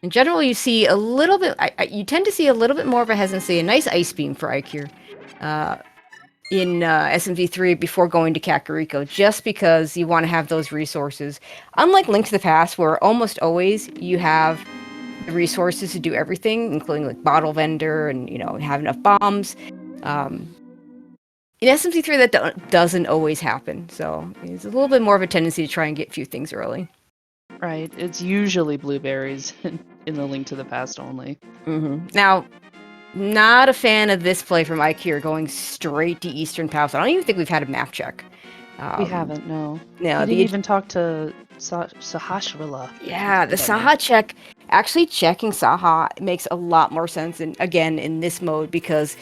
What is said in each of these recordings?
In general, you see a little bit. You tend to see a little bit more of a hesitancy. A nice ice beam for eykir in SMZ3 before going to Kakariko, just because you want to have those resources. Unlike Link to the Past, where almost always you have the resources to do everything, including like bottle vendor and have enough bombs. In SMZ3, that doesn't always happen, so it's a little bit more of a tendency to try and get a few things early. Right, it's usually blueberries in the Link to the Past only. Now, not a fan of this play from eykir going straight to Eastern Palace. I don't even think we've had a map check. We haven't, no. No, We didn't even talk to Sahasrahla. Yeah, the Saha check. Actually, checking Saha makes a lot more sense, again, in this mode, because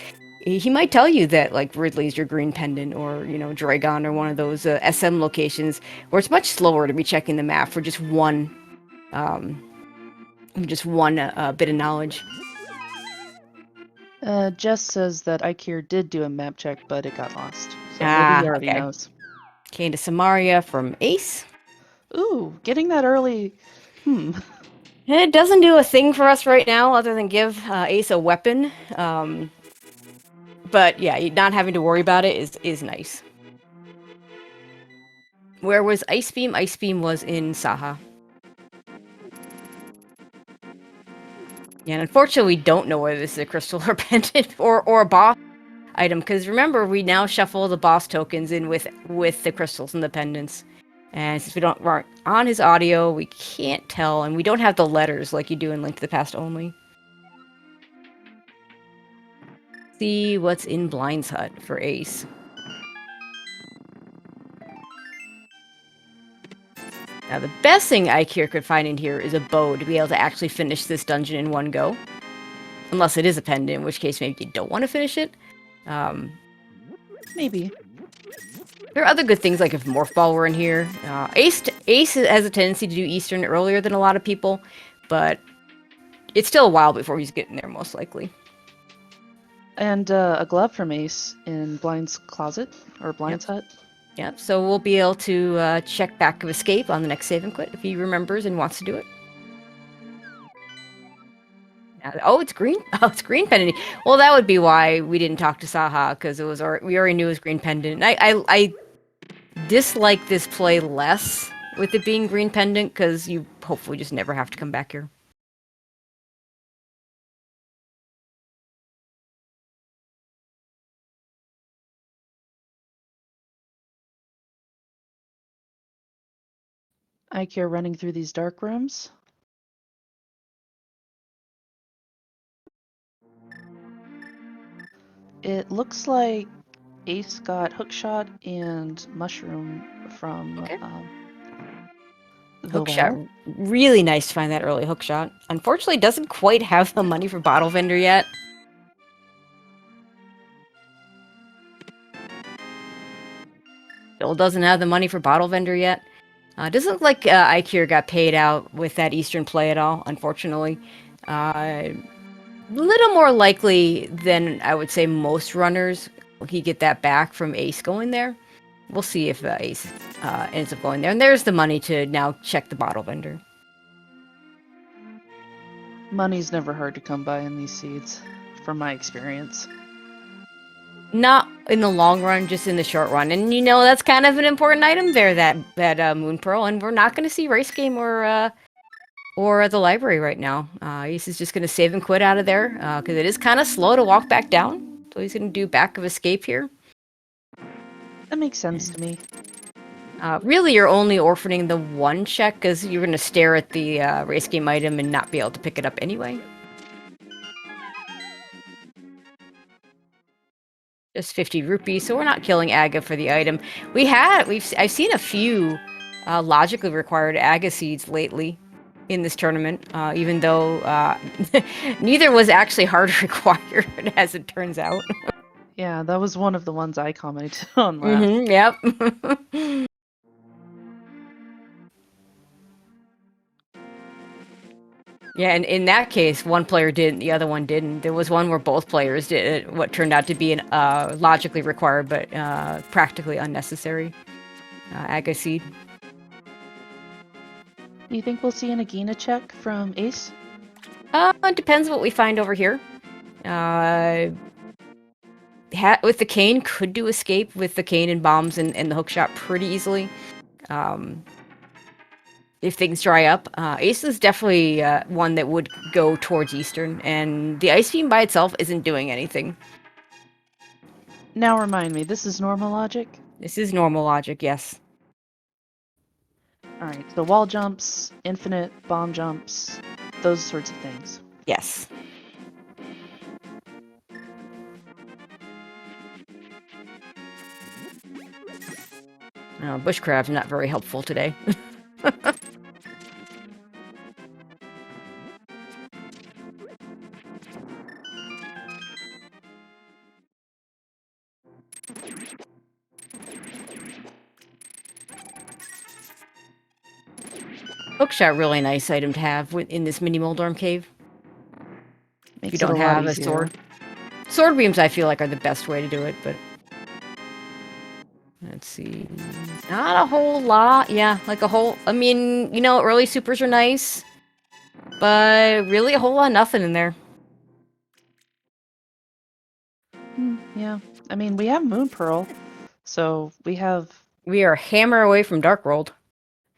he might tell you that, like, Ridley's your green pendant, or, Dragon, or one of those SM locations, where it's much slower to be checking the map for just one bit of knowledge. Jess says that eykir did do a map check, but it got lost. So maybe he already knows. Came to Samaria from Ace. Ooh, getting that early. It doesn't do a thing for us right now, other than give Ace a weapon. But yeah, not having to worry about it is nice. Where was Ice Beam? Ice Beam was in Saha. Yeah, and unfortunately, we don't know whether this is a crystal or pendant or a boss item, because remember, we now shuffle the boss tokens in with the crystals and the pendants. And since we aren't on his audio, we can't tell, and we don't have the letters like you do in Link to the Past only. See what's in Blind's Hut for Ace. Now, the best thing eykir could find in here is a bow to be able to actually finish this dungeon in one go. Unless it is a pendant, in which case maybe you don't want to finish it. Maybe. There are other good things, like if Morph Ball were in here. Ace has a tendency to do Eastern earlier than a lot of people, but it's still a while before he's getting there, most likely. And a glove from Ace in Blind's closet, or Blind's hut. Yep, so we'll be able to check back of escape on the next save and quit if he remembers and wants to do it. Oh, it's green. Oh, it's green pendant. Well, that would be why we didn't talk to Saha, because we already knew it was green pendant. And I dislike this play less with it being green pendant, because you hopefully just never have to come back here. eykir running through these dark rooms. It looks like Ace got hookshot and mushroom from the Hookshot. well. Really nice to find that early hookshot. Unfortunately, doesn't quite have the money for bottle vendor yet. Still doesn't have the money for bottle vendor yet. Doesn't look like eykir got paid out with that Eastern play at all, unfortunately. Little more likely than I would say most runners he get that back from Ace going there. We'll see if Ace ends up going there. And there's the money to now check the bottle vendor. Money's never hard to come by in these seeds, from my experience. Not in the long run, just in the short run. And that's kind of an important item there, that Moon Pearl. And we're not going to see Race Game or the library right now. Ace is just going to save and quit out of there, because it is kind of slow to walk back down. So he's going to do back of escape here. That makes sense to me. Really, you're only orphaning the one check, because you're going to stare at the Race Game item and not be able to pick it up anyway. Just 50 rupees, so we're not killing Aga for the item. I've seen a few logically required Aga seeds lately in this tournament, even though neither was actually hard required, as it turns out. Yeah, that was one of the ones I commented on last. Yep. Yeah, and in that case, one player didn't, the other one didn't. There was one where both players did what turned out to be an logically required but practically unnecessary Aga seed. Do you think we'll see an Agina check from Ace? It depends what we find over here. With the cane, could do escape with the cane and bombs and the hookshot pretty easily. If things dry up, Ace is definitely one that would go towards Eastern, and the Ice Beam by itself isn't doing anything. Now remind me, this is normal logic? This is normal logic, yes. Alright, so wall jumps, infinite bomb jumps, those sorts of things. Yes. Bushcraft's not very helpful today. Hookshot, really nice item to have in this mini Moldorm cave. If you don't have a sword. Sword beams, I feel like, are the best way to do it, but... Let's see... Not a whole lot. Yeah, like a whole... I mean, you know, early supers are nice, but really a whole lot of nothing in there. Yeah. I mean, we have Moon Pearl, so we have... We are a hammer away from Dark World.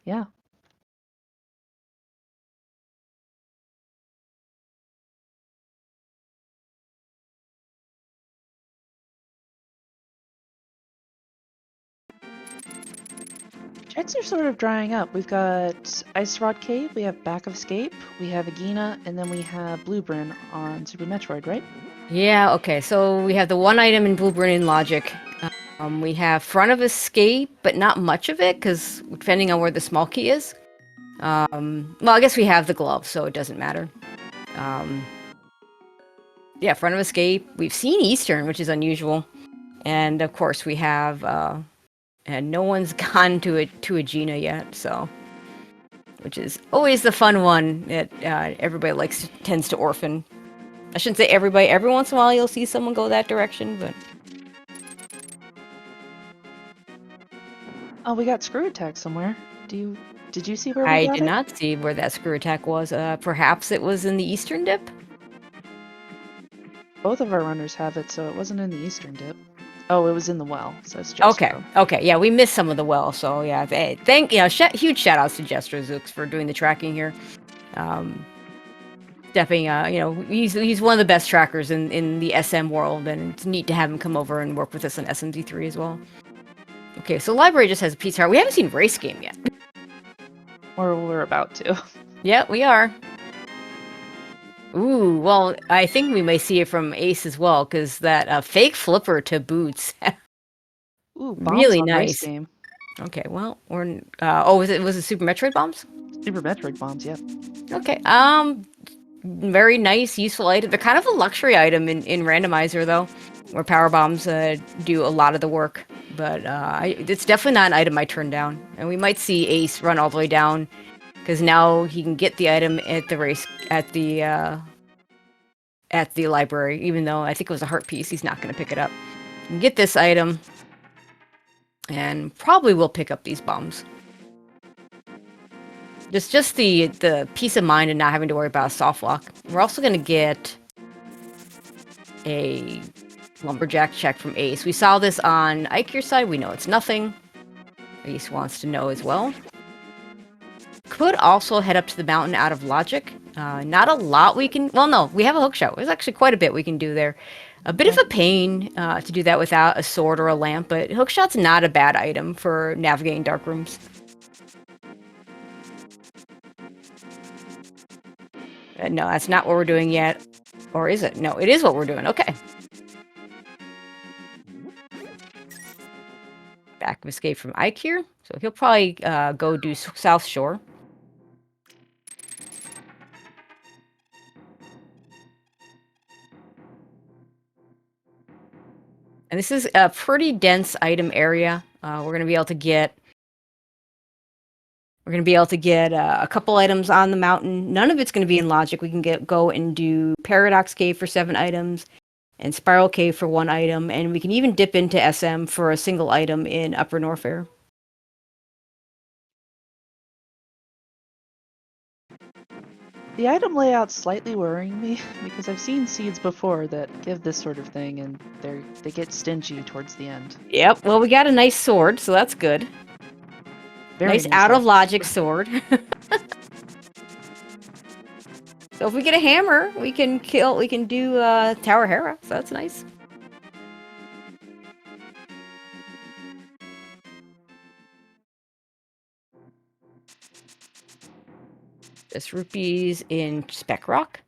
Yeah. Checks are sort of drying up. We've got Ice Rod Cave, we have Back of Escape, we have Agina, and then we have Blue Bryn on Super Metroid, right? Yeah, okay, so we have the one item in Blue Bryn in Logic. We have Front of Escape, but not much of it, because depending on where the small key is. Well, I guess we have the glove, so it doesn't matter. Yeah, Front of Escape. We've seen Eastern, which is unusual. And, of course, we have... and no one's gone to Agina yet, so... Which is always the fun one that everybody tends to orphan. I shouldn't say everybody. Every once in a while you'll see someone go that direction, but... Oh, we got Screw Attack somewhere. Did you see where we I got did it? not see where that screw attack was. Perhaps it was in the Eastern dip? Both of our runners have it, so it wasn't in the Eastern dip. Oh, it was in the well, says Jestro. Okay, yeah, we missed some of the well, so yeah, huge shout outs to Jestro for doing the tracking here. He's one of the best trackers in the SM world, and it's neat to have him come over and work with us on SMZ3 as well. Okay, so Library just has a pizza. We haven't seen Race Game yet. Or we're about to. Yeah, we are. Ooh, well, I think we may see it from Ace as well, because that fake flipper to boots. Ooh, bombs really on Race nice. Game. Okay, well, was it Super Metroid bombs? Super Metroid bombs, yep. Okay, very nice, useful item. They're kind of a luxury item in Randomizer, though, where power bombs do a lot of the work. But it's definitely not an item I turn down. And we might see Ace run all the way down, because now he can get the item at the library, even though I think it was a heart piece. He's not going to pick it up. You can get this item, and probably will pick up these bombs. Just the peace of mind and not having to worry about a soft lock. We're also going to get a lumberjack check from Ace. We saw this on eykir's side. We know it's nothing. Ace wants to know as well. Could also head up to the mountain out of Logic. Not a lot we can... Well, no, we have a hookshot. There's actually quite a bit we can do there. A bit of a pain to do that without a sword or a lamp, but hookshot's not a bad item for navigating dark rooms. No, that's not what we're doing yet. Or is it? No, it is what we're doing. Okay. Back of escape from eykir. So he'll probably go do South Shore. And this is a pretty dense item area. We're going to be able to get... We're going to be able to get a couple items on the mountain. None of it's going to be in Logic. We can go and do Paradox Cave for 7 items and Spiral Cave for 1 item. And we can even dip into SM for a single item in Upper Norfair. The item layout's slightly worrying me because I've seen seeds before that give this sort of thing, and they get stingy towards the end. Yep, well, we got a nice sword, so that's good. Very Nice nice out of logic. logic sword. So if we get a hammer, we can do Tower Hera, so that's nice. Just rupees in Spec Rock.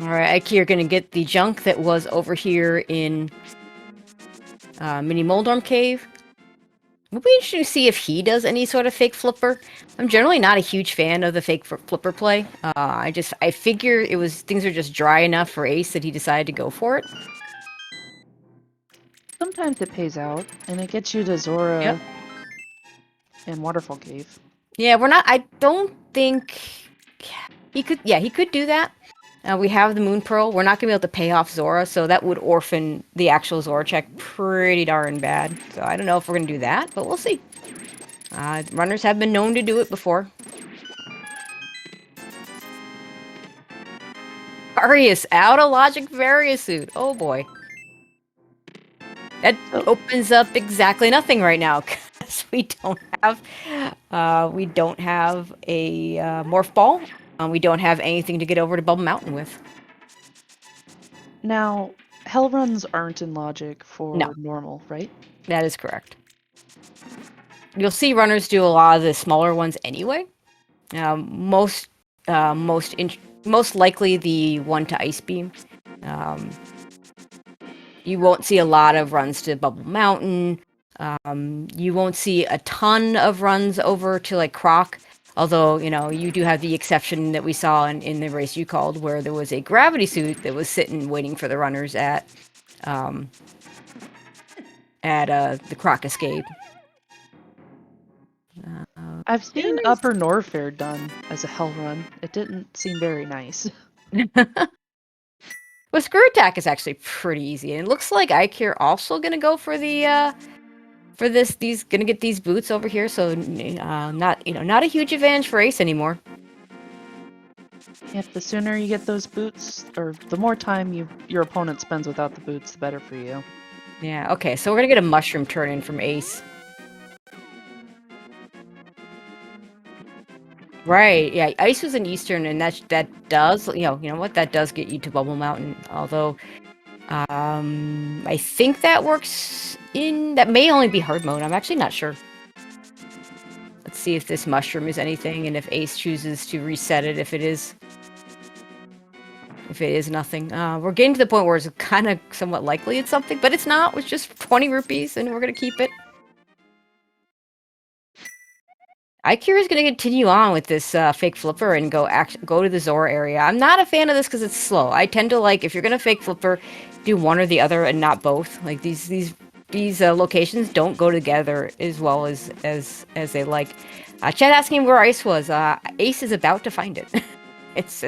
Alright, Ike, you're gonna get the junk that was over here in Mini Moldorm Cave. It'll be interesting to see if he does any sort of fake flipper. I'm generally not a huge fan of the fake flipper play. I figure things are just dry enough for Ace that he decided to go for it. Sometimes it pays out, and it gets you to Zora Yep. and Waterfall Cave. Yeah, I don't think he could. Yeah, he could do that. We have the Moon Pearl. We're not gonna be able to pay off Zora, so that would orphan the actual Zora check pretty darn bad. So I don't know if we're gonna do that, but we'll see. Runners have been known to do it before. Arius out of logic Variosuit. Oh boy. That opens up exactly nothing right now because we don't have a morph ball. We don't have anything to get over to Bubble Mountain with. Now, hell runs aren't in logic for No. normal, right? That is correct. You'll see runners do a lot of the smaller ones anyway. Most likely the one to Ice Beam. You won't see a lot of runs to Bubble Mountain. You won't see a ton of runs over to like Croc. Although, you do have the exception that we saw in the race you called, where there was a gravity suit that was sitting waiting for the runners at the Croc escape. I've seen Upper Norfair done as a hell run. It didn't seem very nice. Well, Screw Attack is actually pretty easy, and it looks like eykir also gonna go for the gonna get these boots over here. So not a huge advantage for Ace anymore. If the sooner you get those boots, or the more time your opponent spends without the boots, the better for you. Yeah. Okay. So we're gonna get a mushroom turn in from Ace. Right, yeah, Ice was an Eastern, and that does, that does get you to Bubble Mountain. Although, I think that works that may only be hard mode. I'm actually not sure. Let's see if this mushroom is anything, and if Ace chooses to reset it if it is nothing. We're getting to the point where it's kind of somewhat likely it's something, but it's not. It's just 20 rupees, and we're gonna keep it. eykir is going to continue on with this fake flipper and go to the Zora area. I'm not a fan of this because it's slow. I tend to like, if you're going to fake flipper, do one or the other and not both. Like these locations don't go together as well as they like. Chad asking where Ice was. Ace is about to find it. it's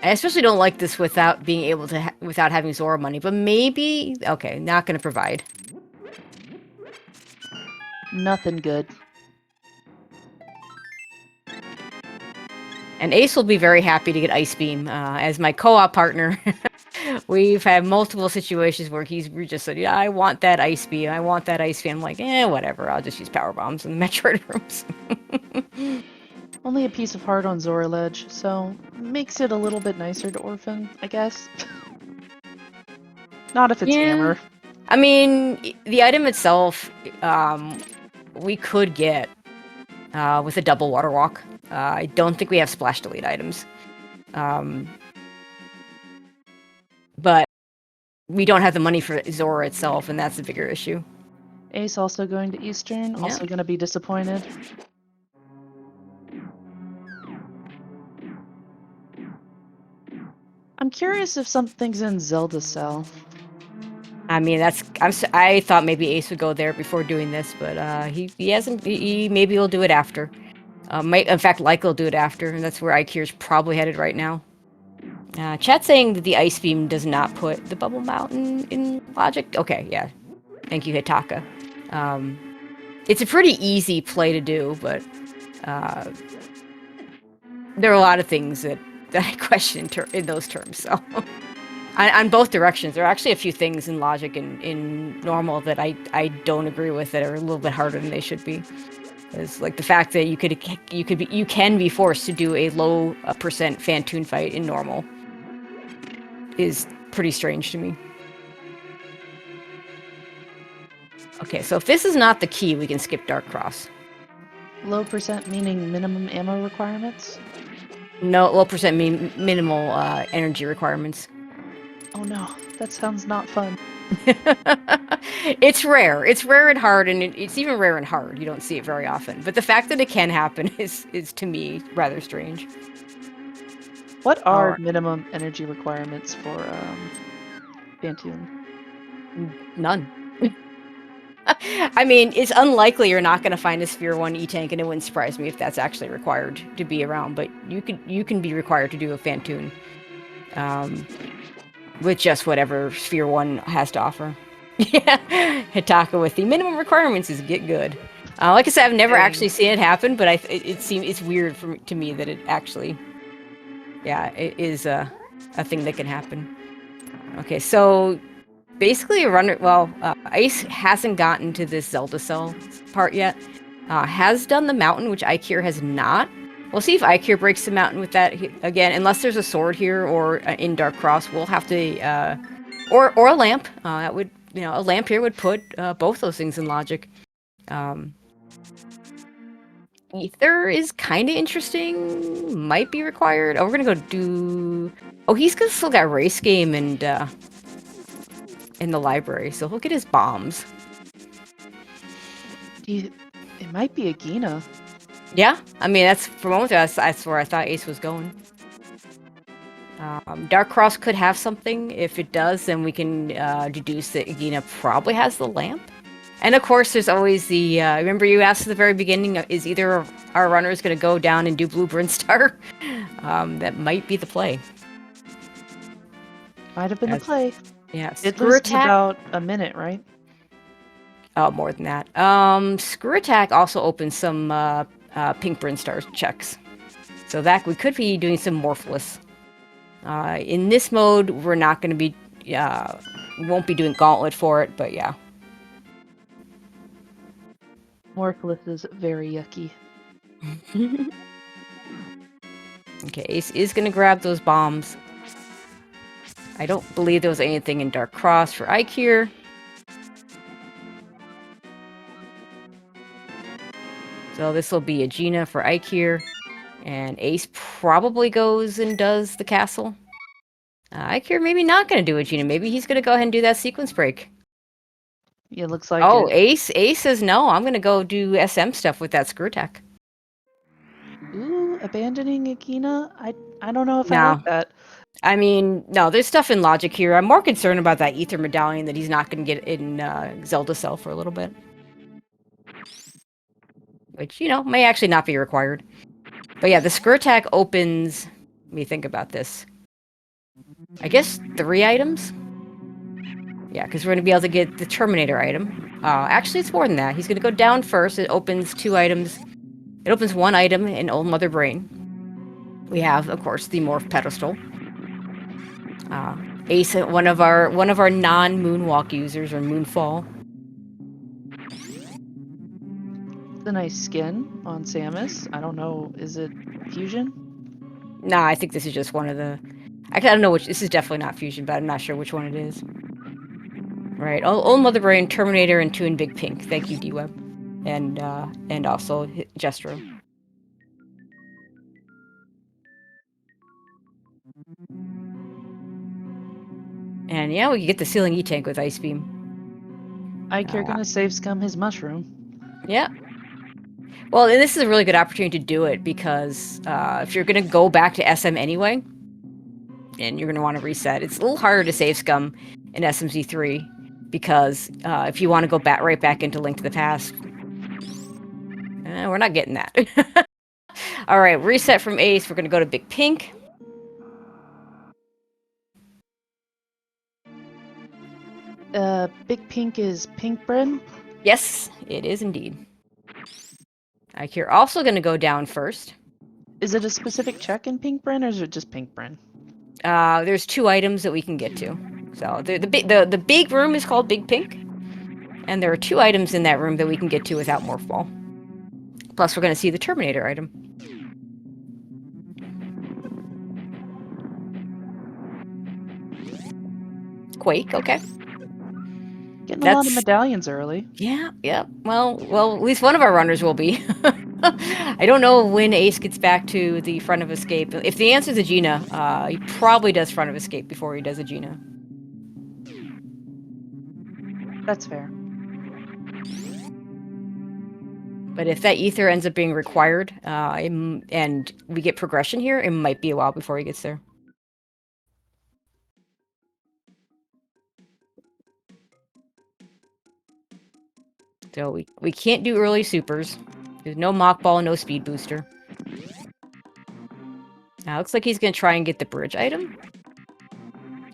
I especially don't like this without being able to without having Zora money, but maybe okay, not going to provide. Nothing good. And Ace will be very happy to get Ice Beam as my co-op partner. We've had multiple situations where we just said, yeah, I want that Ice Beam. I want that Ice Beam. I'm like, whatever. I'll just use Power Bombs in the Metroid rooms. Only a piece of heart on Zora Ledge, so makes it a little bit nicer to orphan, I guess. Not if it's hammer. I mean, the item itself, we could get with a double water walk. I don't think we have splash delete items. But we don't have the money for Zora itself, and that's the bigger issue. Ace also going to Eastern, also going to be disappointed. I'm curious if something's in Zelda Cell. I mean, I thought maybe Ace would go there before doing this, but he hasn't. Maybe he'll do it after. In fact, like will do it after, and that's where eykir's probably headed right now. Chat saying that the ice beam does not put the bubble mountain in logic. Okay, yeah. Thank you, Hitaka. It's a pretty easy play to do, but there are a lot of things that I question in those terms. So, on both directions, there are actually a few things in logic and in normal that I don't agree with that are a little bit harder than they should be. Is like the fact that you can be forced to do a low percent Phantoon fight in normal is pretty strange to me. Okay, so if this is not the key, we can skip Dark Cross. Low percent meaning minimum ammo requirements? No, low percent mean minimal energy requirements. Oh no, that sounds not fun. It's rare. It's rare and hard, and it's even rare and hard. You don't see it very often. But the fact that it can happen is to me rather strange. What are minimum energy requirements for Phantoon? None. I mean, it's unlikely you're not going to find a Sphere 1 E-Tank, and it wouldn't surprise me if that's actually required to be around, but you can be required to do a Phantoon with just whatever Sphere 1 has to offer. Yeah, Hitaka with the minimum requirements is get good. Like I said, I've never actually seen it happen, but it seems it's weird to me that it actually, yeah, it is a thing that can happen. Okay, so basically a runner. Well, Ace hasn't gotten to this Zelda cell part yet. Has done the mountain, which eykir has not. We'll see if eykir breaks the mountain with that again. Unless there's a sword here or in Dark Cross, we'll have to or a lamp. That would a lamp here would put both those things in logic. Ether is kind of interesting. Might be required. Oh, we're gonna go do. Oh, he's still got race game and in the library, so he'll get his bombs. It might be a Gina. Yeah, I mean that's for a moment that's where I thought Ace was going. Dark Cross could have something. If it does, then we can deduce that Agina probably has the lamp. And of course, there's always the. Remember, you asked at the very beginning: is either of our runners going to go down and do Blue Brinstar? That might be the play. Might have been the play. Yeah, Screw Attack. About a minute, right? Oh, more than that. Screw Attack also opens some Pink Brinstar checks, so that we could be doing some Morphless. In this mode, we're not going to be. Won't be doing Gauntlet for it, but yeah. Morphless is very yucky. Okay, Ace is going to grab those bombs. I don't believe there was anything in Dark Cross for eykir. So this will be a Gina for eykir. And Ace probably goes and does the castle. eykir maybe not going to do a Gina. Maybe he's going to go ahead and do that sequence break. Yeah, it looks like Oh, Ace says no. I'm going to go do SM stuff with that Screw Attack. Ooh, abandoning Agina? I don't know if I like that. I mean, no, there's stuff in logic here. I'm more concerned about that Ether Medallion that he's not going to get in Zelda Cell for a little bit. Which, may actually not be required. But yeah, the Screw Attack opens... Let me think about this. I guess 3 items? Yeah, because we're going to be able to get the Terminator item. Actually, it's more than that. He's going to go down first. It opens 2 items. It opens 1 item in Old Mother Brain. We have, of course, the Morph Pedestal. Ace, one of our non-Moonwalk users, or Moonfall. It's a nice skin on Samus. I don't know, is it Fusion? Nah, I think this is just one of the... I don't know which... This is definitely not Fusion, but I'm not sure which one it is. Right, Old Mother Brain, Terminator, and 2 in Big Pink. Thank you, D-Web. And also Jestro. And yeah, we can get the Ceiling E-Tank with Ice Beam. eykir gonna save scum his mushroom. Yeah. Well, and this is a really good opportunity to do it, because if you're going to go back to SM anyway, and you're going to want to reset, it's a little harder to save scum in SMZ3, because if you want to go right back into Link to the Past, we're not getting that. All right, reset from Ace. We're going to go to Big Pink. Big Pink is Pink Bryn. Yes, it is indeed. You're also going to go down first. Is it a specific check in Pink Bryn, or is it just Pink Bryn? There's 2 items that we can get to. So the big room is called Big Pink, and there are 2 items in that room that we can get to without Morph Ball. Plus, we're going to see the Terminator item. Quake, okay. Getting a lot of medallions early. Yeah. Well, at least one of our runners will be. I don't know when Ace gets back to the front of escape. If the answer is Agena, he probably does front of escape before he does Agena. That's fair. But if that ether ends up being required, and we get progression here, it might be a while before he gets there. So we can't do early supers. There's no mock ball, no speed booster. Now looks like he's gonna try and get the bridge item.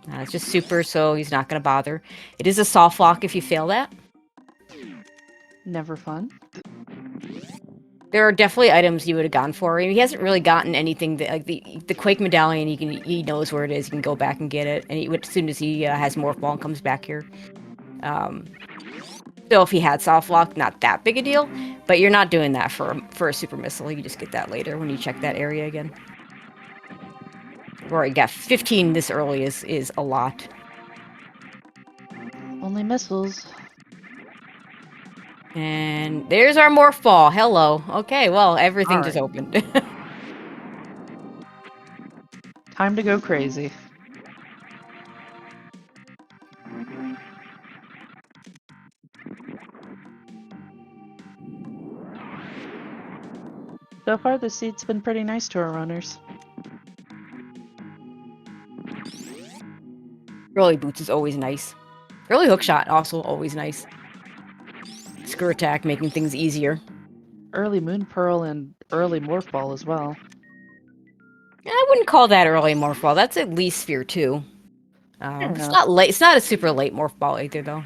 It's just super, so he's not gonna bother. It is a soft lock if you fail that. Never fun. There are definitely items he would have gone for. I mean, he hasn't really gotten anything that, like the Quake medallion. He knows where it is. He can go back and get it, and as soon as he has Morph Ball and comes back here. So if he had soft lock, not that big a deal. But you're not doing that for a super missile. You just get that later when you check that area again. Where he got 15 this early is a lot. Only missiles. And there's our Morph Ball. Hello. Okay, well, everything just opened. Time to go crazy. So far, the seat's been pretty nice to our runners. Early boots is always nice. Early hook shot also always nice. Screw attack making things easier. Early Moon Pearl and early Morph Ball as well. I wouldn't call that early Morph Ball. That's at least Sphere 2. It's not late. It's not a super late Morph Ball either, though.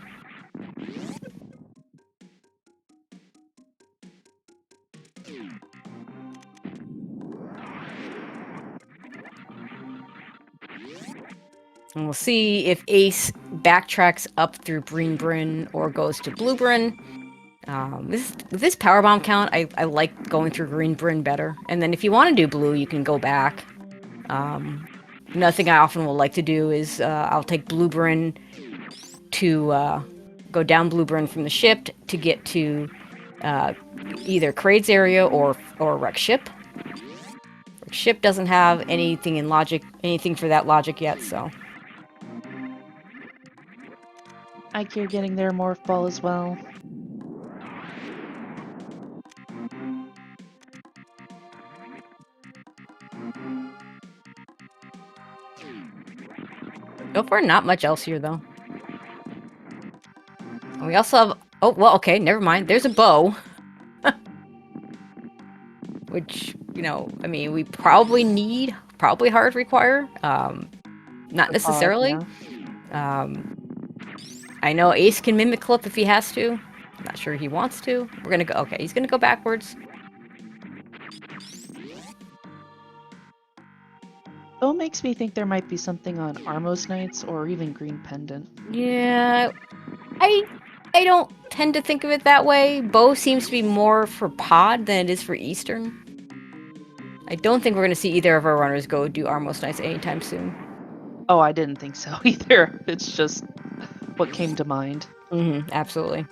And we'll see if Ace backtracks up through Green Bryn or goes to Blue Bryn. This power bomb count, I like going through Green Bryn better. And then if you want to do blue, you can go back. Another thing I often will like to do is I'll take Blue Bryn to go down Blue Bryn from the ship to get to either Kraid's area or Rex ship. Rex ship doesn't have anything in logic, anything for that logic yet, so. eykir getting their Morph Ball as well. So far, not much else here, though. And we also have... Oh, well, okay, never mind. There's a bow. Which, you know, I mean, we probably need... Probably hard require. Not necessarily. Yeah. I know Ace can mimic clip if he has to. I'm not sure he wants to. We're gonna go... Okay, he's gonna go backwards. Bow makes me think there might be something on Armos Knights or even Green Pendant. Yeah, I don't tend to think of it that way. Bow seems to be more for pod than it is for Eastern. I don't think we're going to see either of our runners go do Armos Knights anytime soon. Oh, I didn't think so either. It's just what came to mind. Mm-hmm, absolutely.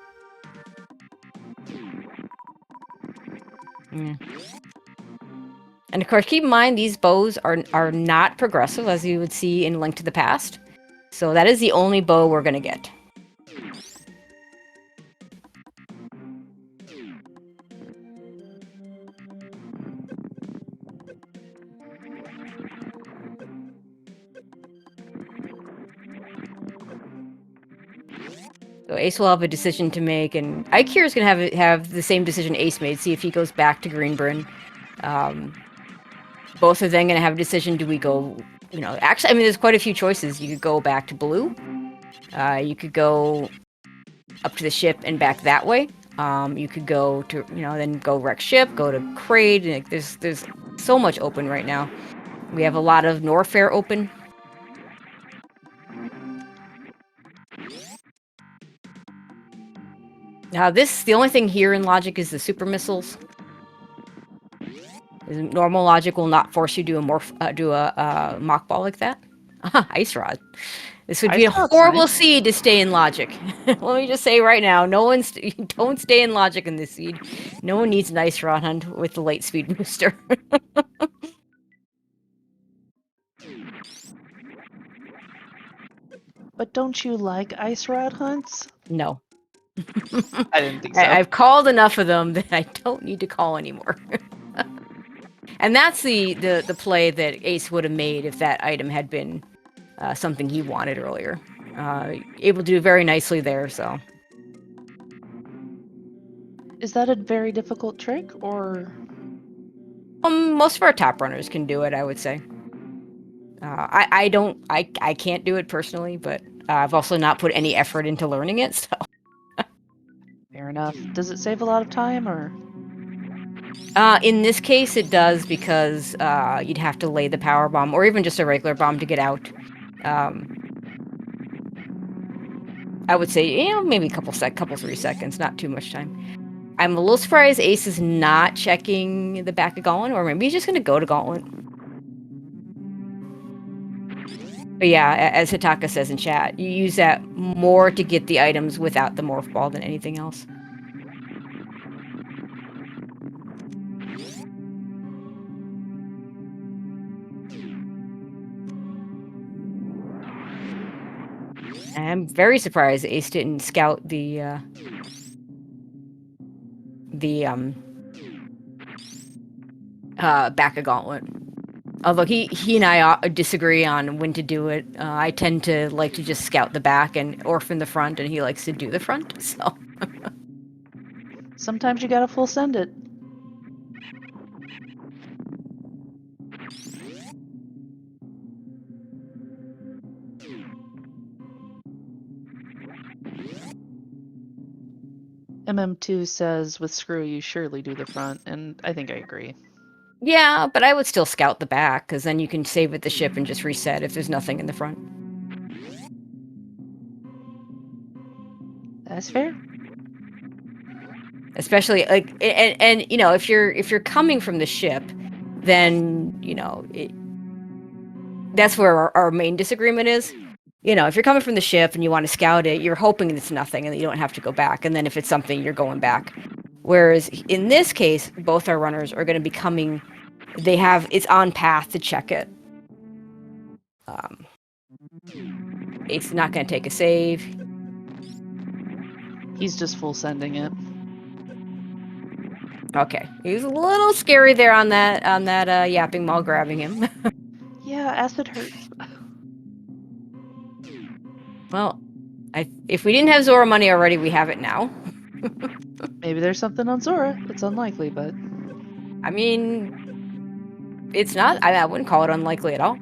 Yeah. And of course, keep in mind, these bows are not progressive, as you would see in Link to the Past. So that is the only bow we're going to get. So Ace will have a decision to make, and eykir is going to have the same decision Ace made, see if he goes back to Green Bryn. Both of them going to have a decision. Do we go, actually, I mean, there's quite a few choices. You could go back to blue. You could go up to the ship and back that way. You could go to, then go wreck ship, go to Kraid. And there's so much open right now. We have a lot of Norfair open. Now the only thing here in logic is the super missiles. Normal logic will not force you to do a mock ball like that. Ice rod. This would be a Ice rod's horrible nice. seed to stay in logic. Let me just say right now, don't stay in logic in this seed. No one needs an ice rod hunt with the late speed booster. But don't you like ice rod hunts? No. I didn't think so. I've called enough of them that I don't need to call anymore. And that's the play that Ace would have made if that item had been something he wanted earlier. Able to do very nicely there, so. Is that a very difficult trick, or? Most of our top runners can do it, I would say. I can't do it personally, but I've also not put any effort into learning it, so. Fair enough. Does it save a lot of time, or? In this case, it does, because you'd have to lay the power bomb, or even just a regular bomb to get out. I would say, maybe a couple 3 seconds, not too much time. I'm a little surprised Ace is not checking the back of Gauntlet, or maybe he's just going to go to Gauntlet. But yeah, as Hitaka says in chat, you use that more to get the items without the morph ball than anything else. And I'm very surprised Ace didn't scout the back of Gauntlet. Although he and I disagree on when to do it. I tend to like to just scout the back and orphan the front, and he likes to do the front, so. Sometimes you gotta full send it. MM2 says, with screw, you surely do the front, and I think I agree. Yeah, but I would still scout the back, because then you can save at the ship and just reset if there's nothing in the front. That's fair. Especially and if you're coming from the ship, then that's where our main disagreement is. If you're coming from the ship and you want to scout it, you're hoping it's nothing and you don't have to go back. And then if it's something, you're going back. Whereas in this case, both our runners are going to be coming. It's on path to check it. It's not going to take a save. He's just full sending it. Okay, he was a little scary there on that yapping while grabbing him. Yeah, acid hurts. Well, if we didn't have Zora money already, we have it now. Maybe there's something on Zora. It's unlikely, but... I mean, it's not. I wouldn't call it unlikely at all.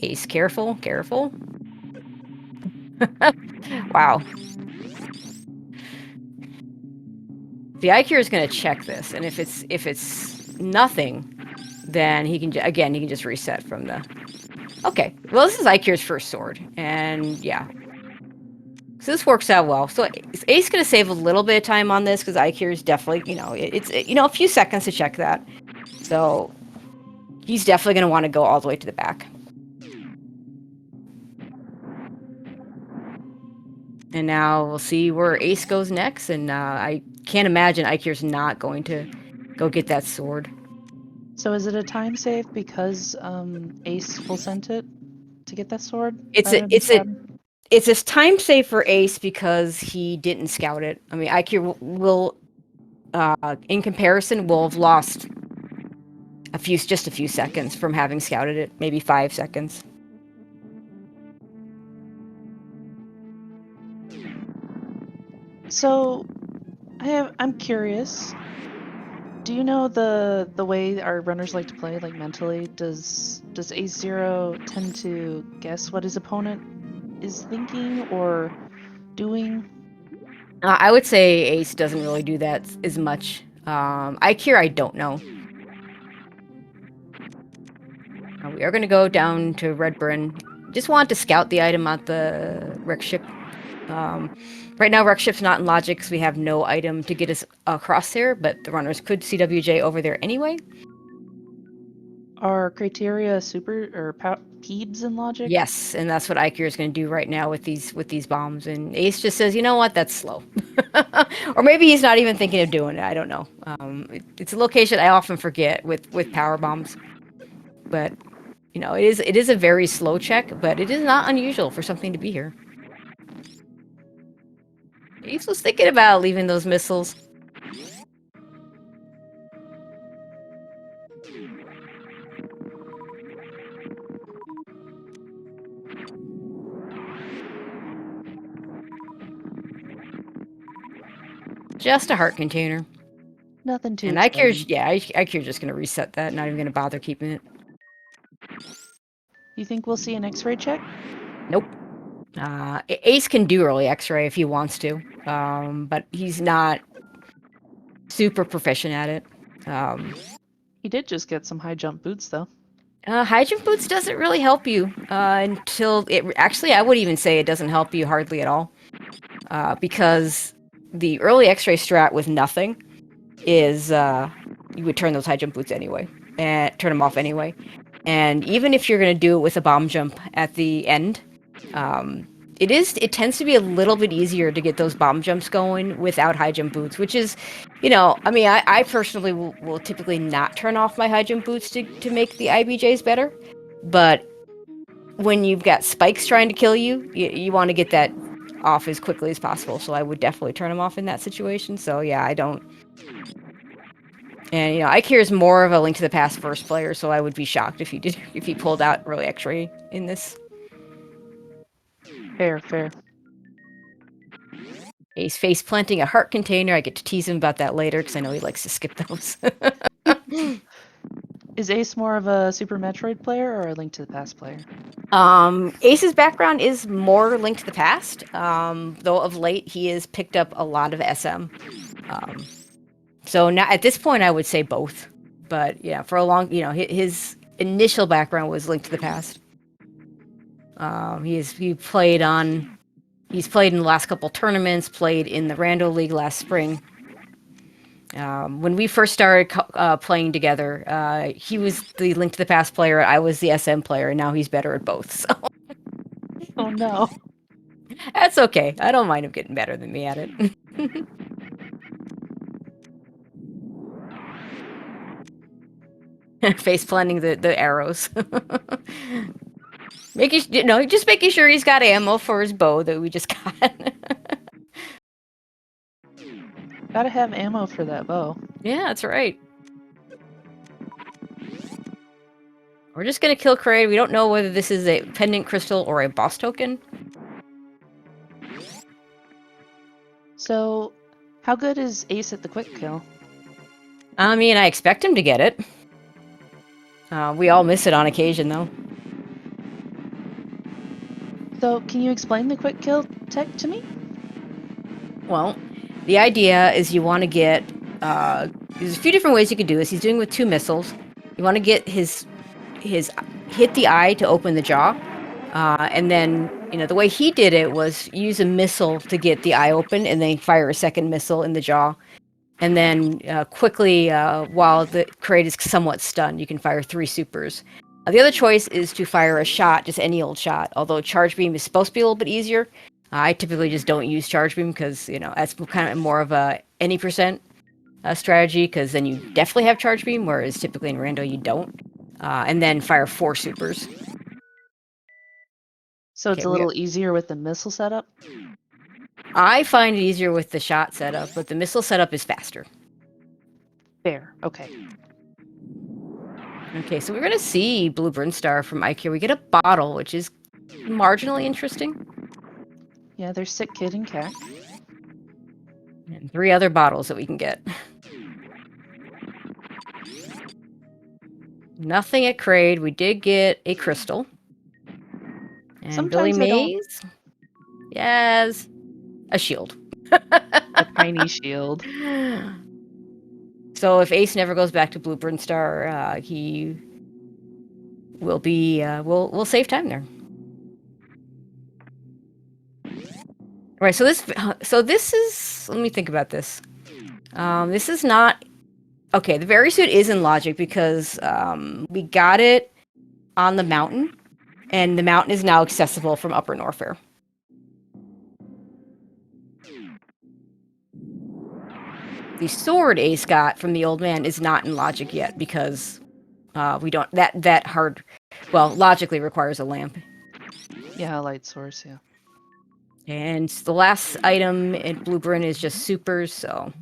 Ace, careful. Wow. The eykir is going to check this, and if it's nothing, then he can just reset from the. Okay, well, this is eykir's first sword, and yeah, so this works out well. So Ace going to save a little bit of time on this because eykir is definitely it's a few seconds to check that, so he's definitely going to want to go all the way to the back. And now we'll see where Ace goes next, and I can't imagine eykir's not going to go get that sword. So is it a time save because Ace full sent it to get that sword? It's a time save for Ace because he didn't scout it. I mean, eykir will in comparison, will have lost just a few seconds from having scouted it, maybe 5 seconds. So, I'm curious. Do you know the way our runners like to play, like mentally? Does AceZer0 tend to guess what his opponent is thinking or doing? I would say Ace doesn't really do that as much. eykir, I don't know. We are going to go down to Red Bryn. Just want to scout the item at the wreck ship. Right now, wreck ship's not in logic because we have no item to get us across there, but the runners could CWJ over there anyway. Are criteria super or peebs in logic? Yes, and that's what eykir is going to do right now with these bombs. And Ace just says, you know what, that's slow. Or maybe he's not even thinking of doing it. I don't know. It's a location I often forget with power bombs, but you know, it is a very slow check, but it is not unusual for something to be here. Ace was thinking about leaving those missiles. Just a heart container. Nothing too And exciting. eykir's just gonna reset that, not even gonna bother keeping it. You think we'll see an X-ray check? Nope. Ace can do early X-ray if he wants to, but he's not super proficient at it. He did just get some high jump boots though. High jump boots doesn't really help you until it. Actually, I would even say it doesn't help you hardly at all, because the early X-ray strat with nothing is you would turn those high jump boots anyway and turn them off anyway. And even if you're going to do it with a bomb jump at the end, it tends to be a little bit easier to get those bomb jumps going without high jump boots, which is, you know, I mean, I personally will typically not turn off my high jump boots to make the IBJs better, but when you've got spikes trying to kill you, you want to get that off as quickly as possible. So I would definitely turn them off in that situation. So yeah, I don't. And you know, eykir is more of a Link to the Past first player, so I would be shocked if he pulled out early X-ray in this. Fair, fair. He's face planting a heart container. I get to tease him about that later because I know he likes to skip those. Is Ace more of a Super Metroid player or a Link to the Past player? Ace's background is more Link to the Past, though of late he has picked up a lot of SM. So now at this point, I would say both. But yeah, for a long, you know, his initial background was Link to the Past. He's played in the last couple tournaments, played in the Rando League last spring. When we first started playing together, he was the Link to the Past player, I was the SM player, and now he's better at both. So Oh no. that's okay. I don't mind him getting better than me at it. Face planting the arrows. Just making sure he's got ammo for his bow that we just got. Gotta have ammo for that bow. Yeah, that's right. We're just gonna kill Kraid. We don't know whether this is a pendant crystal or a boss token. So, how good is Ace at the quick kill? I mean, I expect him to get it. We all miss it on occasion, though. So, can you explain the quick kill tech to me? Well, the idea is you want to get... there's a few different ways you could do this. He's doing with 2 missiles. You want to get his hit the eye to open the jaw. And then, you know, the way he did it was use a missile to get the eye open and then fire a second missile in the jaw. And then quickly, while the Kraid is somewhat stunned, you can fire 3 supers. The other choice is to fire a shot, just any old shot. Although Charge Beam is supposed to be a little bit easier, I typically just don't use Charge Beam because, you know, that's kind of more of a any percent strategy, because then you definitely have Charge Beam, whereas typically in Rando you don't. And then fire 4 supers. So it's Okay, a little easier with the missile setup? I find it easier with the shot setup, but the missile setup is faster. Fair, okay. Okay, so we're going to see Blue Brinstar from eykir. We get a bottle, which is marginally interesting. Yeah, there's Sick Kid and Cat. And 3 other bottles that we can get. Nothing at Kraid. We did get a crystal. And Billy Sometimes I don't. Mays has a shield. A tiny shield. So if Ace never goes back to Blueprint Star, he will be. We'll save time there. Right. So this is. Let me think about this. This is not okay. The Very Suit is in logic because we got it on the mountain, and the mountain is now accessible from Upper Norfair. The sword Ace got from the old man is not in logic yet because we don't that hard. Well, logically requires a lamp. Yeah, a light source, yeah. And the last item in Blueprint is just supers, so.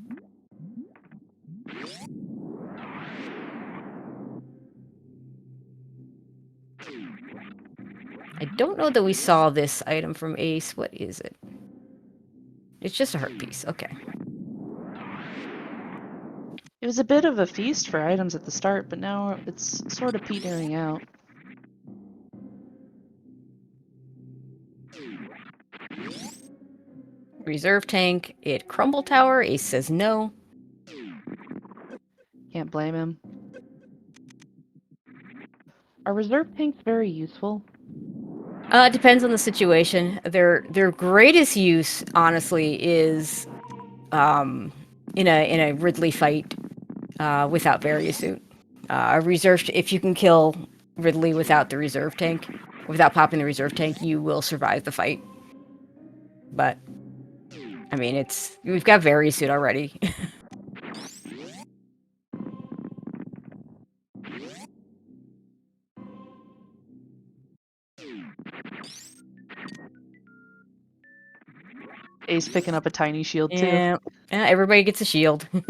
I don't know that we saw this item from Ace. What is it? It's just a heart piece. Okay. It was a bit of a feast for items at the start, but now it's sort of petering out. Reserve tank. It crumble tower. Ace says no. Can't blame him. Are reserve tanks very useful? It depends on the situation. Their greatest use, honestly, is in a Ridley fight without Various Suit. If you can kill Ridley without the reserve tank, without popping the reserve tank, you will survive the fight. But I mean, we've got Various Suit already. Ace picking up a tiny shield too. Yeah, everybody gets a shield. You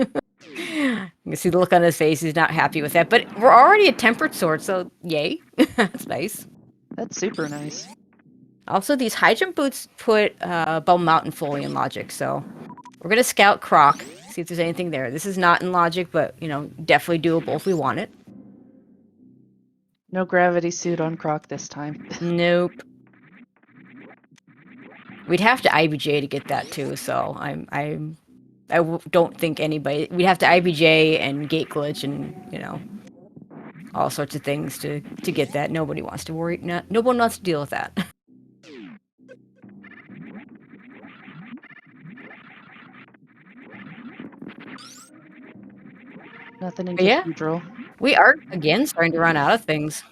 can see the look on his face. He's not happy with that. But we're already a tempered sword, so yay. That's nice. That's super nice. Also, these high jump boots put Bubble Mountain fully in logic, so we're gonna scout Croc, see if there's anything there. This is not in logic, but definitely doable if we want it. No gravity suit on Croc this time. Nope. We'd have to IBJ to get that too, so don't think anybody. We'd have to IBJ and gate glitch and all sorts of things to get that. Nobody wants to worry. No one wants to deal with that. Nothing in Yeah. Cathedral. We are again starting to run out of things.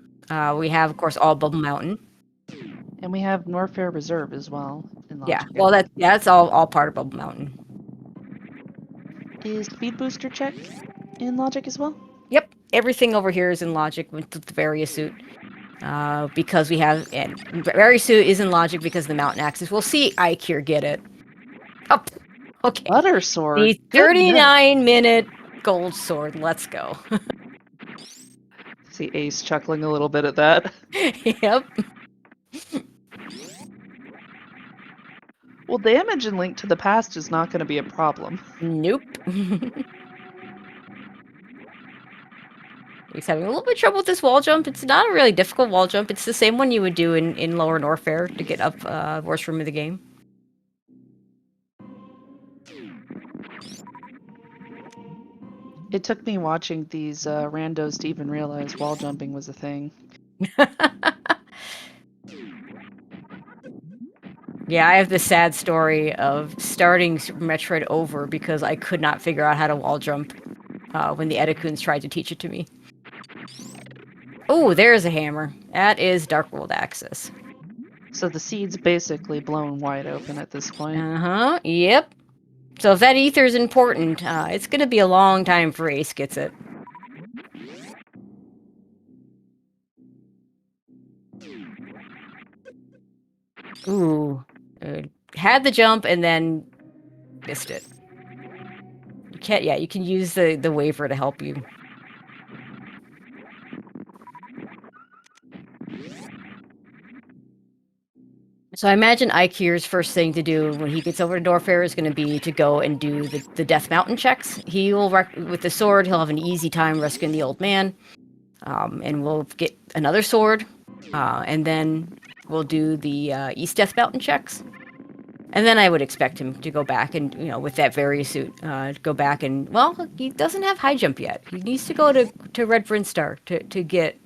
We have, of course, all Bubble Mountain. And we have Norfair Reserve as well. In Yeah, logic. well, that's all part of Bubble Mountain. Is Speed Booster check in logic as well? Yep, everything over here is in logic with the Various Suit. Because we have, and Various Suit is in logic because of the Mountain Axis. We'll see eykir get it. Oh, okay. Butter Sword. The 39-minute gold sword. Let's go. See Ace chuckling a little bit at that. Yep. Well, damage in Link to the Past is not going to be a problem. Nope. He's having a little bit of trouble with this wall jump. It's not a really difficult wall jump. It's the same one you would do in Lower Norfair to get up worst room of the game. It took me watching these randos to even realize wall jumping was a thing. Yeah, I have the sad story of starting Super Metroid over because I could not figure out how to wall jump when the Edakuns tried to teach it to me. Oh, there's a hammer. That is Dark World Access. So the seed's basically blown wide open at this point. Uh-huh, yep. So if that ether is important, it's going to be a long time for Ace gets it. Ooh. Had the jump and then missed it. You can use the waver to help you. So I imagine eykir's first thing to do when he gets over to Norfair is going to be to go and do the Death Mountain checks. He will, with the sword, he'll have an easy time rescuing the old man. And we'll get another sword, and then we'll do the East Death Mountain checks. And then I would expect him to go back and, with that Vari-suit, go back and, well, he doesn't have high jump yet. He needs to go to Red Brinstar to get,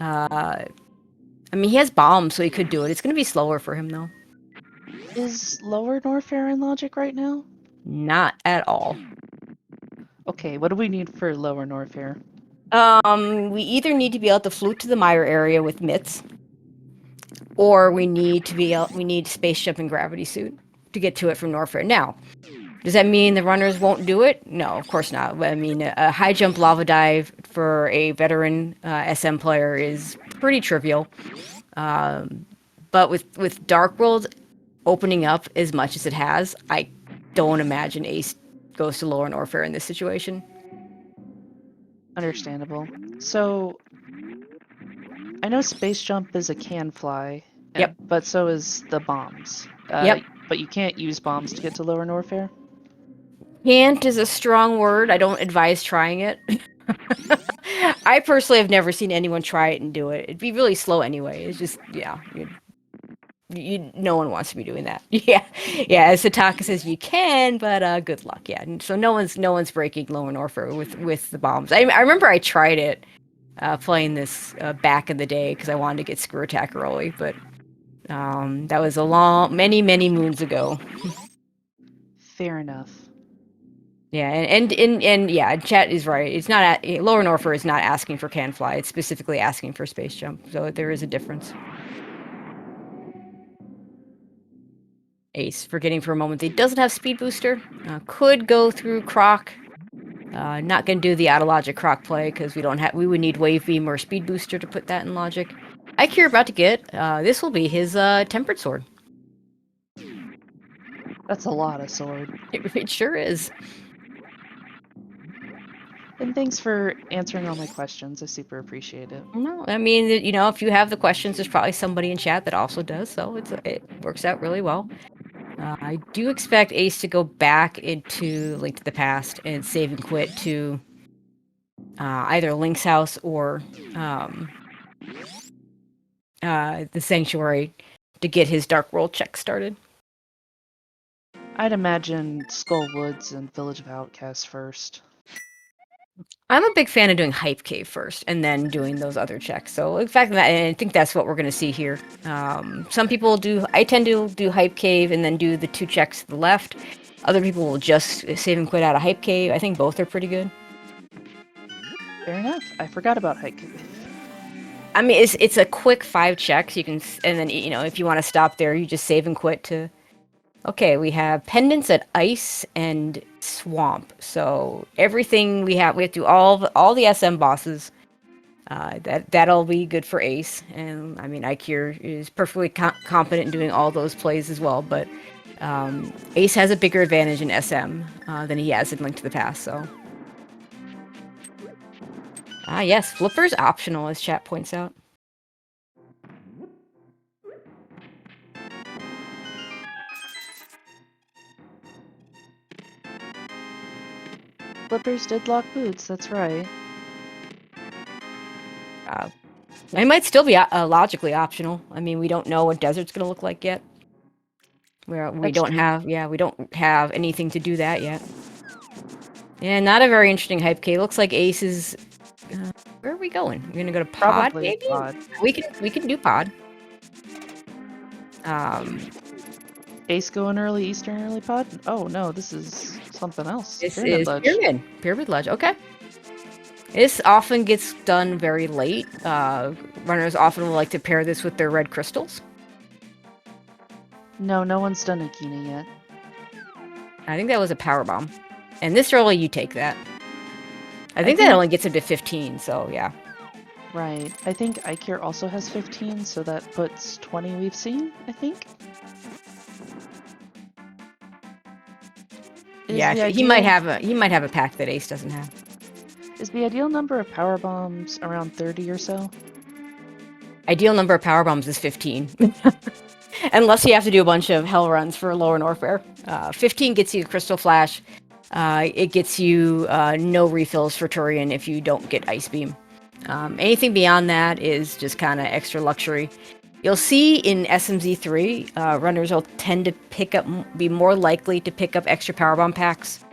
I mean, he has bombs, so he could do it. It's going to be slower for him, though. Is Lower Norfair in Logic right now? Not at all. Okay, what do we need for Lower Norfair? We either need to be able to flute to the Mire area with mitts, or we need space jump and gravity suit to get to it from Norfair. Now, does that mean the runners won't do it? No, of course not. I mean, a high jump lava dive for a veteran SM player is pretty trivial. But with Dark World opening up as much as it has, I don't imagine Ace goes to Lower Norfair in this situation. Understandable. So, I know Space Jump is a can fly. Yep. But so is the bombs. Yep. But you can't use bombs to get to Lower Norfair? Can't is a strong word. I don't advise trying it. I personally have never seen anyone try it and do it. It'd be really slow anyway. It's just, yeah. No one wants to be doing that. Yeah. As Sataka says, you can, but good luck. Yeah. And so no one's breaking Lower Norfair with the bombs. I remember I tried it playing this back in the day because I wanted to get Screw Attack early, but that was many moons ago. Fair enough. Yeah, and yeah, chat is right. It's not Lower Norfair is not asking for can fly. It's specifically asking for space jump. So there is a difference. Ace, forgetting for a moment that he doesn't have speed booster. Could go through Croc. Not gonna do the out of logic Croc play because we would need wave beam or speed booster to put that in logic. eykir about to get this will be his tempered sword. That's a lot of sword. It sure is. And thanks for answering all my questions. I super appreciate it. No, I mean, if you have the questions, there's probably somebody in chat that also does, so it works out really well. I do expect Ace to go back into Link to the Past and save and quit to either Link's house or the Sanctuary to get his Dark World check started. I'd imagine Skull Woods and Village of Outcasts first. I'm a big fan of doing Hype Cave first and then doing those other checks. So in fact, I think that's what we're going to see here. Some people I tend to do Hype Cave and then do the 2 checks to the left. Other people will just save and quit out of Hype Cave. I think both are pretty good. Fair enough. I forgot about Hype Cave. I mean, it's a quick 5 checks. You can, and then if you want to stop there, you just save and quit to. Okay, we have pendants at Ice and Swamp. So everything we have to do all the SM bosses. That'll be good for Ace. And I mean, eykir is perfectly competent in doing all those plays as well. But Ace has a bigger advantage in SM than he has in Link to the Past. So yes, Flipper's optional, as chat points out. Flippers did lock boots, that's right. It might still be logically optional. I mean, we don't know what Desert's going to look like yet. We don't have anything to do that yet. Yeah, not a very interesting hype K. Looks like Ace is. Where are we going? We're gonna go to Pod, Probably maybe? Pod. We can do Pod. Ace going early, Eastern early pod? Oh no, this is something else. This is Pyramid Ledge. Okay. This often gets done very late. Runners often will like to pair this with their red crystals. No one's done Akina yet. I think that was a power bomb. And this early, you take that. I think that only gets him to 15, so yeah. Right. I think eykir also has 15, so that puts 20 we've seen, I think. Yeah, he might have a pack that Ace doesn't have. Is the ideal number of power bombs around 30 or so? Ideal number of power bombs is 15. Unless you have to do a bunch of hell runs for Lower Norfair. 15 gets you Crystal Flash. It gets you no refills for Turian if you don't get Ice Beam. Anything beyond that is just kind of extra luxury. You'll see in SMZ3, runners will tend to be more likely to pick up extra powerbomb packs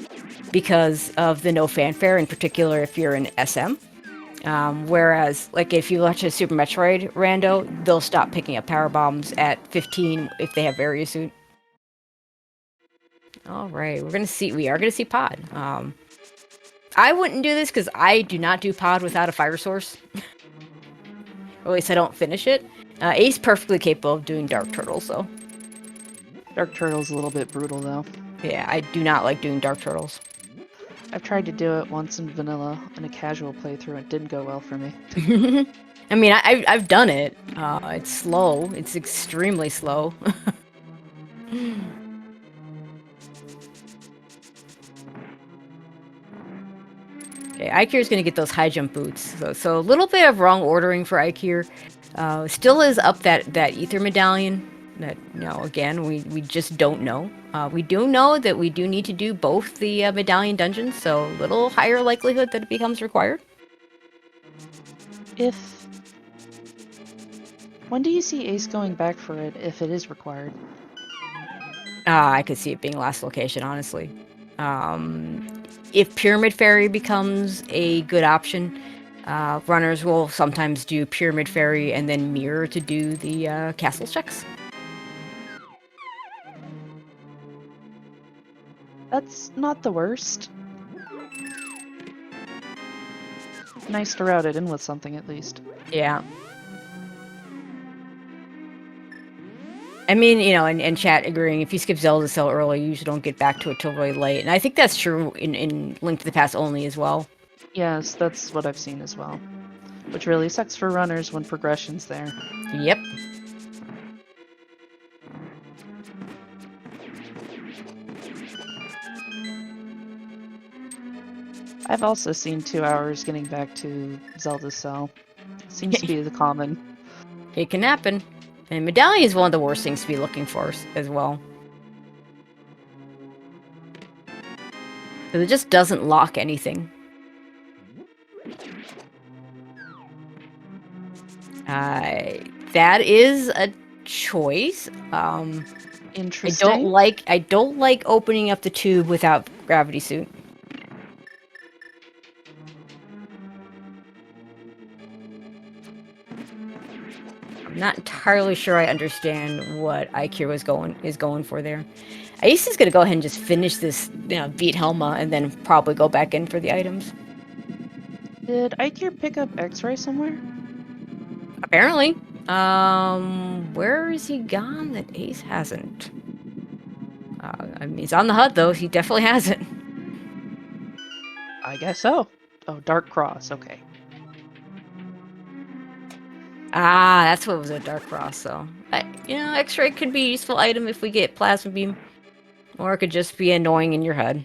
because of the no fanfare, in particular if you're an SM. Whereas, like, if you watch a Super Metroid rando, they'll stop picking up power bombs at 15 if they have Varia Suit. All right, we are gonna see Pod. I wouldn't do this because I do not do Pod without a fire source. Or at least I don't finish it. Ace perfectly capable of doing Dark Turtles, though. Dark Turtle's a little bit brutal, though. Yeah, I do not like doing Dark Turtles. I've tried to do it once in vanilla in a casual playthrough. It didn't go well for me. I mean, I've done it. It's slow. It's extremely slow. Okay, eykir is going to get those high jump boots. So a little bit of wrong ordering for eykir. Still is up that ether medallion. That, again, we just don't know. We do know that we do need to do both the medallion dungeons, so a little higher likelihood that it becomes required. When do you see Ace going back for it if it is required? I could see it being last location, honestly. If Pyramid Fairy becomes a good option, runners will sometimes do Pyramid Fairy and then Mirror to do the castle checks. That's not the worst. Nice to route it in with something, at least. Yeah. I mean, and chat agreeing, if you skip SGLIVE early, you usually don't get back to it till really late. And I think that's true in Link to the Past only as well. Yes, that's what I've seen as well. Which really sucks for runners when progression's there. Yep. I've also seen 2 hours getting back to Zelda Cell. Seems to be the common. It can happen. And Medallion is one of the worst things to be looking for as well. Because it just doesn't lock anything. That is a choice. Interesting. I don't like opening up the tube without gravity suit. I'm not entirely sure I understand what eykir is going for there. Ace is gonna go ahead and just finish this, beat Helma, and then probably go back in for the items. Did eykir pick up X-ray somewhere? Apparently. Where is he gone that Ace hasn't? I mean, he's on the HUD though. He definitely hasn't. I guess so. Oh, Dark Cross. Okay. Ah, that's what was a Dark Cross. So, X-ray could be a useful item if we get Plasma Beam, or it could just be annoying in your HUD.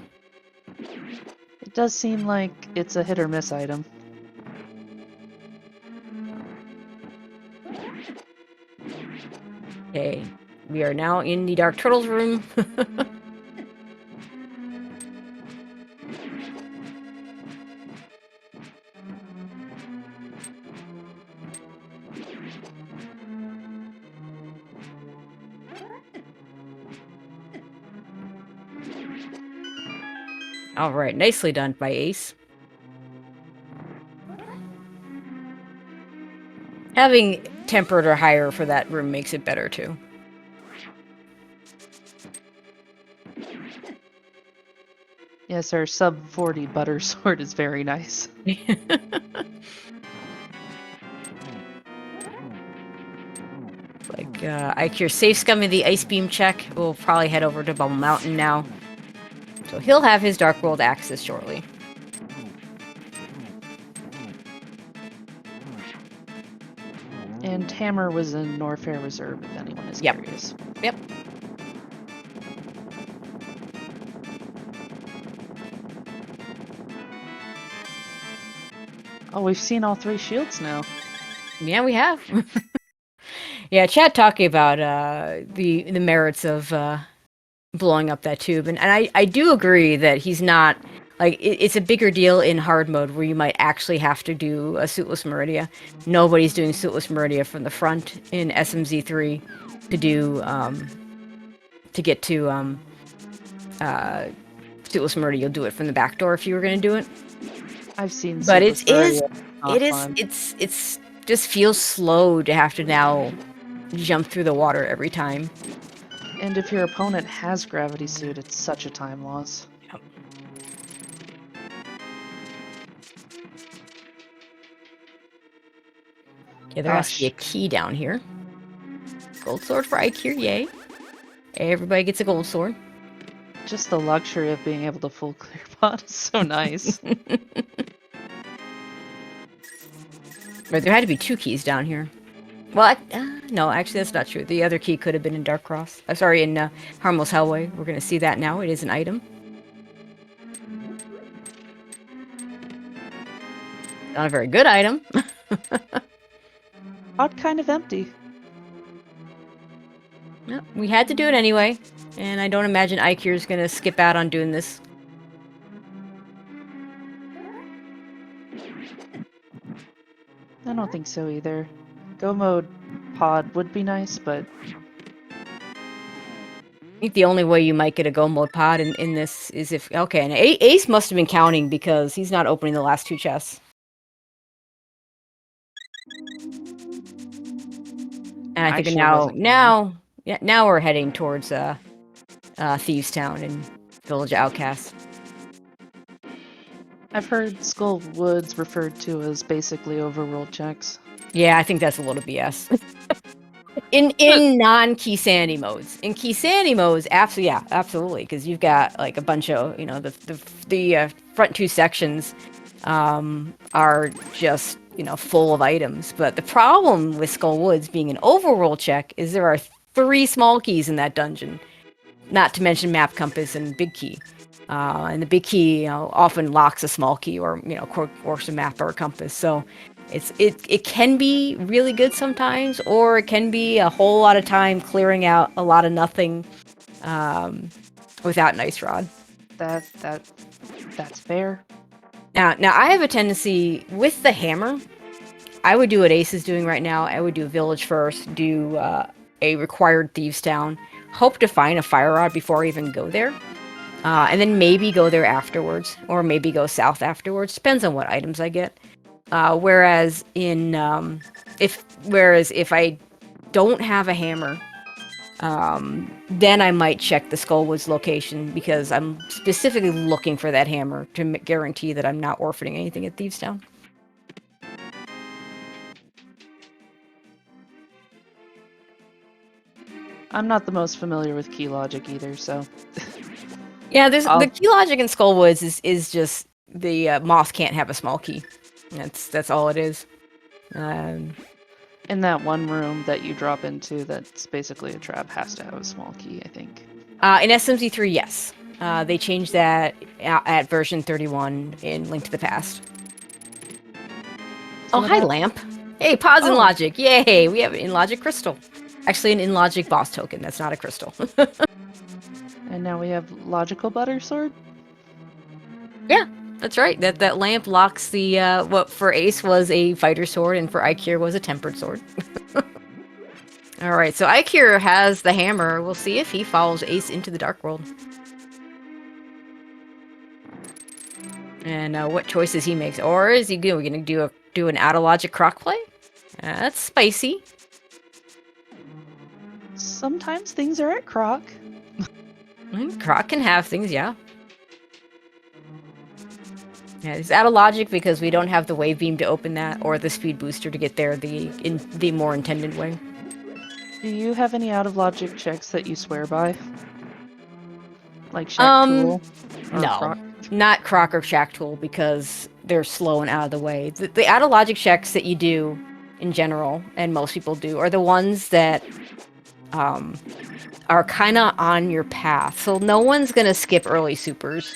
It does seem like it's a hit or miss item. Okay, we are now in the Dark Turtles room. All right, nicely done by Ace. Having tempered or higher for that room makes it better too. Yes, our sub 40 butter sword is very nice. eykir safe scumming the ice beam check. We'll probably head over to Bubble Mountain now. So he'll have his Dark World access shortly. And Hammer was in Norfair Reserve, if anyone is curious. Yep. Oh, we've seen all 3 shields now. Yeah, we have. Yeah, chat talking about the merits of blowing up that tube, and I do agree that he's not Like, it's a bigger deal in hard mode where you might actually have to do a suitless Meridia. Nobody's doing suitless Meridia from the front in SMZ3 to do, to get to, suitless Meridia. You'll do it from the back door if you were going to do it. I've seen But Suitless Meridia. Not it is, fun. it's just feels slow to have to now jump through the water every time. And if your opponent has Gravity Suit, it's such a time loss. Yep. Okay, there has to be a key down here. Gold sword for eykir, yay. Everybody gets a gold sword. Just the luxury of being able to full clear pot is so nice. Right, there had to be 2 keys down here. Well, no, actually that's not true. The other key could have been in Dark Cross. Sorry, in Harmless Hellway. We're going to see that now. It is an item. Not a very good item. Pot kind of empty. No, we had to do it anyway, and I don't imagine eykir is going to skip out on doing this. I don't think so either. Go mode pod would be nice, but I think the only way you might get a go mode pod in this is if... Okay, and Ace must have been counting because he's not opening the last 2 chests. And I think now we're heading towards Thieves Town and Village Outcast. I've heard Skull Woods referred to as basically overworld checks. Yeah, I think that's a little BS. in non-key sanity modes. In key sanity modes, absolutely, because you've got like a bunch of, you know, the front 2 sections are just, you know, full of items. But the problem with Skull Woods being an overworld check is there are 3 small keys in that dungeon, not to mention map compass and big key. And the big key, you know, often locks a small key or, you know, works a map or a compass. So it can be really good sometimes, or it can be a whole lot of time clearing out a lot of nothing without Nice Rod. That's fair. Now I have a tendency with the hammer. I would do what Ace is doing right now. I would do Village first, do a required Thieves Town, hope to find a Fire Rod before I even go there. And then maybe go there afterwards, or maybe go south afterwards. Depends on what items I get. Whereas if I don't have a hammer, then I might check the Skullwoods location because I'm specifically looking for that hammer to guarantee that I'm not orphaning anything at Thieves Town. I'm not the most familiar with key logic either, so... Yeah, the key logic in Skullwoods is just the moth can't have a small key. That's all it is. In that one room that you drop into that's basically a trap has to have a small key, I think. In SMZ3, yes. They changed that at version 31 in Link to the Past. Oh, hi, Lamp. Hey, pause in logic. Yay, we have an in-logic crystal. Actually, an in-logic boss token. That's not a crystal. And now we have logical butter sword? Yeah, that's right. That lamp locks the what for Ace was a fighter sword and for eykir was a tempered sword. All right, so eykir has the hammer. We'll see if he follows Ace into the Dark World. And what choices he makes. Or is he good? We're going to do an out-of-logic croc play? That's spicy. Sometimes things are at croc. Croc can have things, yeah. Yeah, it's out of logic because we don't have the wave beam to open that or the speed booster to get there in the more intended way. Do you have any out of logic checks that you swear by? Like Shack Tool? No, Croc? not Croc or Shack Tool because they're slow and out of the way. The out of logic checks that you do in general, and most people do, are the ones that are kind of on your path. So no one's going to skip early supers,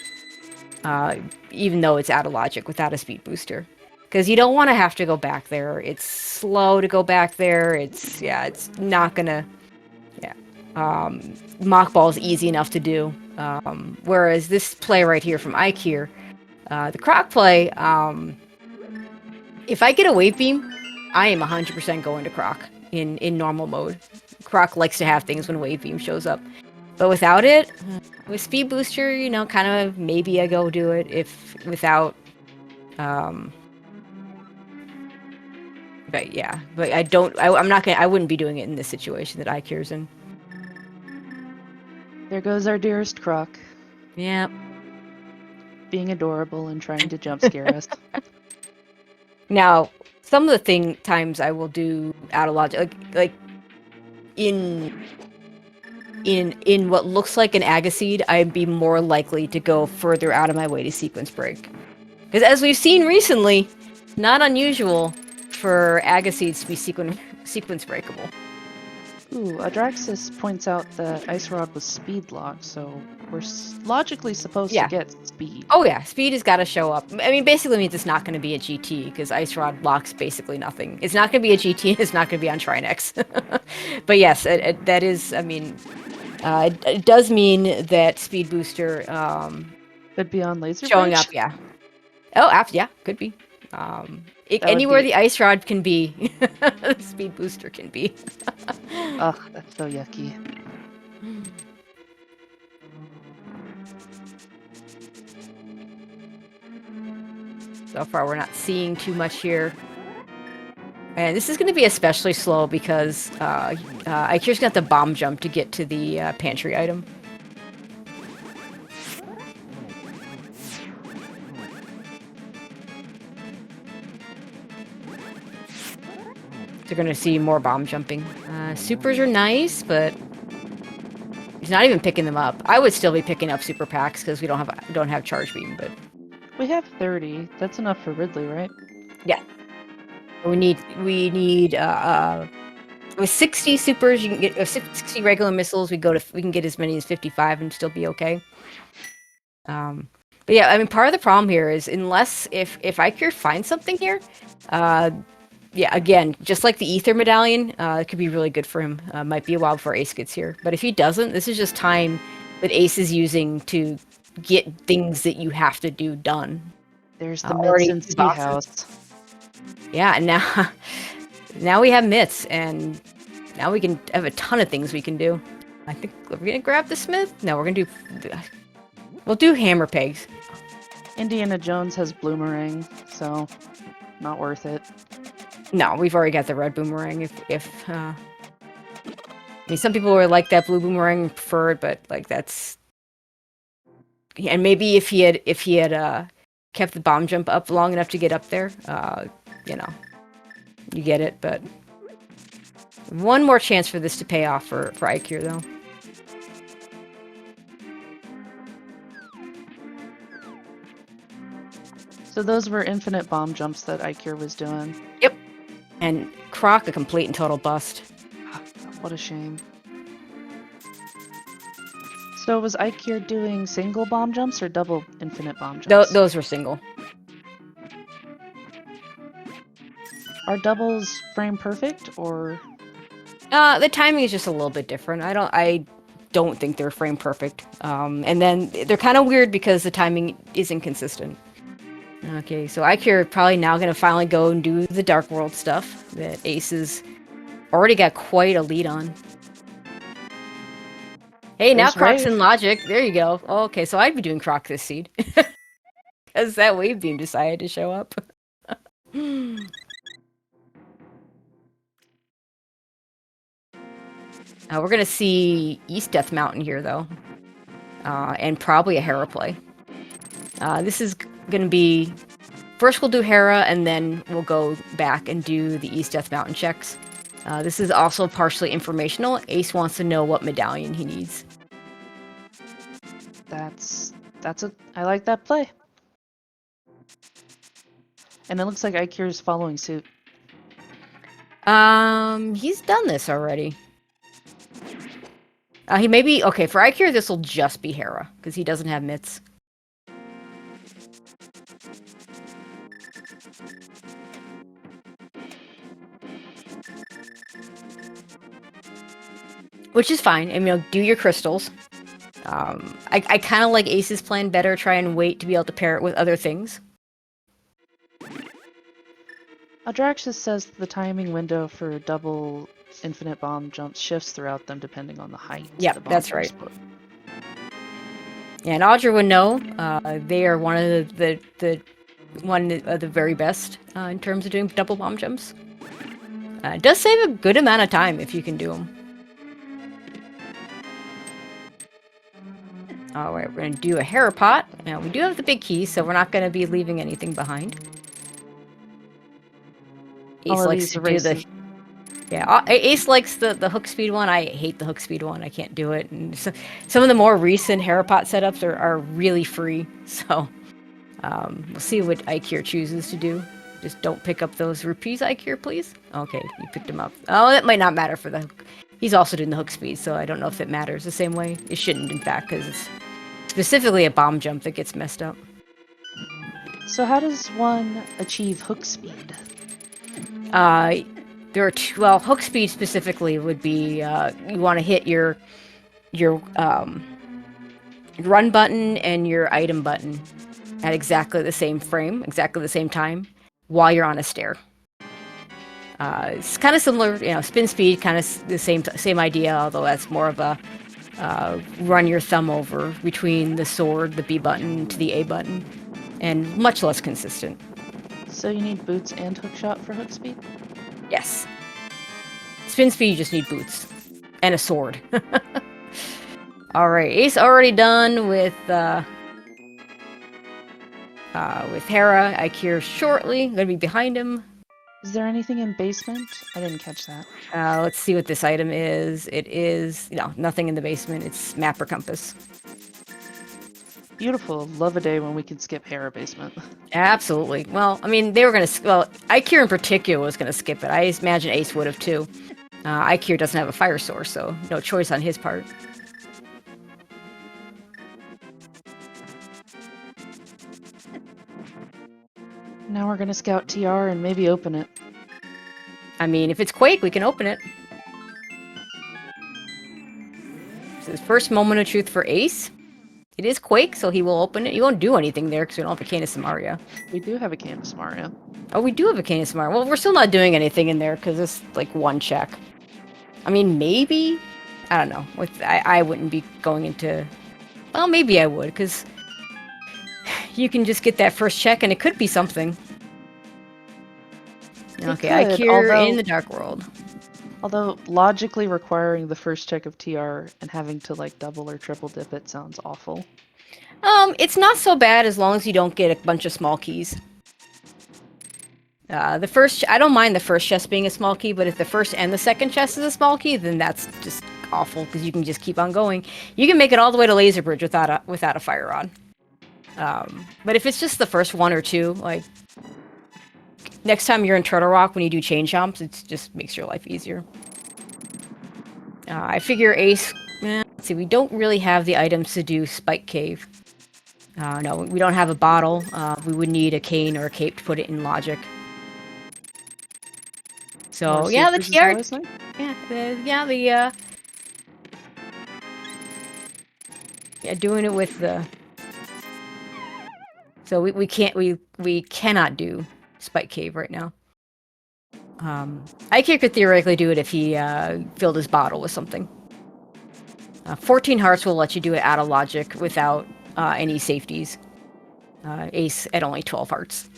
even though it's out of logic without a speed booster. Because you don't want to have to go back there. It's slow to go back there. It's not going to... Mock Ball is easy enough to do. Whereas this play right here from eykir, The croc play, if I get a wave beam, I am 100% going to croc in normal mode. Croc likes to have things when wave beam shows up. But without it, with speed booster, you know, kind of maybe I go do it if without. But yeah, but I don't. I'm not gonna. I wouldn't be doing it in this situation that eykir's in. There goes our dearest croc, Yeah. being adorable and trying to jump scare us. Now, some of the times I will do out of logic, like in what looks like an Agaseed, I'd be more likely to go further out of my way to sequence break. Because as we've seen recently, not unusual for Agaseeds to be sequence breakable. Ooh, Adraxis points out that Ice Rod was speed locked, so we're logically supposed to Yeah. get speed. Oh yeah, speed has got to show up. I mean, basically means it's not going to be a GT because Ice Rod locks basically nothing. It's not going to be a GT. It's not going to be on Trinex. But yes, that is. I mean, it does mean that speed booster Could be on Laser showing Bridge? up. Yeah. Oh, yeah, could be. Anywhere the Ice Rod can be, the speed booster can be. Ugh, that's so yucky. So far, we're not seeing too much here. And this is going to be especially slow because eykir's got the bomb jump to get to the pantry item. You're going to see more bomb jumping. Supers are nice, but he's not even picking them up. I would still be picking up super packs because we don't have charge beam, but We have 30. That's enough for Ridley, right? yeah. We need with 60 supers, you can get 60 regular missiles. We can get as many as 55 and still be okay. But yeah, I mean, part of the problem here is unless if eykir finds something here, yeah, again, just like the ether medallion, it could be really good for him. Might be a while before Ace gets here, but if he doesn't, this is just time that Ace is using to get things that you have to do done. There's the Already Mitts and Speed House. Yeah, and now we have mitts, and now we can have a ton of things we can do. I think we're gonna grab the smith. No, we'll do hammer pegs. Indiana Jones has Bloomerang, so not worth it. No, we've already got the red boomerang. I mean, some people were like that blue boomerang preferred, but like that's, and maybe if he had kept the bomb jump up long enough to get up there, you know, you get it. But one more chance for this to pay off for eykir though. So those were infinite bomb jumps that eykir was doing. Yep. And Croc, a complete and total bust. What a shame. So was eykir doing single bomb jumps or double infinite bomb jumps? Those were single. Are doubles frame perfect or? The timing is just a little bit different. I don't think they're frame perfect. And then they're kind of weird because the timing is inconsistent. Okay, so eykir probably now gonna finally go and do the Dark World stuff that Ace has already got quite a lead on. Hey, now There's Croc's Wave. in logic. There you go. Oh, okay, so I'd be doing Croc this seed. Because that wave beam decided to show up. We're gonna see East Death Mountain here, though. And probably a Hera play. This is gonna be... First we'll do Hera, and then we'll go back and do the East Death Mountain checks. This is also partially informational. Ace wants to know what medallion he needs. I like that play. And it looks like eykir is following suit. He's done this already. He may be... Okay, for eykir, this will just be Hera, because he doesn't have mitts. Which is fine. I mean, do your crystals. I kind of like Ace's plan better, try and wait to be able to pair it with other things. Adraxis says the timing window for double infinite bomb jumps shifts throughout them depending on the height. Yep, the that's bombs are right. split. Yeah, and Audra would know. They are one of the very best in terms of doing double bomb jumps. It does save a good amount of time if you can do them. All right, we're going to do a Harapot. Now, we do have the big key, so we're not going to be leaving anything behind. Ace All of likes these to are do the... races. Yeah, Ace likes the hook speed one. I hate the hook speed one. I can't do it. And so, some of the more recent Harapot setups are really free, so we'll see what eykir chooses to do. Just don't pick up those rupees, eykir, please. Okay, you picked him up. Oh, that might not matter for the hook. He's also doing the hook speed, so I don't know if it matters the same way. It shouldn't, in fact, because it's specifically a bomb jump that gets messed up. So how does one achieve hook speed? There are two, well, hook speed specifically would be you want to hit your run button and your item button at exactly the same frame, exactly the same time, while you're on a stair. It's kind of similar, spin speed, kind of the same idea, although that's more of a run your thumb over between the sword, the B button, to the A button, and much less consistent. So you need boots and hookshot for hook speed? Yes. Spin speed, you just need boots. And a sword. Alright, Ace already done with Hera. eykir shortly. I'm gonna be behind him. Is there anything in basement? I didn't catch that. Let's see what this item is. It is, nothing in the basement. It's map or compass. Beautiful. Love a day when we can skip Hera basement. Absolutely. Well, I mean, they were gonna, eykir in particular was gonna skip it. I imagine Ace would have too. eykir doesn't have a fire source, so no choice on his part. Now we're gonna scout TR and maybe open it. I mean, if it's Quake, we can open it. So his first moment of truth for Ace. It is Quake, so he will open it. He won't do anything there because we don't have a Canis Samaria. We do have a Canis Maria. Oh, we do have a Canis Samaria. Well, we're still not doing anything in there because it's like one check. I mean, maybe? I don't know. I wouldn't be going into... Well, maybe I would, because you can just get that first check and it could be something. Okay, eykir in the Dark World. Although logically requiring the first check of TR and having to like double or triple dip it sounds awful. It's not so bad as long as you don't get a bunch of small keys. I don't mind the first chest being a small key, but if the first and the second chest is a small key, then that's just awful because you can just keep on going. You can make it all the way to Laser Bridge without a fire rod. But if it's just the first one or two, like next time you're in Turtle Rock when you do chain jumps, it just makes your life easier. I figure Ace. Let's see, we don't really have the items to do Spike Cave. No, we don't have a bottle. We would need a cane or a cape to put it in logic. So yeah, the TR. Nice. Doing it with the. So we cannot do Spike Cave right now. eykir could theoretically do it if he filled his bottle with something. 14 hearts will let you do it out of logic without any safeties. Ace at only 12 hearts.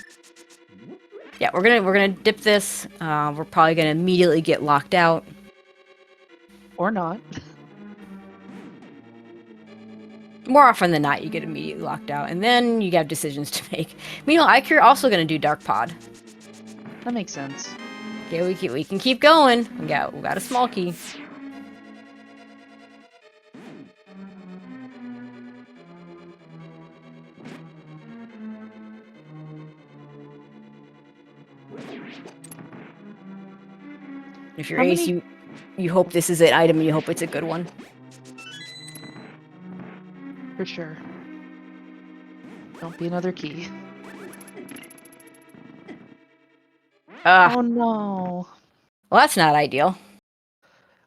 Yeah, we're gonna dip this. We're probably gonna immediately get locked out. Or not. More often than not, you get immediately locked out, and then you have decisions to make. Meanwhile, eykir also gonna do Dark Pod. That makes sense. Okay, we can keep going. We got a small key. If you're Ace, you hope this is an item and you hope it's a good one. For sure. Don't be another key. Oh no. Well, that's not ideal.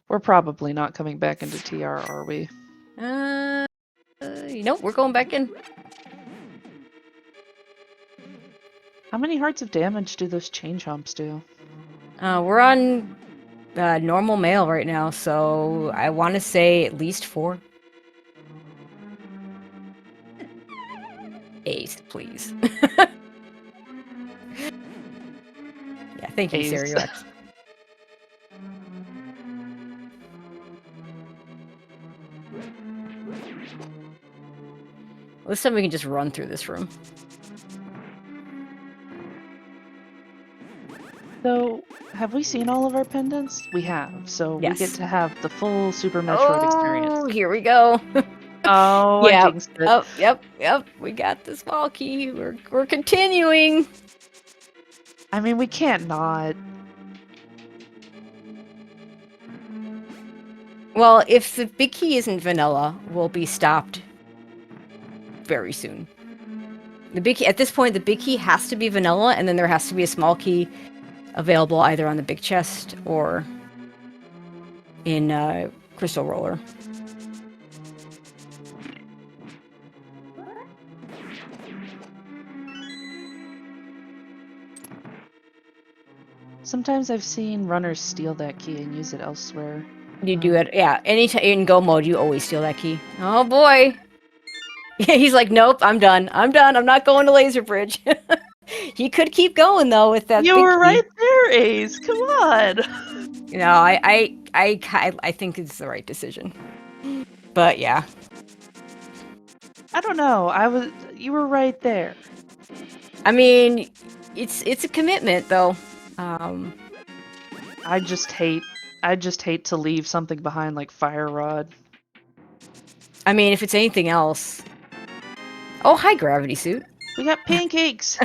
We're probably not coming back into TR, are we? Nope, we're going back in. How many hearts of damage do those chain chomps do? We're on normal mail right now, so I want to say at least 4. Ace, please. Yeah, thank you, Ace. SGLIVE. This time we can just run through this room. So, have we seen all of our pendants? We have, so we get Yes. to have the full Super Metroid experience. Oh, here we go. Oh, I Yeah. jinxed it. Oh, yep. We got the small key. We're continuing. I mean, we can't not. Well, if the big key isn't vanilla, we'll be stopped very soon. The big key, at this point, the big key has to be vanilla, and then there has to be a small key available either on the big chest or in Crystal Roller. Sometimes I've seen runners steal that key and use it elsewhere. You do it, yeah. Anytime in go mode, you always steal that key. Oh boy. He's like, nope, I'm done. I'm not going to Laser Bridge. He could keep going though with that. You big were key. right there, Ace. Come on. You know, I think it's the right decision. But yeah. I don't know. You were right there. I mean, it's a commitment though. I just hate to leave something behind like Fire Rod. I mean, if it's anything else. Oh, hi, Gravity Suit. We got pancakes.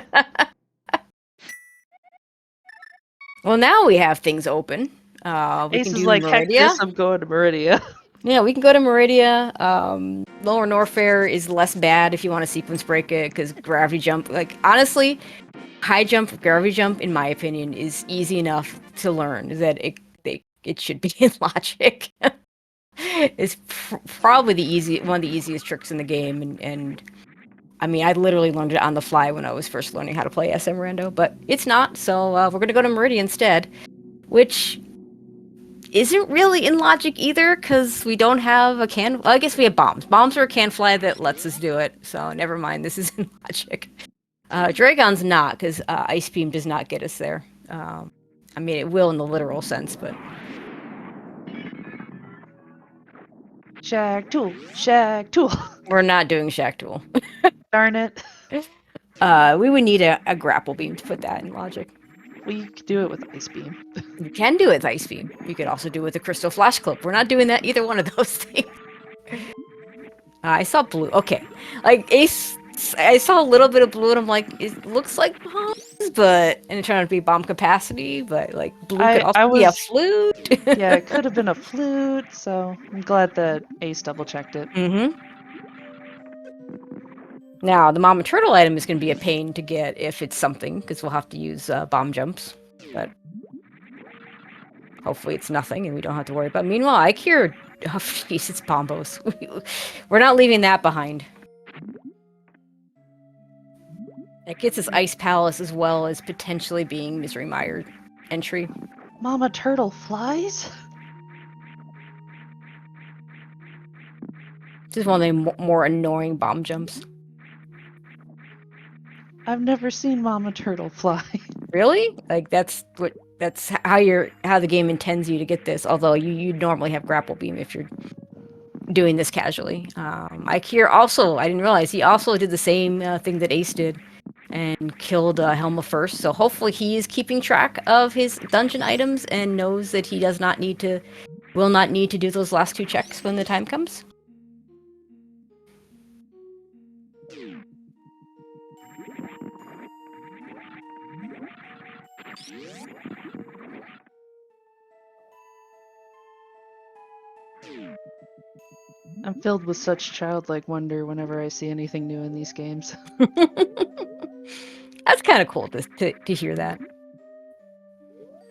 Well, now we have things open. We Ace can is do like, heck Meridia. this, I'm going to Meridia. Yeah, we can go to Meridia. Lower Norfair is less bad if you want to sequence break it, because gravity jump, like, honestly, high jump, gravity jump, in my opinion, is easy enough to learn that it should be in logic. It's probably one of the easiest tricks in the game, and I mean, I literally learned it on the fly when I was first learning how to play SM Rando, but it's not, so we're gonna go to Meridia instead, which isn't really in logic either, because we don't have a can. Well, I guess we have bombs. Bombs are a can fly that lets us do it, so never mind. This is in logic. Dragon's not, because Ice Beam does not get us there. I mean, it will in the literal sense, but Shag tool. we're not doing Shack Duel. Darn it. We would need a grapple beam to put that in logic. We could do it with Ice Beam. You can do it with Ice Beam. You could also do it with a Crystal Flash Clip. We're not doing that, either one of those things. I saw blue. Okay. Like, Ace, I saw a little bit of blue, and I'm like, it looks like bombs, but, and it turned out to be bomb capacity, but, like, blue could also be a flute. Yeah, it could have been a flute, so I'm glad that Ace double-checked it. Mm-hmm. Now, the Mama Turtle item is going to be a pain to get if it's something, because we'll have to use bomb jumps, but hopefully it's nothing, and we don't have to worry about it. Meanwhile, eykir, oh jeez, it's Bombos. We're not leaving that behind. It gets us Ice Palace as well as potentially being Misery Mire entry. Mama Turtle flies? This is one of the more annoying bomb jumps. I've never seen Mama Turtle fly. Really? Like, that's how the game intends you to get this, although you normally have grapple beam if you're doing this casually. eykir also, I didn't realize, he also did the same thing that Ace did and killed Helma first, so hopefully he is keeping track of his dungeon items and knows that he will not need to do those last 2 checks when the time comes. I'm filled with such childlike wonder whenever I see anything new in these games. That's kind of cool to hear that.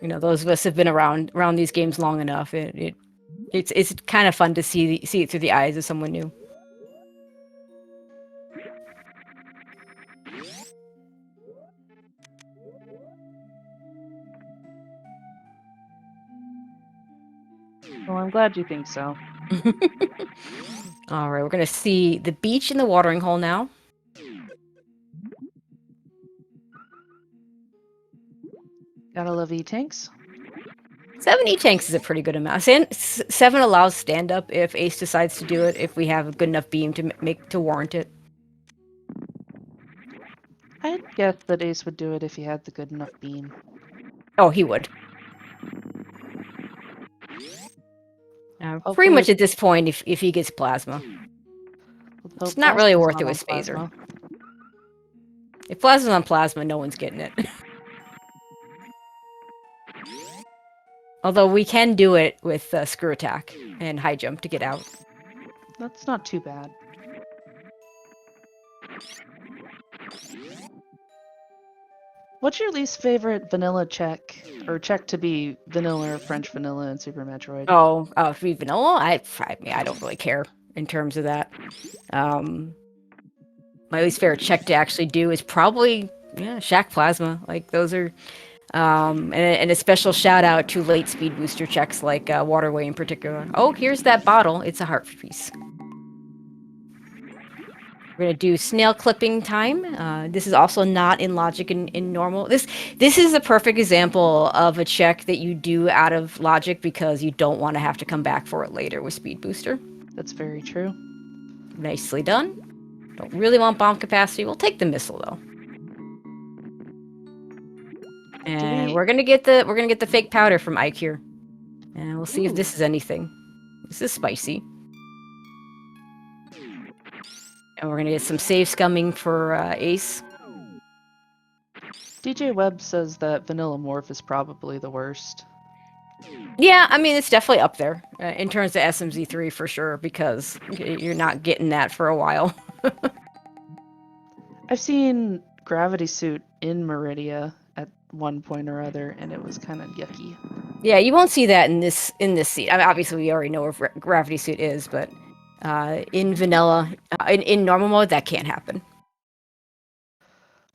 You know, those of us have been around these games long enough. It's kind of fun to see it through the eyes of someone new. Well, I'm glad you think so. All right, we're gonna see the beach in the watering hole now. Gotta love E-tanks. 7 E-tanks is a pretty good amount. 7 allows stand-up if Ace decides to do it, if we have a good enough beam to make to warrant it. I'd guess that Ace would do it if he had the good enough beam. Oh, he would. Pretty Hopefully much at this point, if he gets plasma. It's not really worth it with Spazer. If plasma's on plasma, no one's getting it. Although we can do it with screw attack and high jump to get out. That's not too bad. What's your least favorite vanilla check? Or check to be vanilla or French vanilla in Super Metroid? Oh, if we vanilla, I mean, I don't really care in terms of that. My least favorite check to actually do is probably Shack Plasma. Like those are, and a special shout out to late speed booster checks like Waterway in particular. Oh, here's that bottle. It's a heart piece. We're gonna do snail clipping time. This is also not in logic in normal. This is a perfect example of a check that you do out of logic because you don't want to have to come back for it later with speed booster. That's very true. Nicely done. Don't really want bomb capacity. We'll take the missile though. And we're gonna get the fake powder from eykir. And we'll see if this is anything. This is spicy. And we're gonna get some save scumming for Ace. DJ Webb says that Vanilla Morph is probably the worst. Yeah, I mean, it's definitely up there in terms of SMZ3 for sure, because you're not getting that for a while. I've seen Gravity Suit in Meridia at one point or other, and it was kind of yucky. Yeah, you won't see that in this seat. I mean, obviously, we already know where Gravity Suit is, but in vanilla, in normal mode, that can't happen.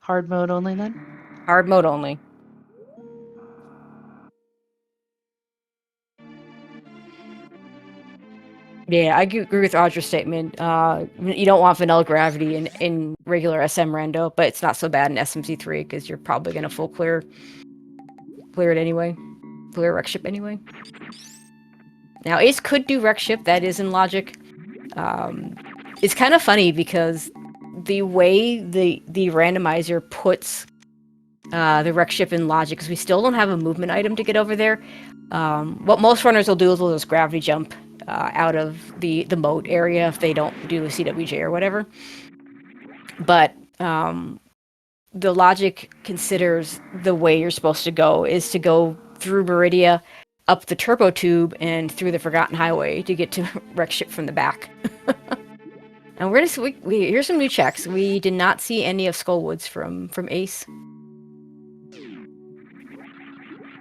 Hard mode only then? Hard mode only. Yeah, I agree with Audra's statement. You don't want vanilla gravity in regular SM rando, but it's not so bad in SMZ3 because you're probably gonna full clear it anyway. Clear wreck ship anyway. Now Ace could do wreck ship, that is in logic. It's kind of funny because the way the randomizer puts the wreck ship in logic, because we still don't have a movement item to get over there. What most runners will do is they'll just gravity jump out of the moat area if they don't do a CWJ or whatever. But the logic considers the way you're supposed to go is to go through Meridia, up the turbo tube, and through the Forgotten Highway to get to wreck ship from the back. And we're gonna here's some new checks. We did not see any of Skullwoods from Ace.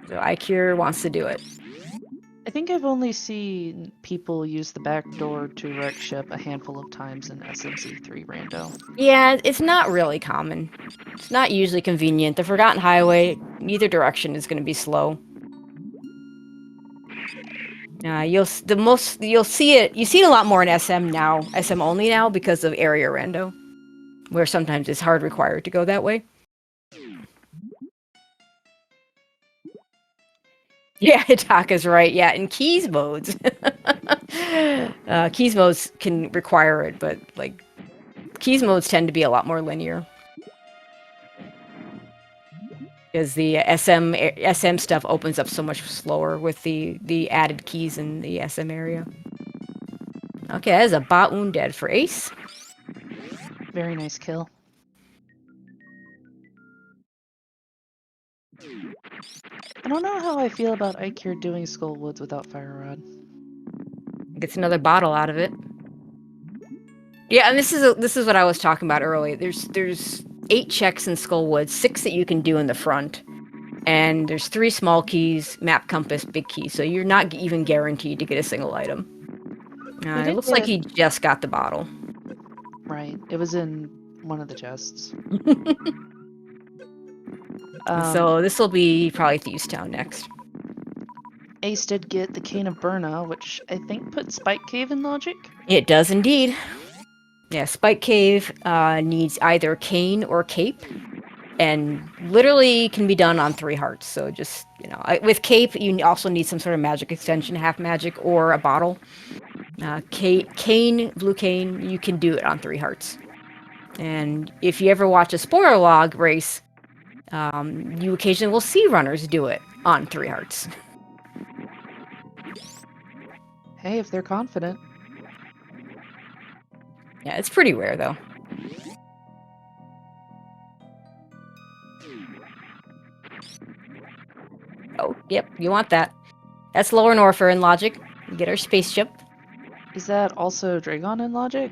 So eykir wants to do it. I think I've only seen people use the back door to wreck ship a handful of times in SMZ3 Rando. Yeah, it's not really common. It's not usually convenient. The Forgotten Highway, either direction, is going to be slow. You'll see it. You see it a lot more in SM now, SM only now because of area rando, where sometimes it's hard required to go that way. Yeah, Hitaka's right. Yeah, in keys modes. Keys modes can require it, but like keys modes tend to be a lot more linear. Because the SM stuff opens up so much slower with the added keys in the SM area. Okay, that is a bot wound dead for Ace. Very nice kill. I don't know how I feel about eykir doing Skullwoods without Fire Rod. Gets another bottle out of it. Yeah, and this is what I was talking about earlier. There's 8 checks in Skullwoods, 6 that you can do in the front, and there's 3 small keys, map compass, big key. So you're not even guaranteed to get a single item. It looks like he just got the bottle. Right, it was in one of the chests. So this will be probably Thieves Town next. Ace did get the Cane of Burna, which I think put Spike Cave in logic. It does indeed. Yeah, Spike Cave needs either cane or cape, and literally can be done on 3 hearts. So just, with cape, you also need some sort of magic extension, half magic, or a bottle. Cane, blue cane, you can do it on 3 hearts. And if you ever watch a spoiler log race, you occasionally will see runners do it on 3 hearts. Hey, if they're confident. Yeah, it's pretty rare though. Oh, yep, you want that. That's Lower Norfair in logic. We get our spaceship. Is that also Dragon in logic?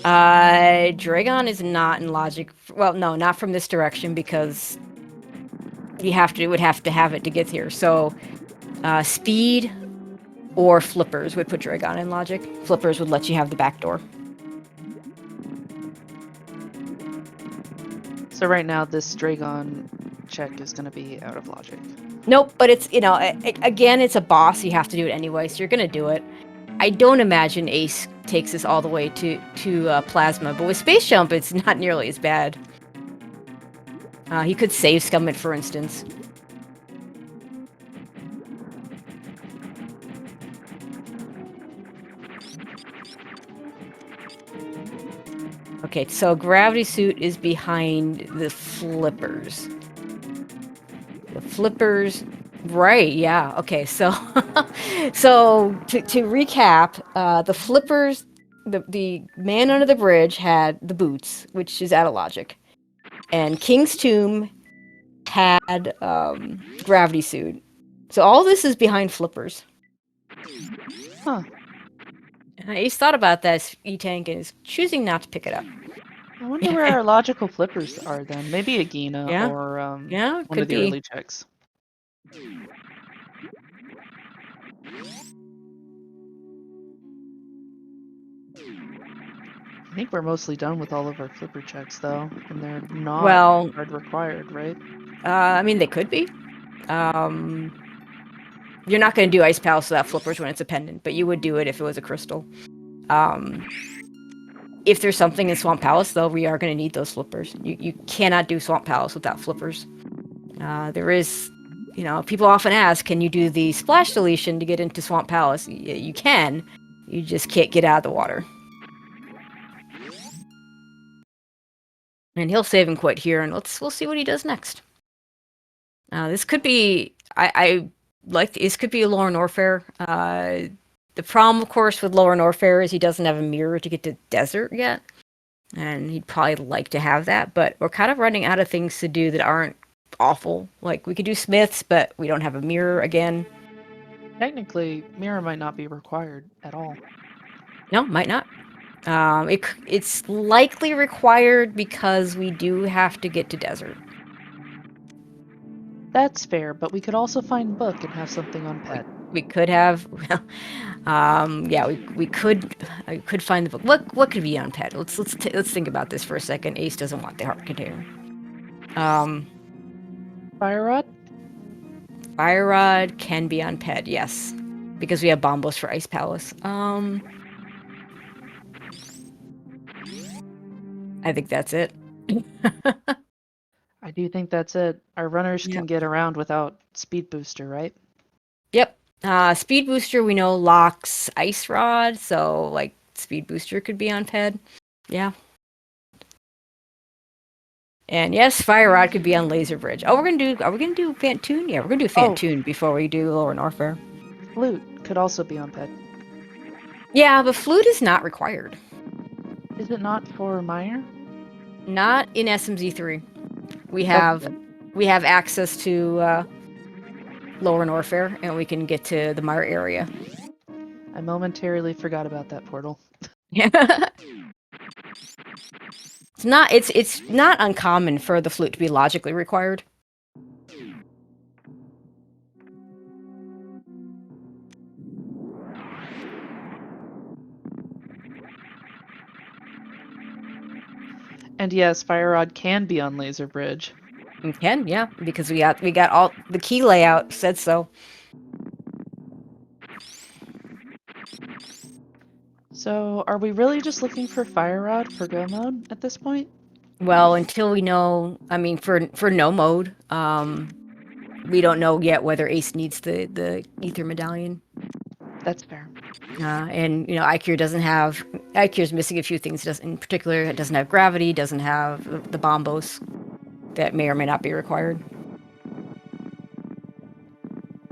Dragon is not in logic. Well, no, not from this direction because you would have to have it to get here. So, speed or flippers would put Dragon in logic. Flippers would let you have the back door. So right now, this Dragon check is going to be out of logic. Nope, but it's, again, it's a boss. You have to do it anyway, so you're going to do it. I don't imagine Ace takes this all the way to Plasma, but with Space Jump, it's not nearly as bad. He could save Scummit, for instance. Okay, so Gravity Suit is behind the flippers. The flippers, right? Yeah. Okay, so to recap, the flippers, the man under the bridge had the boots, which is out of logic, and King's Tomb had Gravity Suit. So all this is behind flippers. Huh. He's thought about that, E-Tank, and is choosing not to pick it up. I wonder where our logical flippers are then. Maybe a Gina Yeah. or Yeah, one could of the be. early checks. I think we're mostly done with all of our flipper checks though, and they're not hard required, right? I mean, they could be. You're not going to do Ice Palace without flippers when it's a pendant, but you would do it if it was a crystal. If there's something in Swamp Palace, though, we are going to need those flippers. You cannot do Swamp Palace without flippers. There is, people often ask, can you do the splash deletion to get into Swamp Palace? You can. You just can't get out of the water. And he'll save and quit here, and we'll see what he does next. This could be, I like, this could be a Lower Norfair. The problem, of course, with Lower Norfair is he doesn't have a mirror to get to Desert yet. And he'd probably like to have that, but we're kind of running out of things to do that aren't awful. Like, we could do Smiths, but we don't have a mirror again. Technically, mirror might not be required at all. No, might not. It's likely required because we do have to get to Desert. That's fair, but we could also find book and have something on pet. We could have, yeah, we could. I could find the book. What could be on pet? Let's think about this for a second. Ace doesn't want the heart container. Fire Rod? Fire Rod can be on pet, yes, because we have Bombos for Ice Palace. I think that's it. I do think that's it. Our runners can get around without Speed Booster, right? Yep. Speed Booster, we know locks Ice Rod, so like Speed Booster could be on Ped. Yeah. And yes, Fire Rod could be on Laser Bridge. Oh, are we gonna do Phantoon? Yeah, we're gonna do Phantoon before we do Lower Norfair. Flute could also be on Ped. Yeah, but Flute is not required. Is it not for Meyer? Not in SMZ3. We have access to Lower Norfair, and we can get to the Meyer area. I momentarily forgot about that portal. Yeah. It's not uncommon for the flute to be logically required. And yes, Fire Rod can be on Laser Bridge. You can, yeah, because we got all the key layout said so. So, are we really just looking for Fire Rod for go mode at this point? Well, until we know, I mean, for no mode, we don't know yet whether Ace needs the ether medallion. That's fair. And you know, eykir's missing a few things. Doesn't in particular, it doesn't have gravity, doesn't have the bombos that may or may not be required.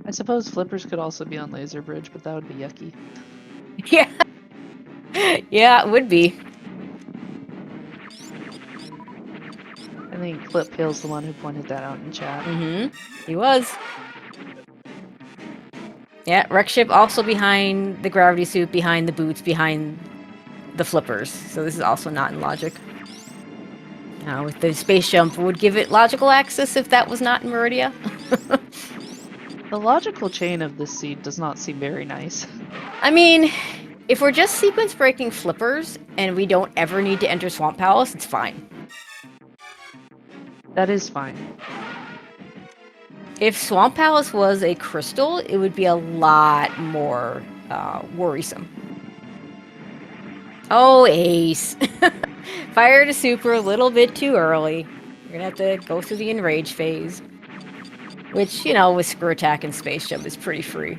I suppose flippers could also be on Laser Bridge, but that would be yucky. Yeah, yeah, it would be. I think Flip Hill's the one who pointed that out in chat. He was. Yeah, wreck ship also behind the gravity suit, behind the boots, behind the flippers. So this is also not in logic. With the space jump would give it logical access if that was not in Meridia. The logical chain of this seed does not seem very nice. I mean, if we're just sequence breaking flippers and we don't ever need to enter Swamp Palace, it's fine. That is fine. If Swamp Palace was a crystal, it would be a lot more worrisome. Oh, Ace. Fired a super a little bit too early. You're gonna have to go through the enrage phase. Which, you know, with Screw Attack and Space Jump is pretty free.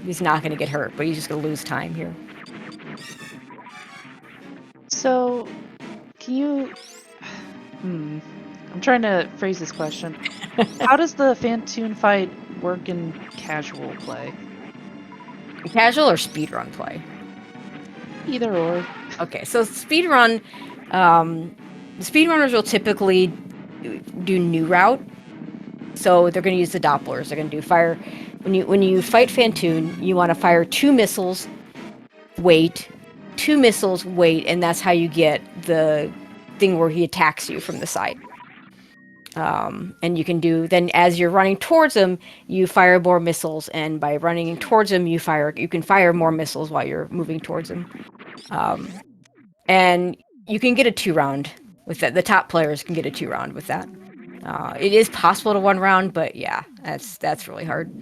He's not gonna get hurt, but he's just gonna lose time here. So, can you... I'm trying to phrase this question. How does the Phantoon fight work in casual play? Casual or speedrun play? Either or. Okay, so speedrun, the speedrunners will typically do new route. So they're going to use the Dopplers. They're going to do fire. When you fight Phantoon, you want to fire 2 missiles, wait, 2 missiles, wait, and that's how you get the thing where he attacks you from the side. And you can do then as you're running towards him, you fire more missiles, and by running towards him, you can fire more missiles while you're moving towards him. And you can get a 2-round with that. The top players can get a 2-round with that. It is possible to 1-round, but yeah, that's really hard.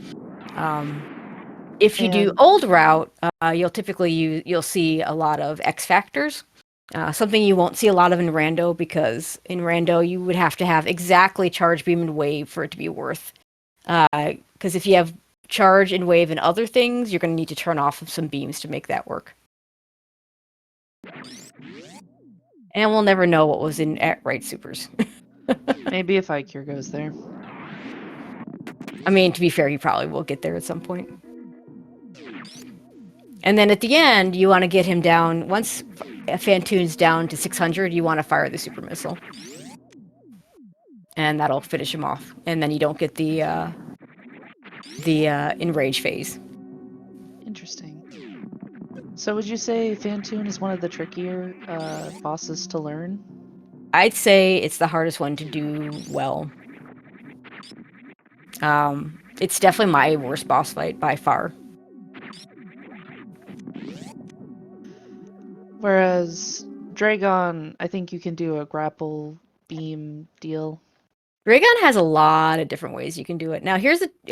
If you do old route, you'll see a lot of X factors. Something you won't see a lot of in Rando, because in Rando you would have to have exactly charge, beam, and wave for it to be worth. Because if you have charge and wave and other things, you're going to need to turn off some beams to make that work. And we'll never know what was in at right supers. Maybe if eykir goes there. I mean, to be fair, he probably will get there at some point. And then at the end, you want to get him down. Once Phantoon's down to 600, you want to fire the super missile. And that'll finish him off. And then you don't get the enrage phase. Interesting. So would you say Phantoon is one of the trickier bosses to learn? I'd say it's the hardest one to do well. It's definitely my worst boss fight by far. Whereas Dragon, I think you can do a grapple beam deal. Dragon has a lot of different ways you can do it. Now,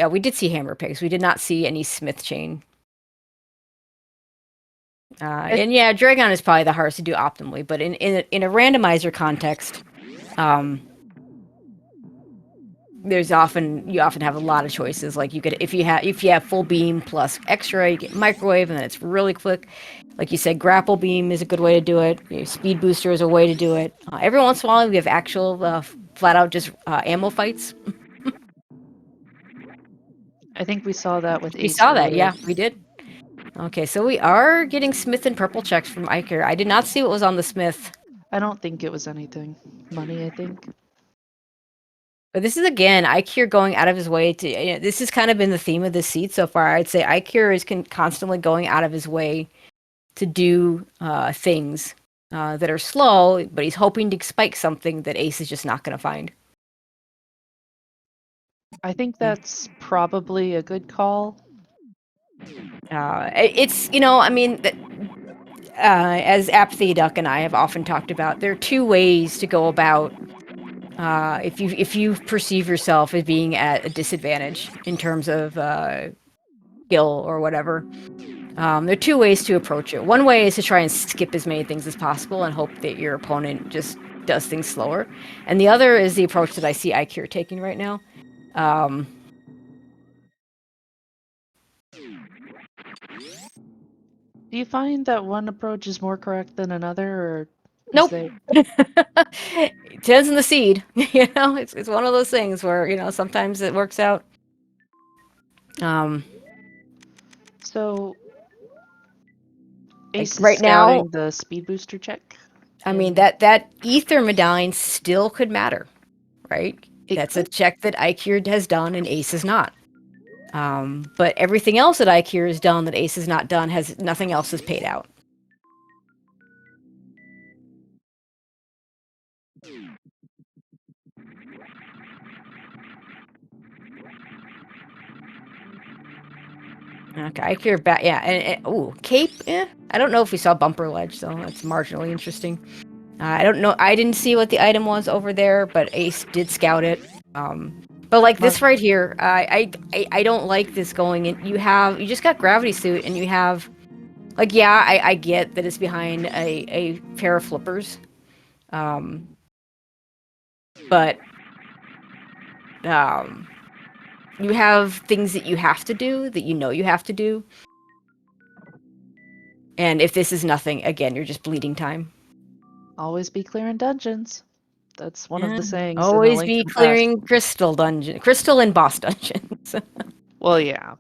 we did see hammer picks. We did not see any smith chain. And yeah, Dragon is probably the hardest to do optimally, but in a randomizer context, you often have a lot of choices. Like if you have full beam plus X-ray, you get microwave, and then it's really quick. Like you said, grapple beam is a good way to do it. Speed booster is a way to do it. Every once in a while, we have actual flat out just ammo fights. I think we saw that with Ace. We saw that, yeah, we did. Okay, so we are getting Smith and purple checks from eykir. I did not see what was on the Smith. I don't think it was anything. Money, I think. But this is, again, eykir going out of his way to... this has kind of been the theme of this seed so far. I'd say eykir is constantly going out of his way to do things that are slow, but he's hoping to spike something that Ace is just not going to find. I think that's probably a good call. It's, I mean, as Apathy Duck and I have often talked about, there are 2 ways to go about if you perceive yourself as being at a disadvantage in terms of skill or whatever. There are two ways to approach it. One way is to try and skip as many things as possible and hope that your opponent just does things slower. And the other is the approach that I see eykir taking right now. Do you find that one approach is more correct than another, or Nope. there... It depends on the seed. You know, it's one of those things where, you know, sometimes it works out. So Ace Like is right now, scouting the speed booster check. I mean, and that ether medallion still could matter, right? it That's a could. check that eykir has done and Ace has not. But everything else that eykir has done that Ace has not done has nothing else has paid out. Okay, eykir back. Yeah, and ooh, cape. I don't know if we saw bumper ledge, so that's marginally interesting. I don't know. I didn't see what the item was over there, but Ace did scout it. But like this right here, I don't like this going in. You just got gravity suit, and you have like I get that it's behind a pair of flippers, but you have things that you have to do that you know you have to do. And if this is nothing, again, you're just bleeding time. Always be clear in dungeons. That's one of the sayings in A Always Link be to the Past. clearing crystal and boss dungeons. Well, yeah.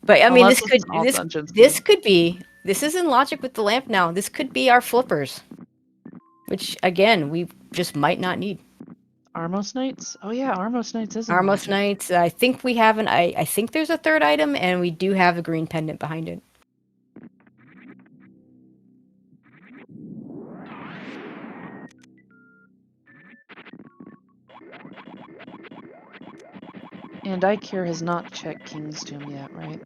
But I mean, Unless it's all dungeons. this is in logic with the lamp now. This could be our flippers, which again we just might not need. Armos Knights? Oh yeah, Armos Knights is in Armos logic. Knights. I think we have I think there's a third item, and we do have a green pendant behind it. And eykir has not checked King's Tomb yet, right?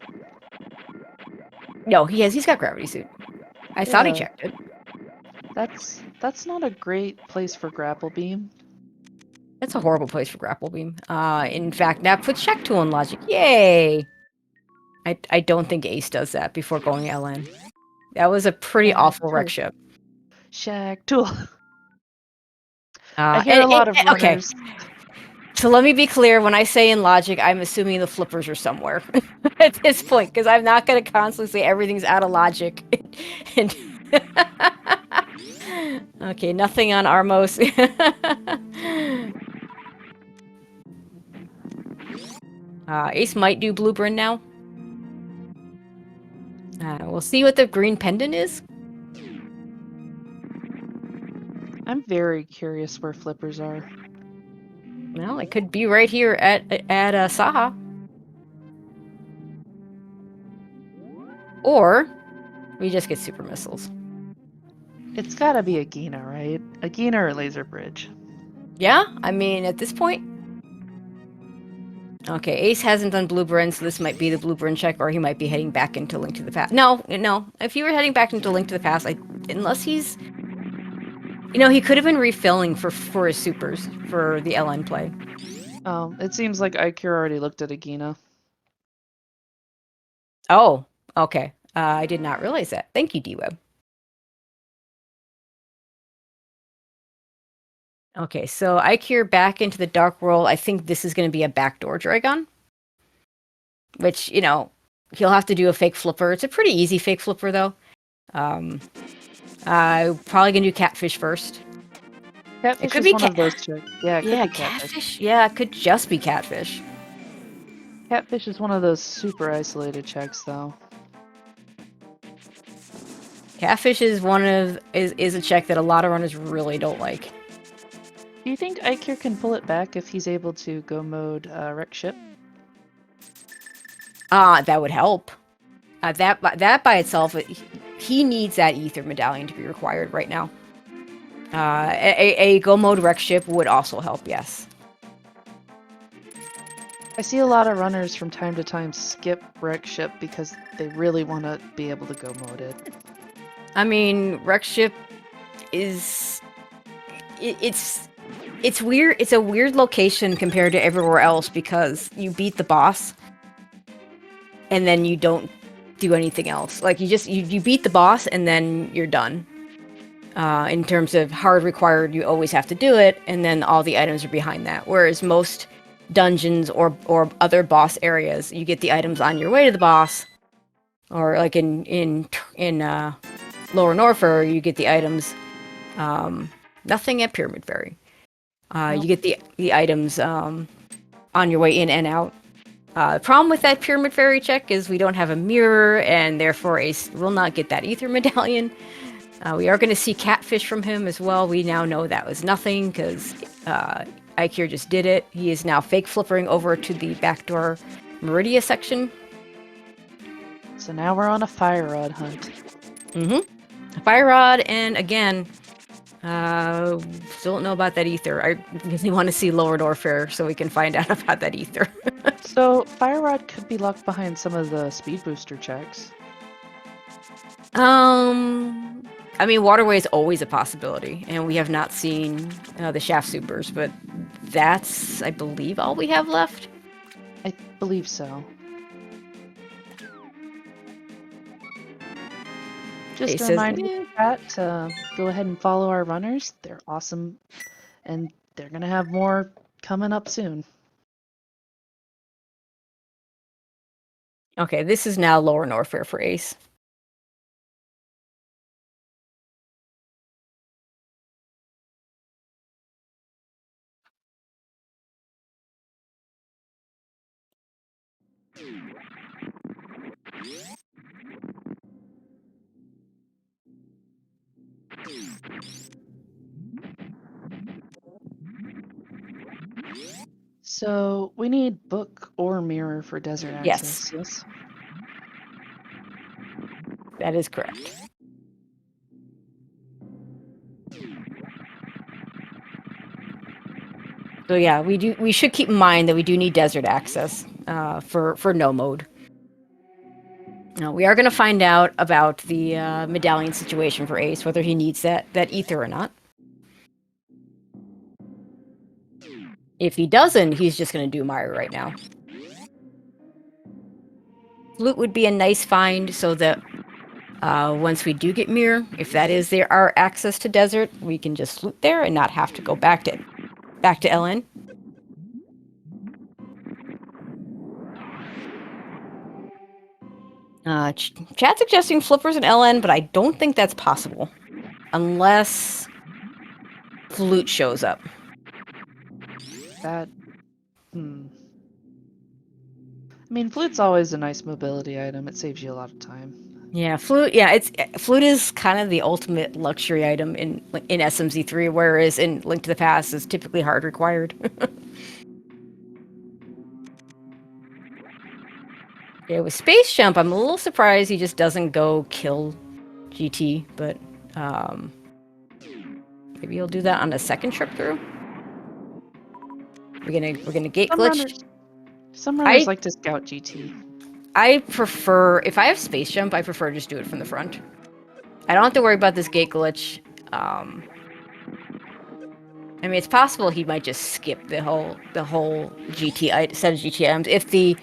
No, he has. He's got gravity suit. I thought he checked it. That's not a great place for grapple beam. That's a horrible place for grapple beam. In fact, that puts check tool in logic. Yay! I don't think Ace does that before going LN. That was a pretty awful wreck ship. Shack tool. I hear And a lot of okay. runners. So let me be clear. When I say in logic, I'm assuming the flippers are somewhere at this point, because I'm not going to constantly say everything's out of logic. And okay, nothing on Armos. Ace might do Blue Bryn now. We'll see what the green pendant is. I'm very curious where flippers are. Well, it could be right here at Saha. Or we just get super missiles. It's gotta be a Gina, right? A Gina or Laser Bridge. Yeah, I mean, at this point. Okay, Ace hasn't done Blue Bryn, so this might be the Blue Bryn check, or he might be heading back into Link to the Past. No. If you were heading back into Link to the Past, unless he's... You know, he could have been refilling for his supers for the LN play. It seems like eykir already looked at a Gina. Oh, okay. I did not realize that. Thank you, D-Web. Okay, so eykir back into the Dark World. I think this is going to be a backdoor Dragon. Which, you know, he'll have to do a fake flipper. It's a pretty easy fake flipper, though. Probably going to do Catfish first. Catfish It could is be one of those chicks. Yeah, it could be Catfish. Yeah, it could just be Catfish. Catfish is one of those super isolated checks, though. Catfish is is a check that a lot of runners really don't like. Do you think eykir can pull it back if he's able to go mode wreck ship? That would help. That by itself, he needs that ether medallion to be required right now. A go mode wreck ship would also help, yes. I see a lot of runners from time to time skip wreck ship because they really want to be able to go mode it. I mean, wreck ship is... It's It's weird. It's a weird location compared to everywhere else because you beat the boss, and then you don't do anything else. Like you beat the boss, and then you're done. In terms of hard required, you always have to do it, and then all the items are behind that. Whereas most dungeons or other boss areas, you get the items on your way to the boss, or like in Lower Norfair, you get the items. Nothing at Pyramid Ferry. You get the items on your way in and out. The problem with that Pyramid Ferry check is we don't have a mirror, and therefore Ace will not get that ether medallion. We are going to see catfish from him as well. We now know that was nothing because eykir just did it. He is now fake flippering over to the backdoor Meridia section. So now we're on a fire rod hunt. Fire rod, and again, still don't know about that ether. I really want to see Lower Norfair so we can find out about that ether. So fire rod could be locked behind some of the speed booster checks. I mean, waterway is always a possibility, and we have not seen the shaft supers, but that's, I believe, all we have left. I believe so. Just a reminder in chat to go ahead and follow our runners. They're awesome, and they're going to have more coming up soon. Okay, this is now Lower Norfair for Ace. So we need book or mirror for desert access. Yes. That is correct. So yeah, we should keep in mind that we do need desert access for no mode. Now, we are going to find out about the medallion situation for Ace, whether he needs that ether or not. If he doesn't, he's just going to do Myra right now. Flute would be a nice find so that once we do get Mirror, if that is our access to desert, we can just flute there and not have to go back to LN. Chat suggesting flippers in LN, but I don't think that's possible. Unless Flute shows up. I mean, Flute's always a nice mobility item. It saves you a lot of time. Yeah, Flute. Yeah, Flute is kind of the ultimate luxury item in SMZ3, whereas in Link to the Past is typically hard required. Yeah, with Space Jump, I'm a little surprised he just doesn't go kill GT, but maybe he'll do that on a second trip through. We're gonna gate glitch. Some runners like to scout GT. I prefer, if I have Space Jump, I prefer just do it from the front. I don't have to worry about this gate glitch. I mean, it's possible he might just skip the whole GT set of GT items. If the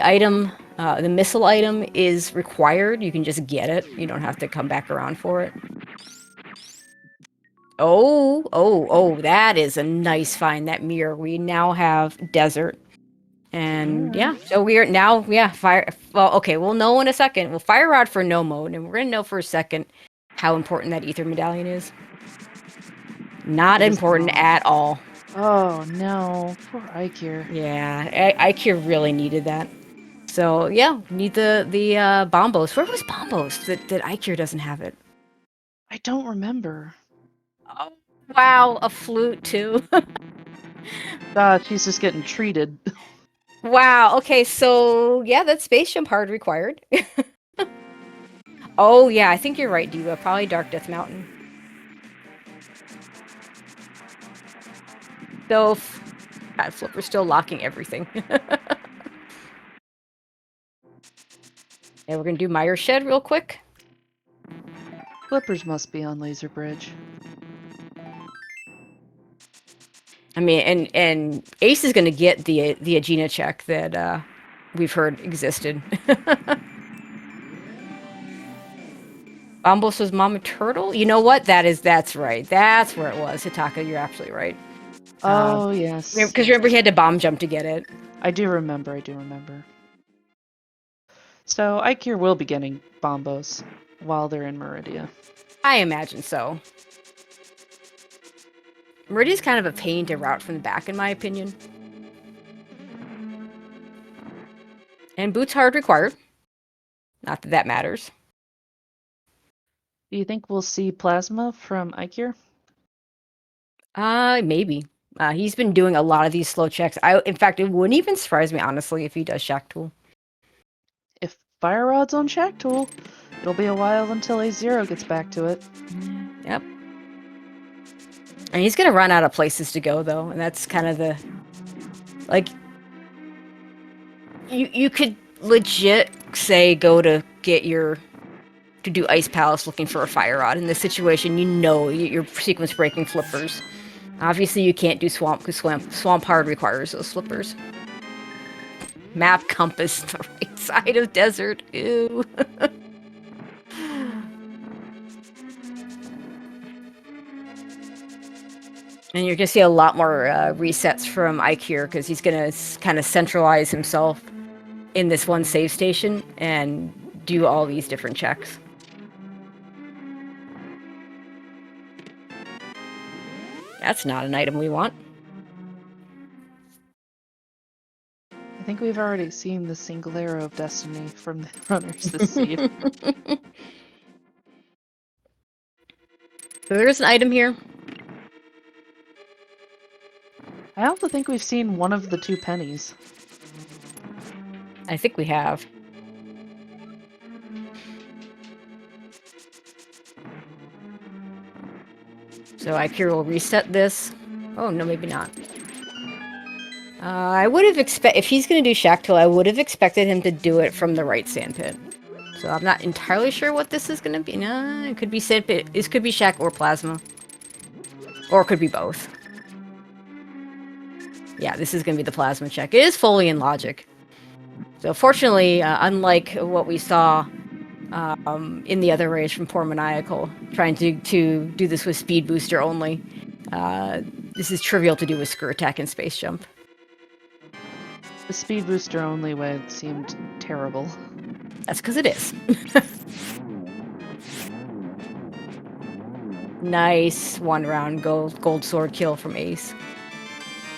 item, the missile item is required, you can just get it. You don't have to come back around for it. Oh, that is a nice find, that mirror. We now have desert. And yeah, so we are now, fire. Well, okay, we'll know in a second. We'll fire rod for no mode, and we're going to know for a second how important that ether medallion is. Not important at all. Oh no, poor eykir. Yeah, eykir really needed that. So yeah, need the bombos. Where was bombos that eykir doesn't have it? I don't remember. Oh, wow, a flute too. She's just getting treated. Wow. Okay, so yeah, that's Space Jump hard required. Oh yeah, I think you're right, Diva. Probably Dark Death Mountain. So, Flipper's still locking everything. Yeah, we're gonna do Meyer Shed real quick. Flippers must be on Laser Bridge. I mean, and Ace is going to get the Aegina check that we've heard existed. Bombos was Mama Turtle? You know what? That's right. That's where it was. Hitaka, you're absolutely right. Oh, yes. Because remember, he had to bomb jump to get it. I do remember. So eykir will be getting bombos while they're in Meridia. I imagine so. Meridia's kind of a pain to route from the back, in my opinion. And boots hard required. Not that that matters. Do you think we'll see plasma from eykir? Maybe. He's been doing a lot of these slow checks. In fact, it wouldn't even surprise me, honestly, if he does Shack Tool. If Fire Rod's on Shack Tool, it'll be a while until AceZer0 gets back to it. Yep. And he's gonna run out of places to go, though, and that's kind of the... Like... You could legit say go to get your... to do Ice Palace looking for a Fire Rod. In this situation, you know you're sequence breaking flippers. Obviously, you can't do Swamp, because Swamp Hard requires those flippers. Map compass, the right side of desert. Ew. And you're going to see a lot more resets from eykir, because he's going to kind of centralize himself in this one save station and do all these different checks. That's not an item we want. I think we've already seen the single arrow of destiny from the runners this seed. So there's an item here. I also think we've seen one of the two pennies. I think we have. So eykir will reset this. Oh, no, maybe not. I would have if he's going to do Shack Tool, I would have expected him to do it from the right sandpit. So I'm not entirely sure what this is going to be. No, it could be sandpit. This could be Shack or Plasma. Or it could be both. Yeah, this is going to be the Plasma check. It is fully in logic. So fortunately, unlike what we saw in the other race from Poor Maniacal, trying to do this with Speed Booster only, this is trivial to do with Screw Attack and Space Jump. The speed booster only way seemed terrible. That's because it is. Nice one-round gold sword kill from Ace.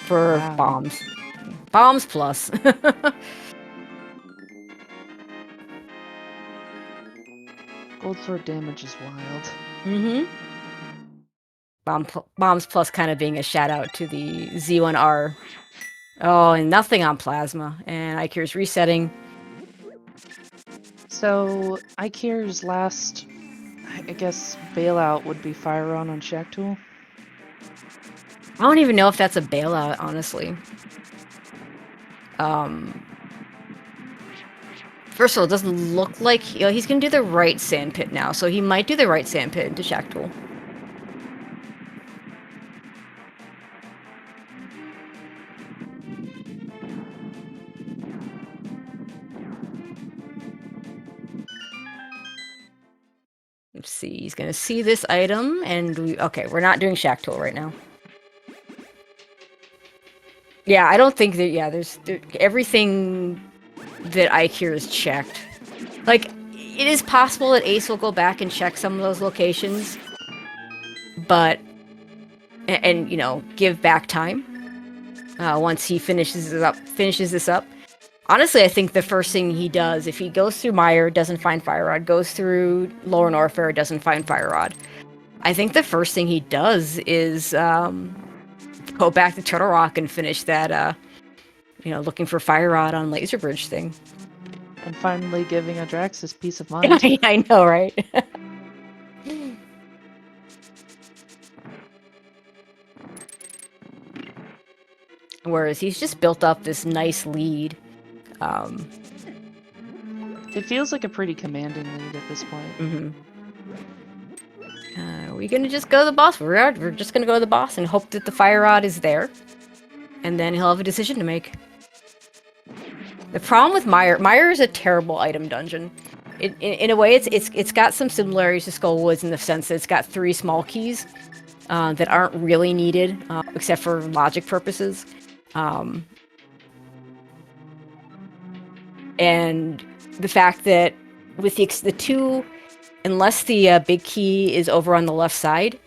For Wow. bombs. Bombs plus. Gold sword damage is wild. Mm-hmm. Bombs plus kind of being a shout-out to the Z1R. Oh, and nothing on Plasma. And eykir's resetting. So, eykir's last, I guess, bailout would be Fire Rod on Shack Tool. I don't even know if that's a bailout, honestly. First of all, it doesn't look like... he's going to do the right sandpit now, so he might do the right sandpit into Shack Tool. Let's see, he's going to see this item, and okay, we're not doing Shack Tool right now. Yeah, I don't think that, everything that eykir is checked. Like, it is possible that Ace will go back and check some of those locations, but, and give back time, once he finishes this up. Honestly, I think the first thing he does, if he goes through Mire, doesn't find Fire Rod, goes through Lower Norfair, doesn't find Fire Rod, I think the first thing he does is, go back to Turtle Rock and finish that, looking for Fire Rod on Laser Bridge thing. And finally giving Adraxis peace of mind. I know, right? Whereas he's just built up this nice lead. It feels like a pretty commanding lead at this point. Mm-hmm. Are we gonna just go to the boss? We're just gonna go to the boss and hope that the Fire Rod is there. and then he'll have a decision to make. The problem with Mire is a terrible item dungeon. In a way, it's got some similarities to Skullwoods in the sense that it's got 3 small keys that aren't really needed, except for logic purposes. And the fact that with the 2, unless the big key is over on the left side,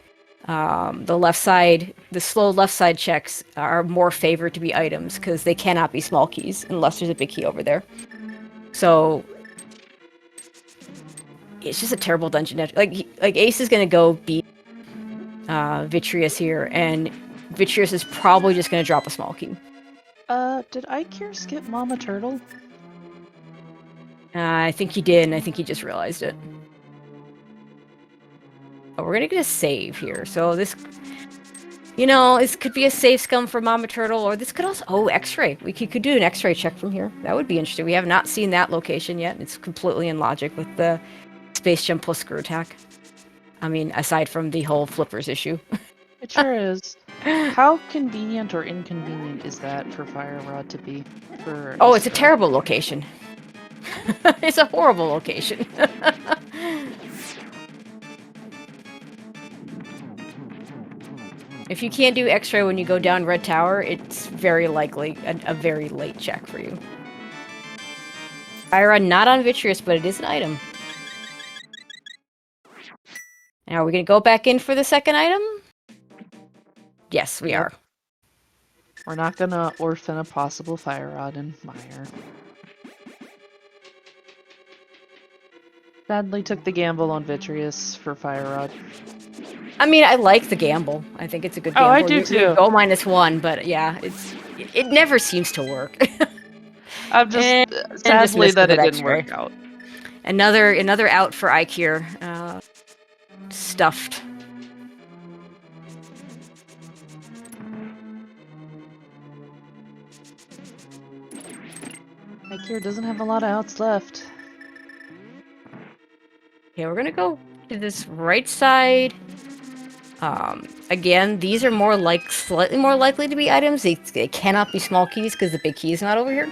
the slow left side checks are more favored to be items because they cannot be small keys unless there's a big key over there. So it's just a terrible dungeon. Like Ace is gonna go beat Vitreous here, and Vitreous is probably just gonna drop a small key. Did eykir skip Mama Turtle? I think he did, and I think he just realized it. Oh, we're gonna get a save here. So this, this could be a save scum for Mama Turtle, or this could also... Oh, X-ray. We could do an X-ray check from here. That would be interesting. We have not seen that location yet. It's completely in logic with the space jump plus screw attack. I mean, aside from the whole flippers issue. It sure is. How convenient or inconvenient is that for Fire Rod to be? Oh, it's a terrible location. It's a horrible location. If you can't do X-ray when you go down Red Tower, it's very likely a very late check for you. Fire not on Vitreous, but it is an item. Now, are we going to go back in for the second item? Yes, we are. We're not going to orphan a possible Fire Rod in Mire. Sadly took the gamble on Vitreous for Fire Rod. I mean, I like the gamble. I think it's a good gamble. Oh, I do too. You go -1, but yeah, it never seems to work. I'm just sadly that it didn't work out. Another out for eykir. Stuffed. eykir doesn't have a lot of outs left. Okay, we're gonna go to this right side. Again, these are slightly more likely to be items. They cannot be small keys because the big key is not over here.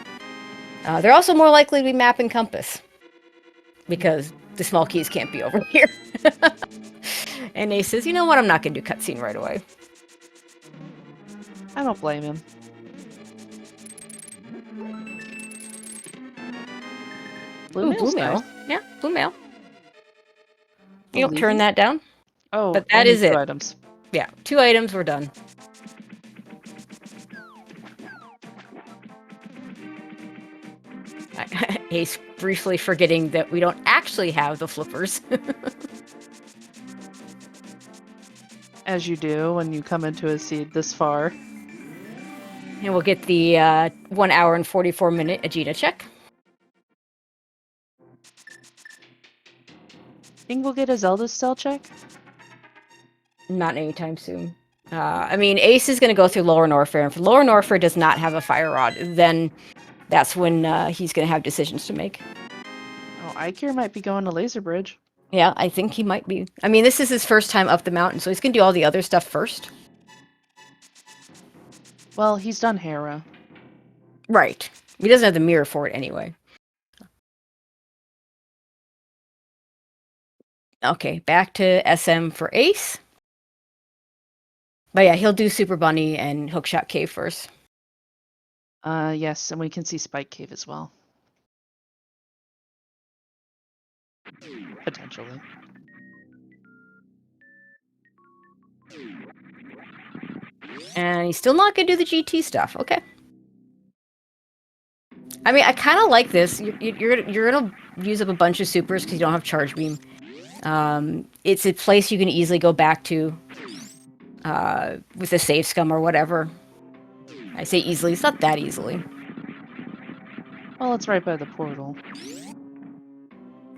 They're also more likely to be map and compass because the small keys can't be over here. And Ace says, you know what? I'm not gonna do cutscene right away. I don't blame him. Blue mail. Nice. Yeah, blue mail. You don't turn that down. Oh, but that is it. 2 items. Yeah, 2 items, we're done. Ace briefly forgetting that we don't actually have the flippers. As you do when you come into a seed this far. And we'll get the 1 hour and 44-minute Agita check. Think we'll get a Zelda cell check? Not anytime soon. I mean, Ace is going to go through Lower Norfair, and if Lower Norfair does not have a Fire Rod, then that's when he's going to have decisions to make. Oh, eykir might be going to Laser Bridge. Yeah, I think he might be. I mean, this is his first time up the mountain, so he's going to do all the other stuff first. Well, he's done Hera. Right. He doesn't have the mirror for it anyway. Okay, back to SM for Ace. But yeah, he'll do Super Bunny and Hookshot Cave first. Yes, and we can see Spike Cave as well. Potentially. And he's still not going to do the GT stuff. Okay. I mean, I kind of like this. You're going to use up a bunch of supers because you don't have Charge Beam. It's a place you can easily go back to with a save scum or whatever. I say easily. It's not that easily. Well, it's right by the portal.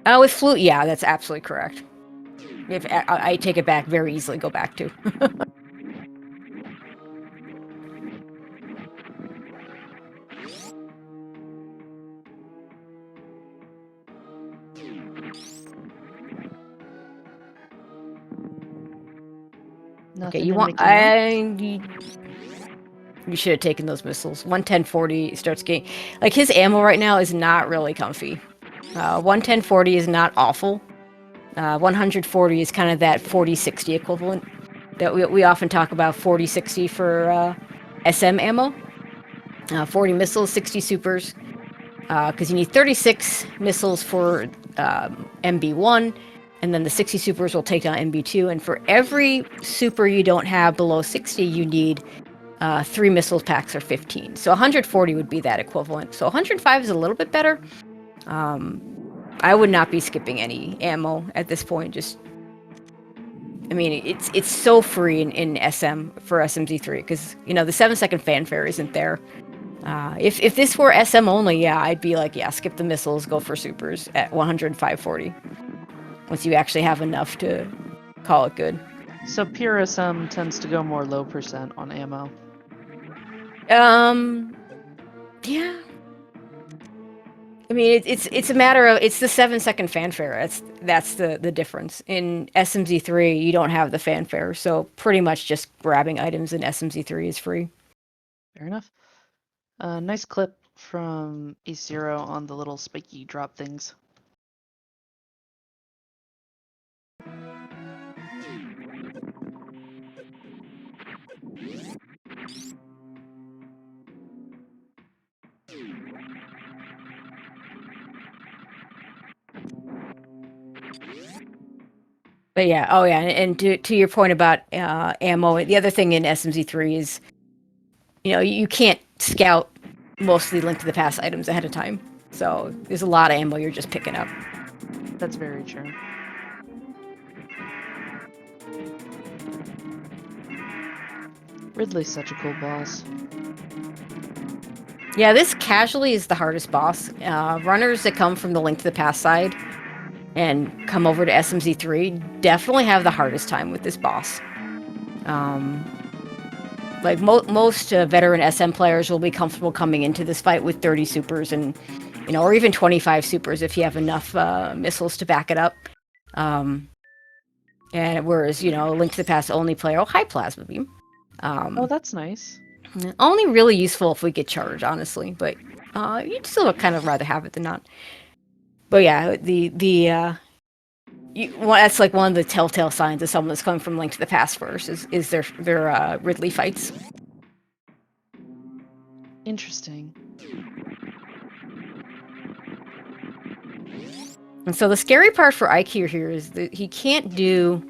With Flute, yeah, that's absolutely correct. If I take it back, very easily go back to. Okay, you want... You should have taken those missiles. 110-40 starts getting... Like, his ammo right now is not really comfy. 110-40 is not awful. 140 is kind of that 40-60 equivalent. That we often talk about 40-60 for SM ammo. 40 missiles, 60 supers. Because you need 36 missiles for MB1, and then the 60 supers will take down MB2. And for every super you don't have below 60, you need 3 missile packs or 15. So 140 would be that equivalent. So 105 is a little bit better. I would not be skipping any ammo at this point. Just, I mean, it's so free in SM for SMZ3 because, you know, the 7-second fanfare isn't there. If this were SM only, yeah, I'd be like, yeah, skip the missiles, go for supers at 105-40. Once you actually have enough to call it good. So pure SM tends to go more low percent on ammo. Yeah. I mean, it's a matter of, it's the 7-second fanfare. That's the difference. In SMZ3, you don't have the fanfare, so pretty much just grabbing items in SMZ3 is free. Fair enough. Nice clip from AceZer0 on the little spiky drop things. But yeah, oh yeah, and to your point about ammo, the other thing in SMZ3 is, you know, you can't scout mostly Link to the Past items ahead of time. So there's a lot of ammo you're just picking up. That's very true. Ridley's such a cool boss. Yeah, this casually is the hardest boss. Runners that come from the Link to the Past side and come over to SMZ3 definitely have the hardest time with this boss. Like most veteran SM players will be comfortable coming into this fight with 30 supers and, you know, or even 25 supers if you have enough missiles to back it up. And whereas, you know, Link to the Past only player, oh, hi Plasma Beam. Oh, that's nice. Only really useful if we get charged, honestly, but you'd still kind of rather have it than not. But yeah, that's like one of the telltale signs of someone that's coming from Link to the Past first is their Ridley fights. Interesting. And so the scary part for eykir here is that he can't do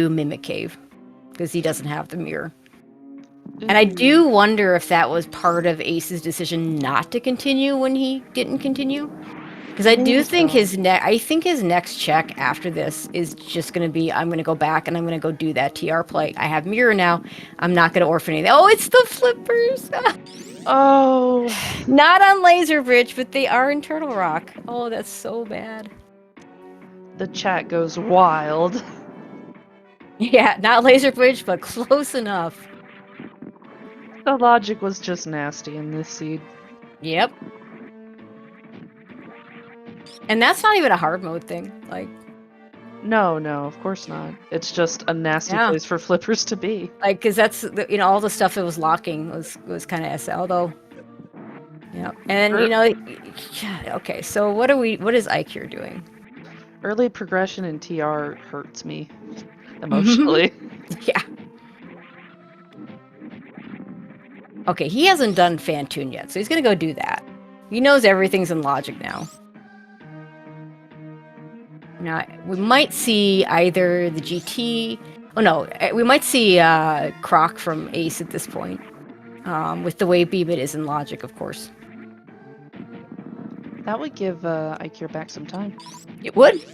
Mimic Cave because he doesn't have the mirror. Ooh. And I do wonder if that was part of Ace's decision not to continue when he didn't continue. Because I do think his next check after this is just going to be, I'm going to go back and I'm going to go do that TR play. I have mirror now. I'm not going to orphan anything. Oh, it's the flippers! Oh! Not on Laser Bridge, but they are in Turtle Rock. Oh, that's so bad. The chat goes wild. Yeah, not Laser Bridge, but close enough. The logic was just nasty in this seed. Yep. And that's not even a hard mode thing. Like, no, of course not. It's just a nasty place for flippers to be. Like, because that's, you know, all the stuff it was locking was kind of SL, though. Yeah. And, you know, okay, so what is eykir doing? Early progression in TR hurts me emotionally. Yeah. Okay, he hasn't done Phantoon yet, so he's gonna go do that. He knows everything's in logic now. Now, we might see either the GT... Oh, no, we might see Croc from Ace at this point. With the way Beebit is in logic, of course. That would give eykir back some time. It would.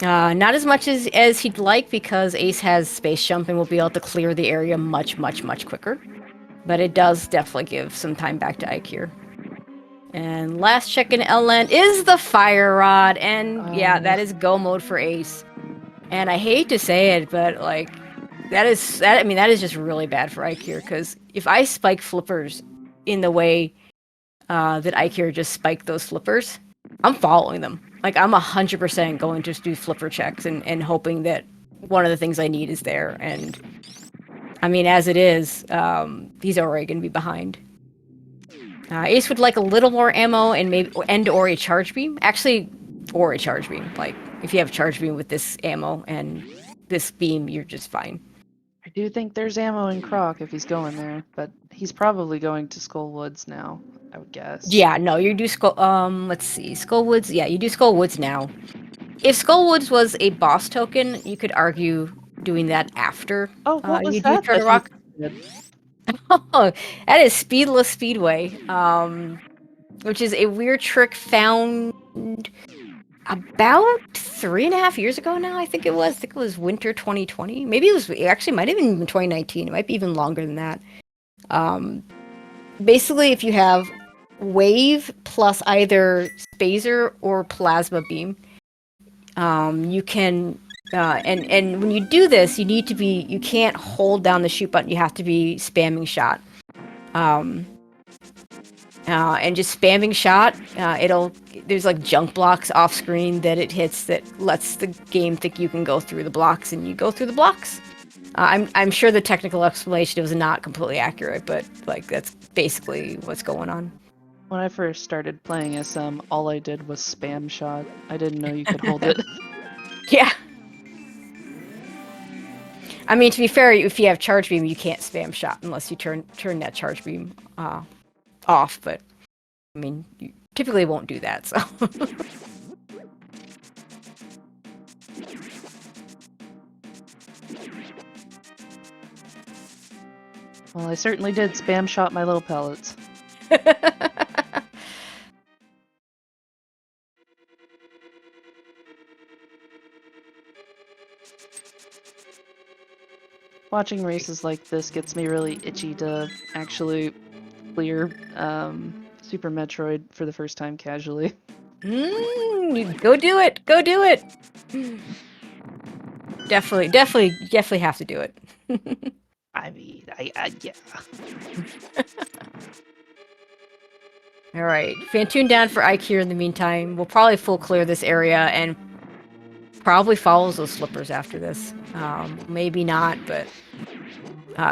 Not as much as he'd like, because Ace has space jump and will be able to clear the area much, much, much quicker. But it does definitely give some time back to eykir. And last check in L-Land is the Fire Rod, and yeah, that is go mode for Ace. And I hate to say it, but like, that is just really bad for eykir, because if I spike flippers in the way that eykir just spiked those flippers, I'm following them. Like, I'm 100% going to just do flipper checks and hoping that one of the things I need is there. And I mean, as it is, he's already going to be behind. Ace would like a little more ammo and maybe or a charge beam. Actually, or a charge beam. Like if you have a charge beam with this ammo and this beam, you're just fine. I do think there's ammo in Croc if he's going there, but he's probably going to Skull Woods now, I would guess. Yeah, no, you do Skull. Let's see, Skullwoods. Yeah, you do Skullwoods now. If Skullwoods was a boss token, you could argue doing that after Oh, what was you do that? Turtle Rock. Did? Oh, that is Speedless Speedway, which is a weird trick found about 3.5 years ago now. I think it was. I think it was winter 2020. Maybe it actually might have even been 2019. It might be even longer than that. Basically, if you have wave plus either phaser or plasma beam, you can and when you do this, you can't hold down the shoot button. You have to be spamming shot. And just spamming shot, there's like junk blocks off screen that it hits that lets the game think you can go through the blocks, and you go through the blocks. I'm sure the technical explanation was not completely accurate, but like that's basically what's going on. When I first started playing SM, all I did was spam shot. I didn't know you could hold it. Yeah. I mean, to be fair, if you have charge beam, you can't spam shot unless you turn that charge beam off. But I mean, you typically won't do that. So. Well, I certainly did spam shot my little pellets. Watching races like this gets me really itchy to actually clear Super Metroid for the first time casually. Go do it! Go do it! Definitely have to do it. I mean, yeah. All right, Phantoon down for eykir in the meantime. We'll probably full clear this area and probably follows those slippers after this. Maybe not, but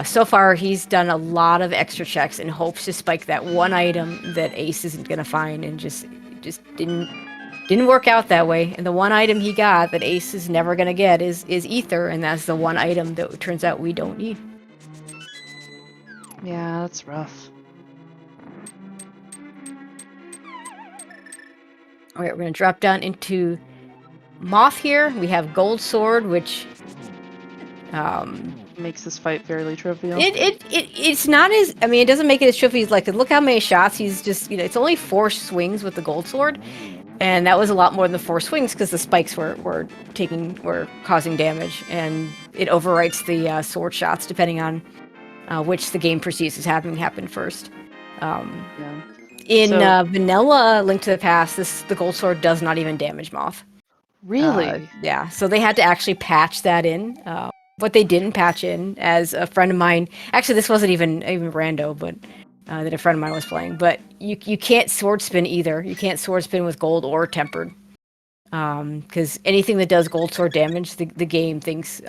so far he's done a lot of extra checks in hopes to spike that one item that Ace isn't gonna find, and just didn't work out that way. And the one item he got that Ace is never gonna get is ether, and that's the one item that turns out we don't need. Yeah, that's rough. All right, we're gonna drop down into Moth here. We have Gold Sword, which Makes this fight fairly trivial. it's not as, I mean, it doesn't make it as trivial. He's like, look how many shots he's just, it's only 4 swings with the Gold Sword, and that was a lot more than the 4 swings because the spikes were causing damage, and it overwrites the sword shots depending on which the game perceives as having happened first. Yeah. In vanilla Link to the Past, the Gold Sword does not even damage Moth. Really? Yeah, so they had to actually patch that in. What they didn't patch in, as a friend of mine, actually this wasn't even rando, but that a friend of mine was playing, but you can't sword spin either. You can't sword spin with gold or tempered. Because anything that does gold sword damage, the game thinks,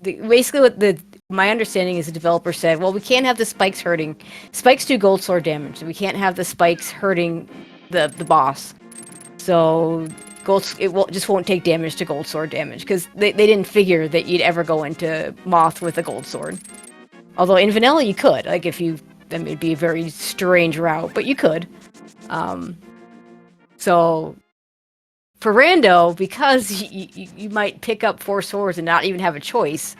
basically what my understanding is the developer said, well, we can't have the spikes hurting. Spikes do gold sword damage. We can't have the spikes hurting the boss. So just won't take damage to gold sword damage, because they didn't figure that you'd ever go into Moth with a gold sword. Although in vanilla you could, like I mean, it'd be a very strange route, but you could. So for rando, because you might pick up 4 swords and not even have a choice,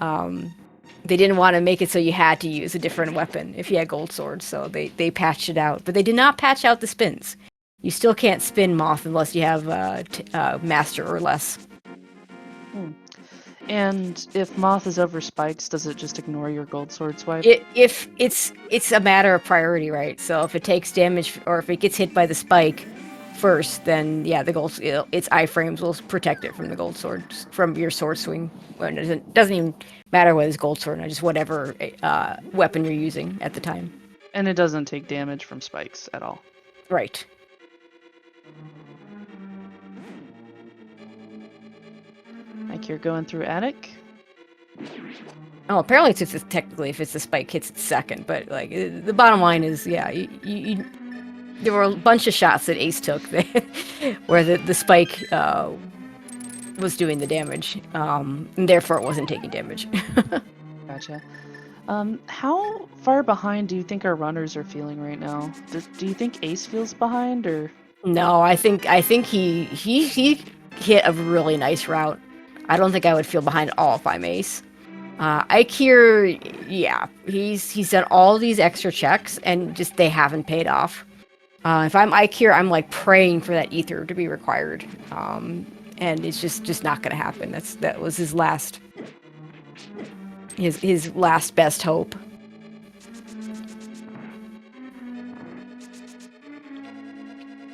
they didn't want to make it so you had to use a different weapon if you had gold swords, so they patched it out. But they did not patch out the spins. You still can't spin Moth unless you have Master or less. And if Moth is over spikes, does it just ignore your gold sword swipe? If it's a matter of priority, right? So if it takes damage or if it gets hit by the spike first, then yeah, its iframes will protect it from the gold sword, from your sword swing. Well, it doesn't even matter whether it's gold sword or just whatever weapon you're using at the time. And it doesn't take damage from spikes at all. Right. Eykir going through attic. Oh, apparently it's technically if it's the spike hits it second, but like the bottom line is, yeah, there were a bunch of shots that Ace took that, where the spike was doing the damage, and therefore it wasn't taking damage. Gotcha. How far behind do you think our runners are feeling right now? Do you think Ace feels behind, or? No, I think he hit a really nice route. I don't think I would feel behind at all if I'm Ace. Eykir, yeah, he's done all these extra checks and just they haven't paid off. If I'm Eykir, I'm like praying for that ether to be required, and it's just not going to happen. That was his last best hope.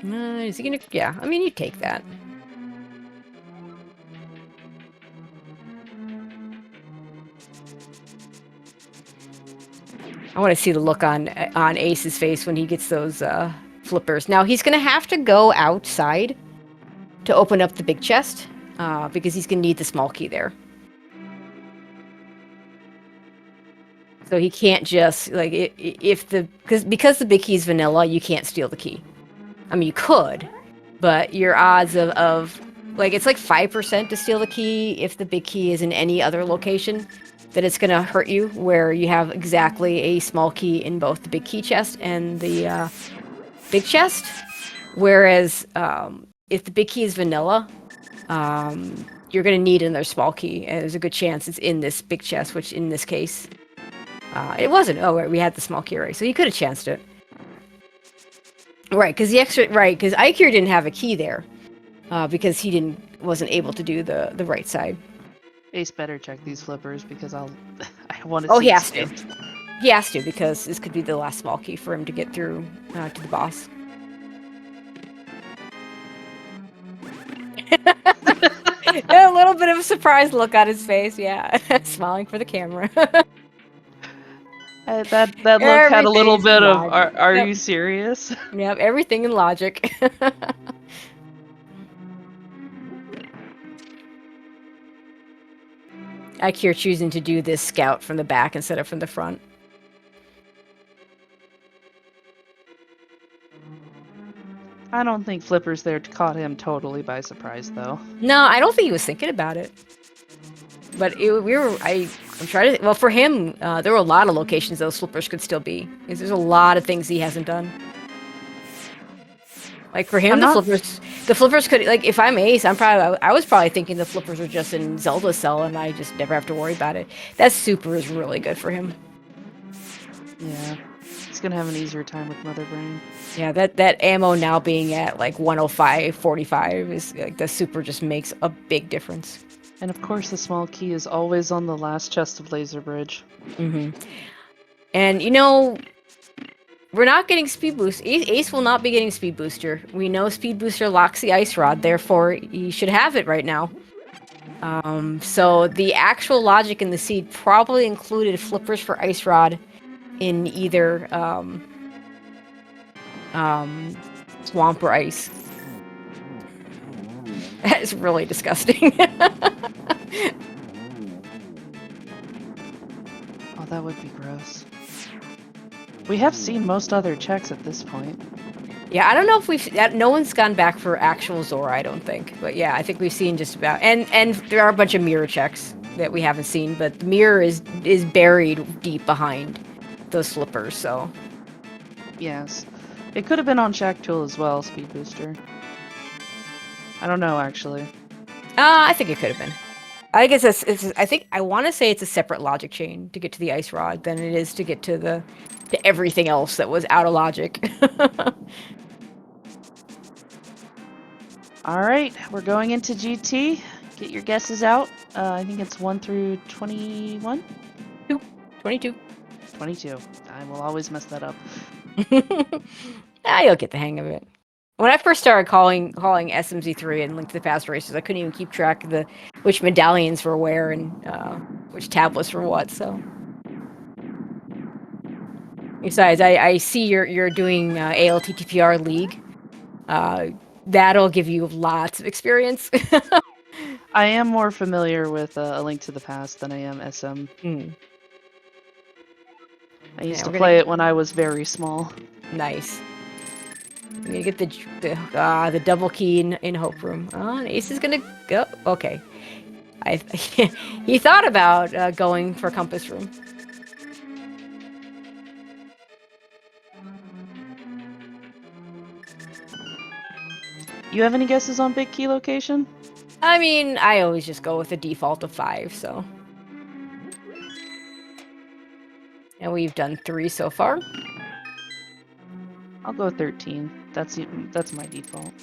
Is he gonna? Yeah, I mean, you take that. I want to see the look on Ace's face when he gets those flippers. Now he's gonna have to go outside to open up the big chest because he's gonna need the small key there. So he can't just like because the big key is vanilla, you can't steal the key. I mean, you could, but your odds of like it's like 5% to steal the key if the big key is in any other location. That it's gonna hurt you where you have exactly a small key in both the big key chest and the big chest. Whereas if the big key is vanilla, you're gonna need another small key, and there's a good chance it's in this big chest, which in this case it wasn't. Oh, right, we had the small key right, so you could have chanced it. Right, because because Eykir didn't have a key there because he wasn't able to do the right side. Ace better check these flippers because I want to. Oh, see he has to. He has to because this could be the last small key for him to get through to the boss. A little bit of a surprised look on his face, yeah. Smiling for the camera. That look had a little bit of, are Yep. you serious? Yep, everything in logic. Eykir choosing to do this scout from the back instead of from the front. I don't think Flippers there caught him totally by surprise, though. No, I don't think he was thinking about it. But I'm trying to. Well, for him, there were a lot of locations those flippers could still be. Because there's a lot of things he hasn't done. Like for him, the flippers could. Like if I'm Ace, I was probably thinking the flippers were just in Zelda's cell, and I just never have to worry about it. That super is really good for him. Yeah, he's gonna have an easier time with Mother Brain. Yeah, that ammo now being at like 105, 45 is like the super just makes a big difference. And of course, the small key is always on the last chest of Laser Bridge. Mm-hmm. And you know, we're not getting Speed Boost. Ace will not be getting Speed Booster. We know Speed Booster locks the Ice Rod, therefore he should have it right now. So the actual logic in the seed probably included flippers for Ice Rod in either swamp or ice. That is really disgusting. Oh, that would be gross. We have seen most other checks at this point. Yeah, I don't know if no one's gone back for actual Zora, I don't think. But yeah, I think we've seen just about, and there are a bunch of mirror checks that we haven't seen, but the mirror is buried deep behind those flippers, so. Yes. It could have been on Shack Tool as well, Speed Booster. I don't know, actually. I think it could have been. I guess I want to say it's a separate logic chain to get to the Ice Rod than it is to get to everything else that was out of logic. All right, we're going into GT. Get your guesses out. I think it's 1 through 21? 22. 22. I will always mess that up. You'll get the hang of it. When I first started calling SMZ3 and Link to the Past races, I couldn't even keep track of which medallions were where and which tablets were what, so. Besides, I see you're doing ALTTPR League. That'll give you lots of experience. I am more familiar with A Link to the Past than I am SM. I used Yeah, to we're play gonna it when I was very small. nice. I'm gonna get the double key in Hope Room. Oh, and Ace is gonna go. Okay, I he thought about going for Compass Room. You have any guesses on big key location? I mean, I always just go with the default of 5, so. And we've done 3 so far. I'll go 13. That's my default.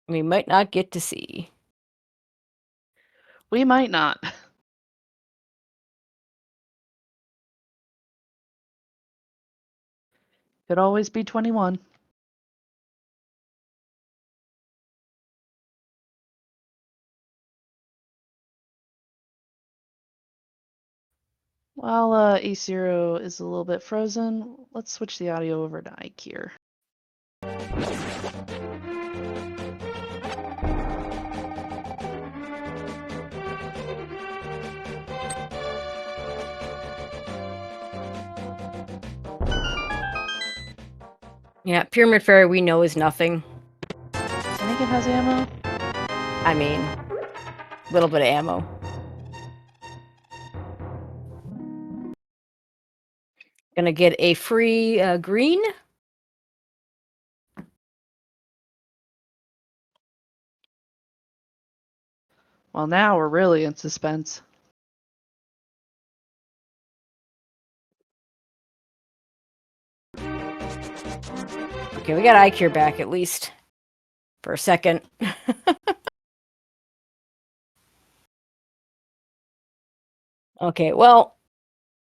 We might not get to see. We might not. Could always be 21. While AceZer0 is a little bit frozen, let's switch the audio over to eykir. Yeah, Pyramid Fairy we know is nothing. I think it has ammo. I mean, a little bit of ammo. Gonna get a free green. Well, now we're really in suspense. Okay, we got eykir back at least. For a second. Okay, well,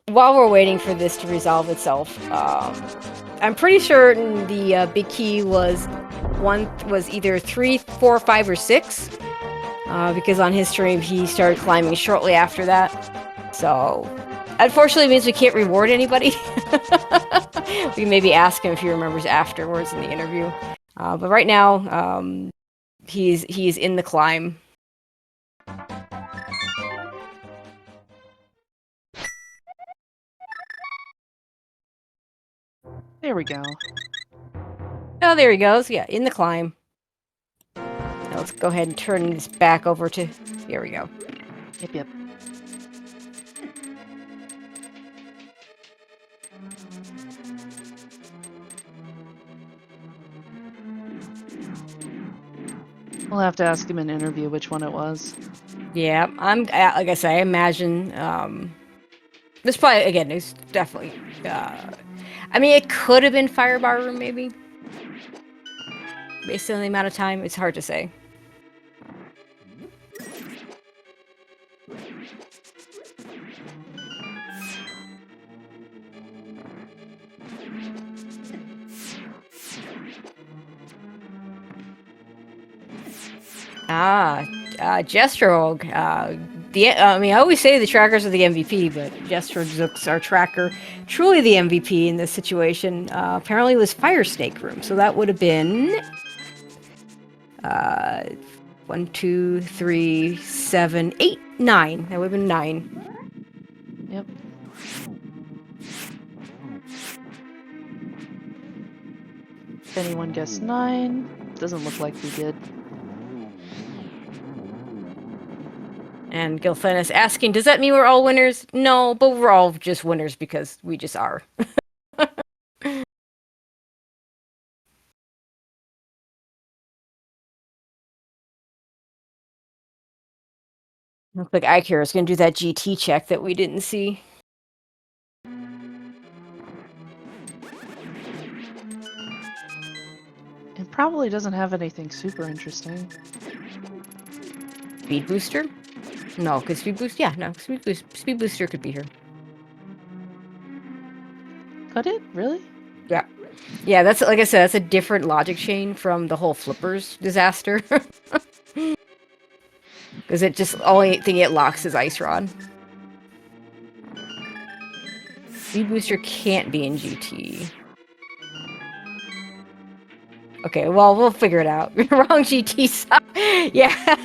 while we're waiting for this to resolve itself, I'm pretty certain the big key was either 3, 4, 5, or 6. Because on his stream he started climbing shortly after that. So, unfortunately, it means we can't reward anybody. We maybe ask him if he remembers afterwards in the interview. But right now, he's in the climb. There we go. Oh, there he goes. Yeah, in the climb. Now let's go ahead and turn this back over to... Here we go. Yep. We'll have to ask him in an interview which one it was. Yeah, like I said, I imagine, this probably, again, it's definitely, I mean, it could have been Firebar Room, maybe. Based on the amount of time, it's hard to say. Jestro, I mean, I always say the trackers are the MVP, but Jestro looks our tracker, truly the MVP in this situation. Apparently it was Fire Snake Room, so that would have been 1, 2, 3, 7, 8, 9. That would have been 9. Yep. If anyone guessed 9, doesn't look like we did. And Gilfennis asking, does that mean we're all winners? No, but we're all just winners because we just are. Looks like eykir is going to do that GT check that we didn't see. It probably doesn't have anything super interesting. Speed booster? No, because speed boost. Yeah, no, speed booster could be here. Could it? Really? Yeah. Yeah, that's, like I said, that's a different logic chain from the whole flippers disaster. Because it just, only thing it locks is Ice Rod. Speed booster can't be in GT. Okay, well, we'll figure it out. Wrong GT sub. Yeah.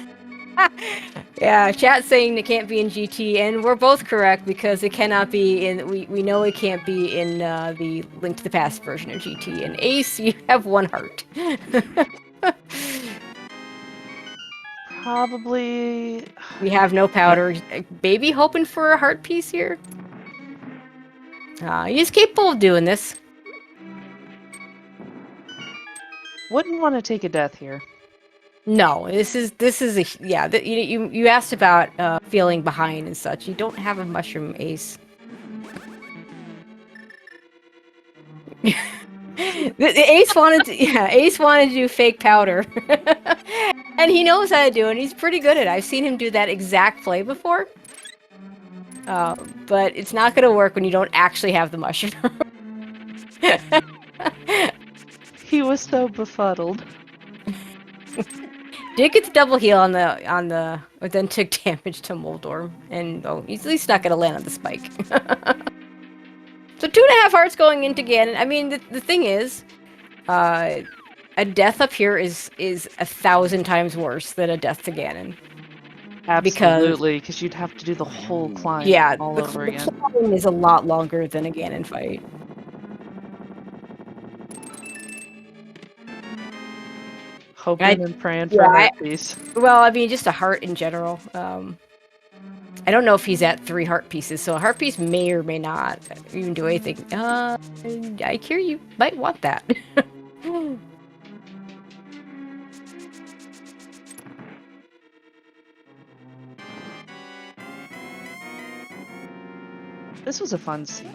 Yeah, chat saying it can't be in GT, and we're both correct because it cannot be in. We know it can't be in the Link to the Past version of GT. And Ace, you have 1 heart. Probably. We have no powder. Baby hoping for a heart piece here. He's capable of doing this. Wouldn't want to take a death here. No, this is a yeah. You asked about feeling behind and such. You don't have a mushroom, Ace. Ace wanted to do fake powder, and he knows how to do it. And he's pretty good at it. I've seen him do that exact play before. But it's not going to work when you don't actually have the mushroom. He was so befuddled. Did get the double heal on the, but then took damage to Moldorm, and he's at least not going to land on the spike. So 2.5 hearts going into Ganon. I mean, the thing is, a death up here is 1,000 times worse than a death to Ganon. Absolutely, because you'd have to do the whole climb all over again. The climb is a lot longer than a Ganon fight. Hoping and praying for a heart piece. Well, I mean, just a heart in general. I don't know if he's at 3 heart pieces, so a heart piece may or may not even do anything. eykir, you might want that. This was a fun seed.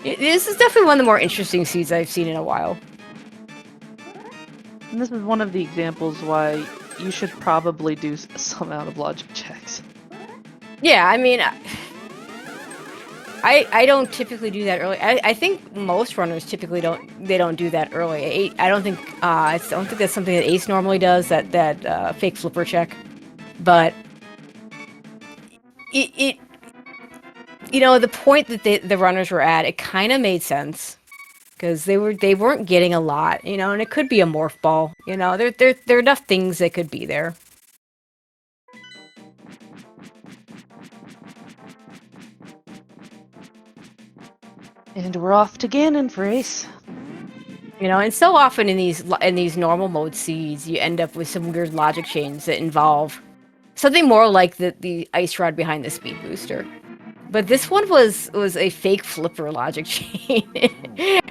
This is definitely one of the more interesting seeds I've seen in a while. And this is one of the examples why you should probably do some out of logic checks. Yeah, I mean, I don't typically do that early. I think most runners typically don't do that early. I don't think that's something that Ace normally does, that fake flipper check. But it you know, the point that the runners were at, it kind of made sense. Because they weren't getting a lot, you know, and it could be a morph ball, you know. There are enough things that could be there. And we're off to Ganon for Ace. You know, and so often in these normal mode seeds, you end up with some weird logic chains that involve something more like the ice rod behind the speed booster. But this one was a fake flipper logic chain.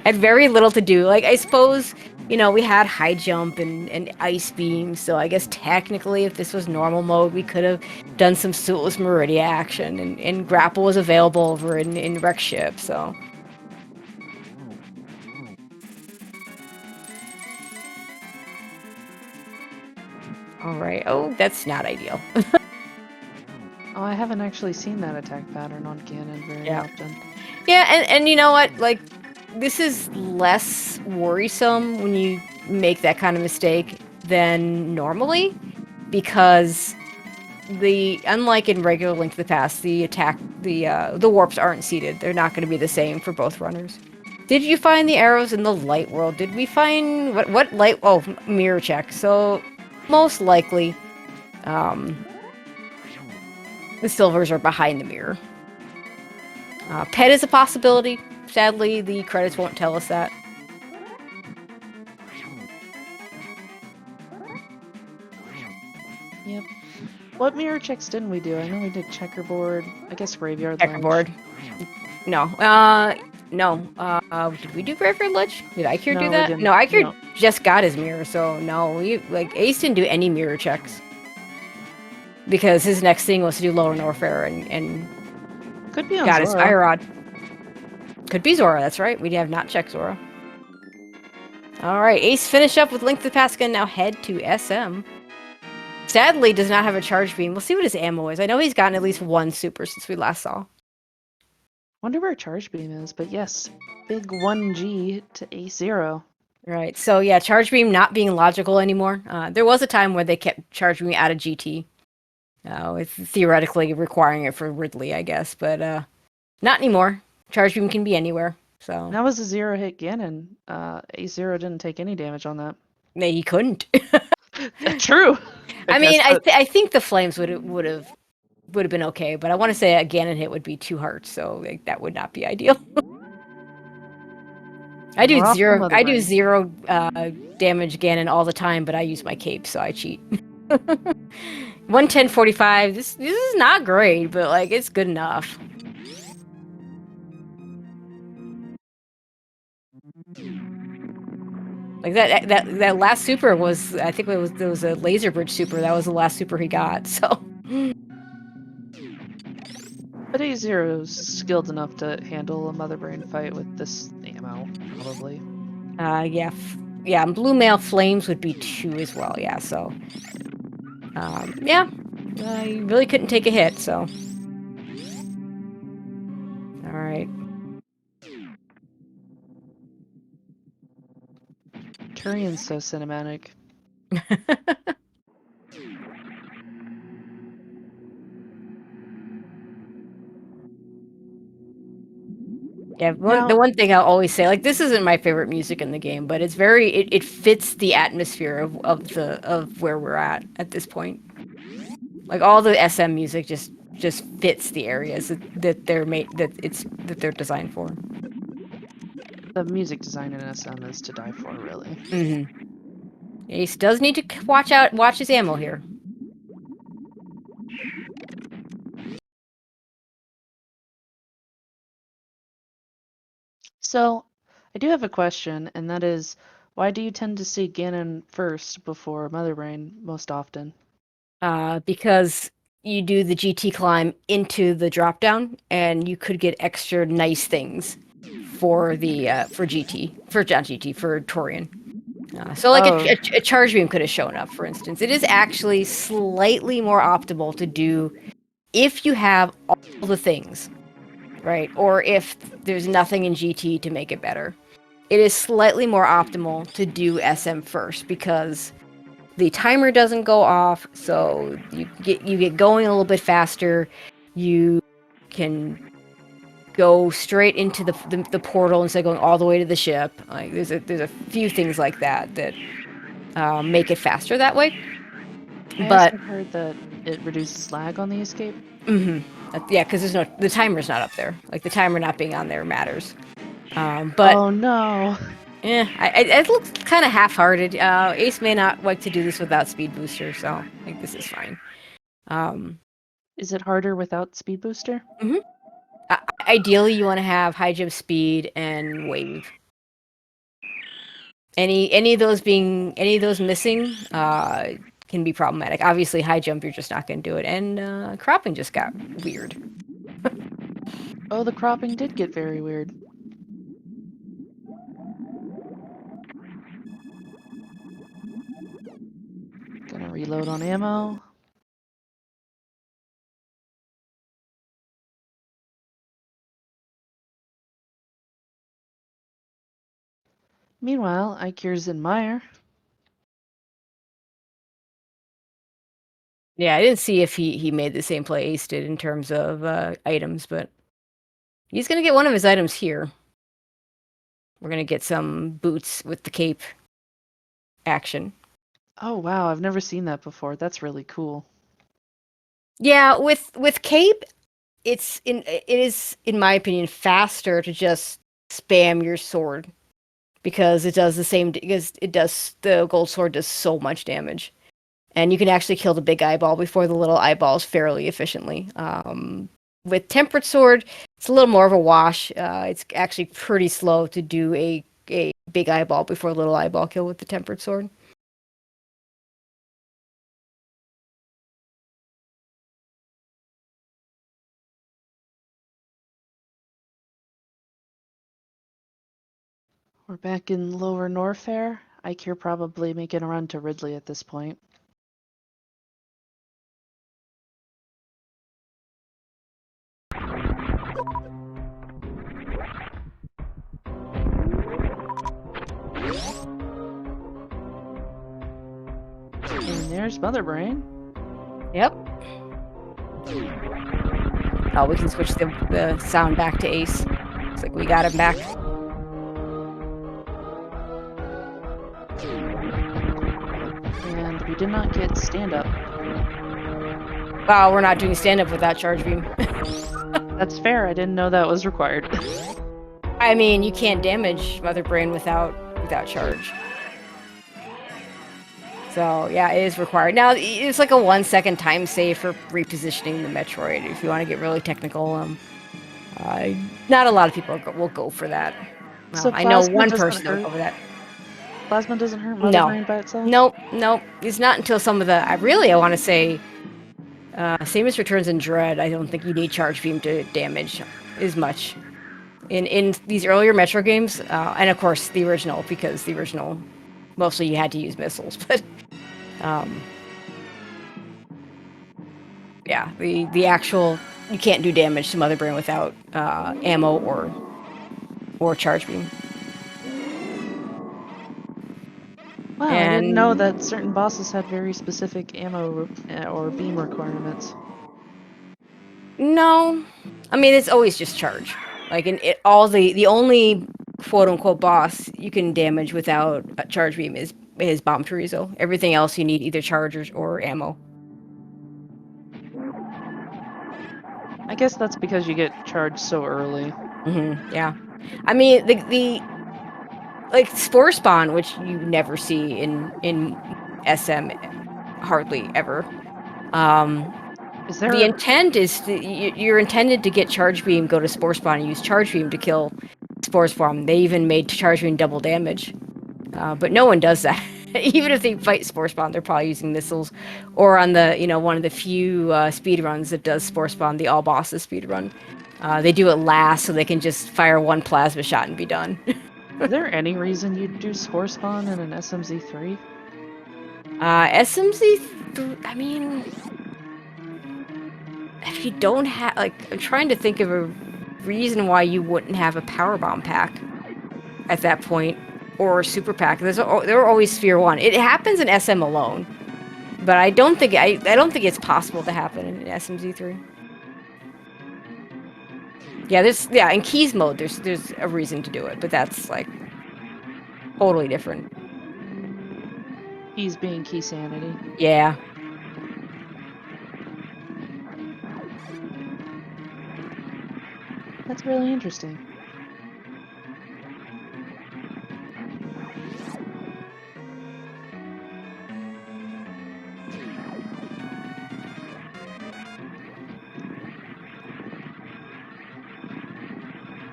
Had very little to do. Like, I suppose, you know, we had high jump and ice beam, so I guess technically if this was normal mode, we could have done some suitless Meridia action, and grapple was available over in Wreck Ship, so. Alright, oh, that's not ideal. Oh, I haven't actually seen that attack pattern on Ganon very often. Yeah, and you know what? Like, this is less worrisome when you make that kind of mistake than normally, because unlike in regular Link to the Past, the warps aren't seeded. They're not going to be the same for both runners. Did you find the arrows in the light world? Did we find what light? Oh, mirror check. So most likely, the silvers are behind the mirror. Pet is a possibility. Sadly, the credits won't tell us that. Yep. What mirror checks didn't we do? I know we did checkerboard. I guess graveyard Checkerboard. No. No. Did we do graveyard ledge? Did eykir do that? No, eykir just got his mirror, so no. Ace didn't do any mirror checks. Because his next thing was to do Lower Norfair and could be on got Zora. his fire rod. Could be Zora, that's right. We have not checked Zora. Alright, Ace finished up with Link to the Past and now head to SM. Sadly, does not have a charge beam. We'll see what his ammo is. I know he's gotten at least 1 super since we last saw. Wonder where charge beam is, but yes, big 1G to AceZer0. Right, so yeah, charge beam not being logical anymore. There was a time where they kept charge beam out of GT. With theoretically requiring it for Ridley, I guess, but not anymore. Charge beam can be anywhere. So That was a 0-hit Ganon. AceZer0 didn't take any damage on that. no, he couldn't. True. I I guess, mean, but I think the flames would have been okay, but I want to say a Ganon hit would be 2 hearts, so like, that would not be ideal. I and do we're off to zero. Mother I do Brain. 0 damage Ganon all the time, but I use my cape, so I cheat. 110/45. This is not great, but like it's good enough. Like that last super was, I think there was a laser bridge super. That was the last super he got. So But AceZer0's skilled enough to handle a Mother Brain fight with this ammo, probably. yeah, yeah. Blue Male Flames would be 2 as well. Yeah. So yeah, you really couldn't take a hit. So all right. Turian's so cinematic. Yeah, the Now, one thing I'll always say, like, this isn't my favorite music in the game, but it's it fits the atmosphere of where we're at this point. Like all the SM music just fits the areas that they're designed for. the music design in SM is to die for, really. Mm-hmm. Ace does need to watch his ammo here. So, I do have a question, and that is, why do you tend to see Ganon first before Mother Brain most often? Because you do the GT climb into the drop down, and you could get extra nice things for the for GT for not GT for Torian. So like Oh, a charge beam could have shown up, for instance. It is actually slightly more optimal to do if you have all the things, right? Or if there's nothing in GT to make it better. It is slightly more optimal to do SM first because the timer doesn't go off, so you get going a little bit faster. You can go straight into the portal instead of going all the way to the ship. Like there's a few things like that make it faster that way. I But also heard that it reduces lag on the escape. yeah, because the timer's not up there. Like the timer not being on there matters. But Oh no! it looks kind of half-hearted. Ace may not like to do this without speed booster, so I think this is fine. Um, Is it harder without Speed Booster? mhm. Ideally, you want to have high jump speed and wave. Any of those missing can be problematic. Obviously, high jump you're just not going to do it, and cropping just got weird. Oh, the cropping did get very weird. Gonna reload on ammo. Meanwhile, eykir's in Mire. Yeah, I didn't see if he made the same play Ace did in terms of items, but he's going to get one of his items here. We're going to get some boots with the cape action. Oh wow, I've never seen that before. That's really cool. Yeah, with cape, it is in my opinion faster to just spam your sword because it does the same because the gold sword does so much damage. And you can actually kill the big eyeball before the little eyeballs fairly efficiently. With temperate sword, it's a little more of a wash. It's actually pretty slow to do a big eyeball before a little eyeball kill with the temperate sword. We're back in Lower Norfair. Eykir probably making a run to Ridley at this point. And there's Mother Brain. Yep. Oh, we can switch the sound back to Ace. Looks like we got him back. And we did not get stand-up. Wow, we're not doing stand-up without charge beam. That's fair. I didn't know that was required. I mean, you can't damage Mother Brain without charge. So yeah, it is required. Now it's like a 1 second time save for repositioning the Metroid. If you want to get really technical, not a lot of people will go for that. Well, So I know plasma one doesn't person that would hurt? go for that. Plasma doesn't hurt Mother No. Brain by itself? Nope. It's not until some of the. I want to say, Samus Returns and Dread. I don't think you need charge beam to damage as much. In these earlier Metro games, and of course the original, because the original mostly you had to use missiles, but yeah, the actual you can't do damage to Mother Brain without ammo or charge beam. Wow, I didn't know that certain bosses had very specific ammo or beam requirements. No, I mean it's always just charge. Like the only quote unquote boss you can damage without a charge beam is Bomb Chorizo. Everything else you need either chargers or ammo. I guess that's because you get charged so early. Yeah, I mean the like Spore Spawn, which you never see in SM hardly ever. Is there The intent is you're intended to get charge beam, go to Spore Spawn, and use charge beam to kill Spore Spawn. They even made charge beam double damage, but no one does that. Even if they fight Spore Spawn, they're probably using missiles, or on the one of the few speed runs that does Spore Spawn, the all bosses speed run. They do it last so they can just fire one plasma shot and be done. Is there any reason you'd do Spore Spawn in an SMZ3? SMZ3, I mean, if you don't have, like, I'm trying to think of a reason why you wouldn't have a power bomb pack at that point, or a super pack. There are always Sphere 1. It happens in SM alone, but I don't think it's possible to happen in SMZ3. Yeah, in Keys mode, there's a reason to do it, but that's like totally different. Keys being key sanity. Yeah. That's really interesting.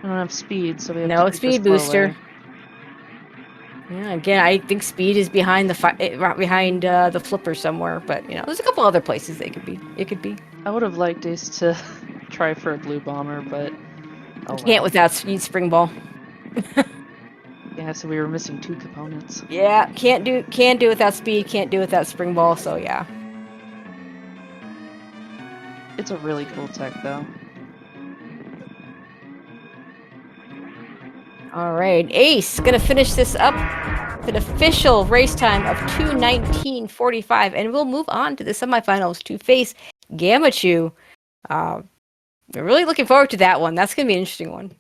I don't have speed, so we have No to keep speed this booster. away. Yeah, again, I think speed is behind the flipper somewhere, but there's a couple other places it could be. I would have liked Ace to try for a blue bomber, but oh well. Can't without speed spring ball. Yeah, so we were missing 2 components. Yeah, can't do without speed, can't do without spring ball, so yeah. It's a really cool tech though. Alright, Ace gonna finish this up with an official race time of 2:19:45, and we'll move on to the semifinals to face Gamachu. We're really looking forward to that one. That's gonna be an interesting one.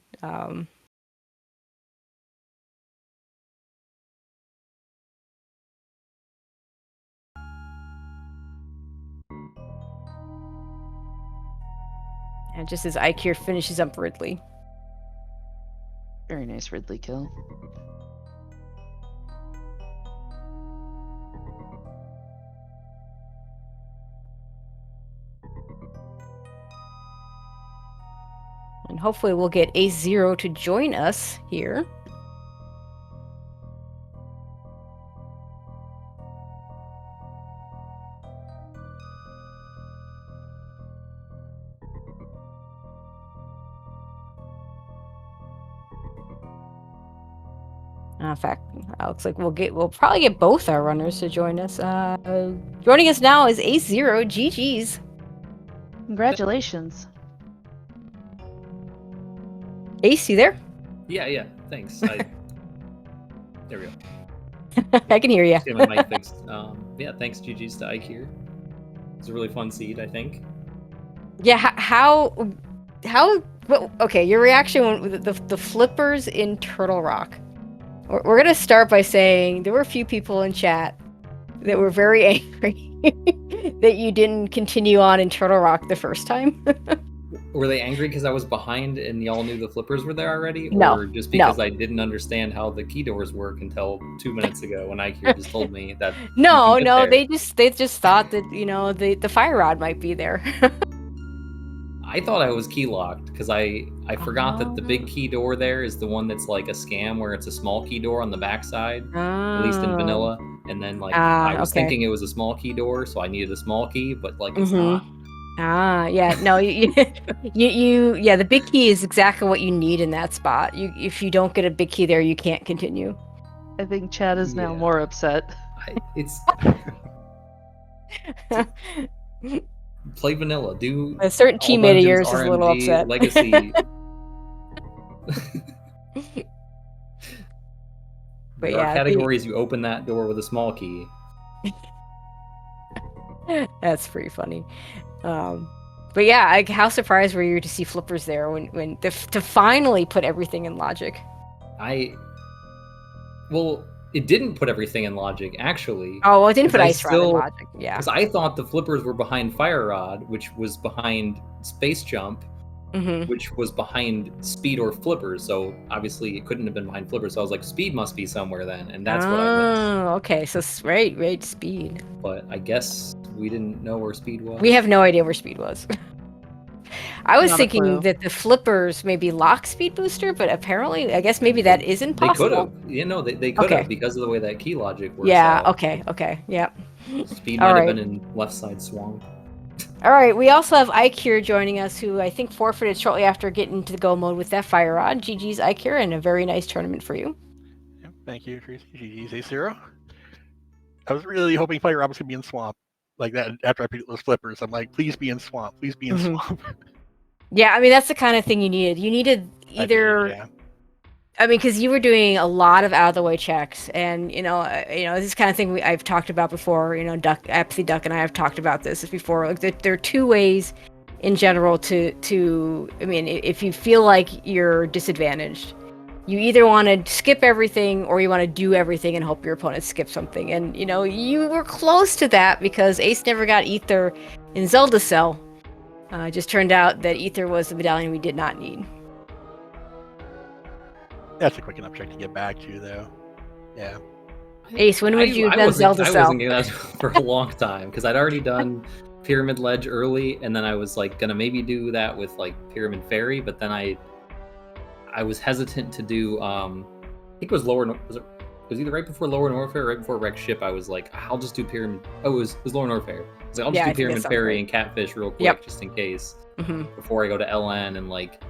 And just as eykir finishes up Ridley. Very nice Ridley kill. And hopefully we'll get AceZer0 to join us here. In fact, looks like we'll probably get both our runners to join us. Joining us now is AceZer0. GG's. Congratulations. Ace, you there? Yeah, thanks. There we go. I can hear you. Get my mic fixed. Yeah, thanks GG's to eykir. It's a really fun seed, I think. Yeah, how Well, okay, your reaction when the flippers in Turtle Rock. We're gonna start by saying there were a few people in chat that were very angry that you didn't continue on in Turtle Rock the first time. Were they angry because I was behind and y'all knew the flippers were there already? No, Or just no. because I didn't understand how the key doors work until 2 minutes ago when eykir just told me that No, you can get no, there? they just thought that, you know, the fire rod might be there. I thought I was key locked because I forgot that the big key door there is the one that's like a scam where it's a small key door on the backside, at least in Oh. vanilla. And then like I was Okay. thinking it was a small key door, so I needed a small key, but like it's Mhm. not. Yeah, no, yeah, the big key is exactly what you need in that spot. If you don't get a big key there, you can't continue. I think Chad is now Yeah. more upset. It's play vanilla. Do A certain all teammate of dungeons yours is a little RMG upset. legacy. But There are yeah, categories you open that door with a small key. that's pretty funny. But yeah, how surprised were you to see flippers there when to finally put everything in logic? Well, it didn't put everything in logic actually. Oh, well, it didn't put Because ice rod in logic. Yeah. Because I thought the flippers were behind fire rod, which was behind space jump, which was behind speed or flippers. So obviously it couldn't have been behind flippers. So I was like, speed must be somewhere then, and that's what I missed. Oh, okay. So right, speed. But I guess we didn't know where speed was. We have no idea where speed was. I was Not a thinking clue. that the flippers maybe lock speed booster, but apparently, I guess maybe that isn't They could possible. have. You know, they could Okay. have because of the way that key logic works Yeah. out. Okay. Yep. Speed All might have right. been in left side swamp. All right. We also have eykir joining us, who I think forfeited shortly after getting into the go mode with that fire rod. GG's eykir, and a very nice tournament for you. Yep, thank you, Tracy. GG's AceZer0. I was really hoping Fire Rob was gonna be in swamp like that after I picked those flippers. I'm like, please be in swamp. Please be in swamp. Yeah, I mean that's the kind of thing you needed. You needed either. Yeah. I mean, because you were doing a lot of out of the way checks, and this is kind of thing I've talked about before. You know, Apathy Duck and I have talked about this before. Like, there are two ways, in general, to. I mean, if you feel like you're disadvantaged, you either want to skip everything or you want to do everything and hope your opponent skips something. And you were close to that because Ace never got aeyir in SMZ3. It just turned out that aeyir was the medallion we did not need. That's a quick enough check to get back to, though. Yeah. Ace, when would you have done I wasn't SMZ3? getting that for a long time because I'd already done Pyramid Ledge early, and then I was like gonna maybe do that with like Pyramid Ferry, but then I was hesitant to do. I think it was it was either right before Lower Norfair or right before Wrecked Ship. I was like, I'll just do Pyramid. Oh, it was Lower Norfair. I was like, I'll just do Pyramid Ferry and Catfish real quick, just in case, before I go to LN, and like,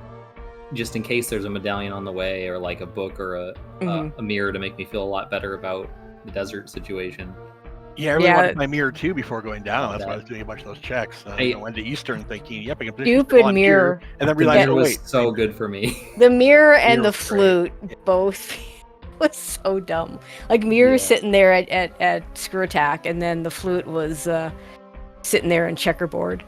just in case there's a medallion on the way, or like a book or a mirror to make me feel a lot better about the desert situation. Yeah, I really wanted my mirror too before going down. That's why I was doing a bunch of those checks. I went to Eastern thinking, yep, I can stupid mirror, and then realized it was so good for me. The mirror and the flute both was so dumb. Like mirror sitting there at Screw Attack, and then the flute was sitting there in checkerboard.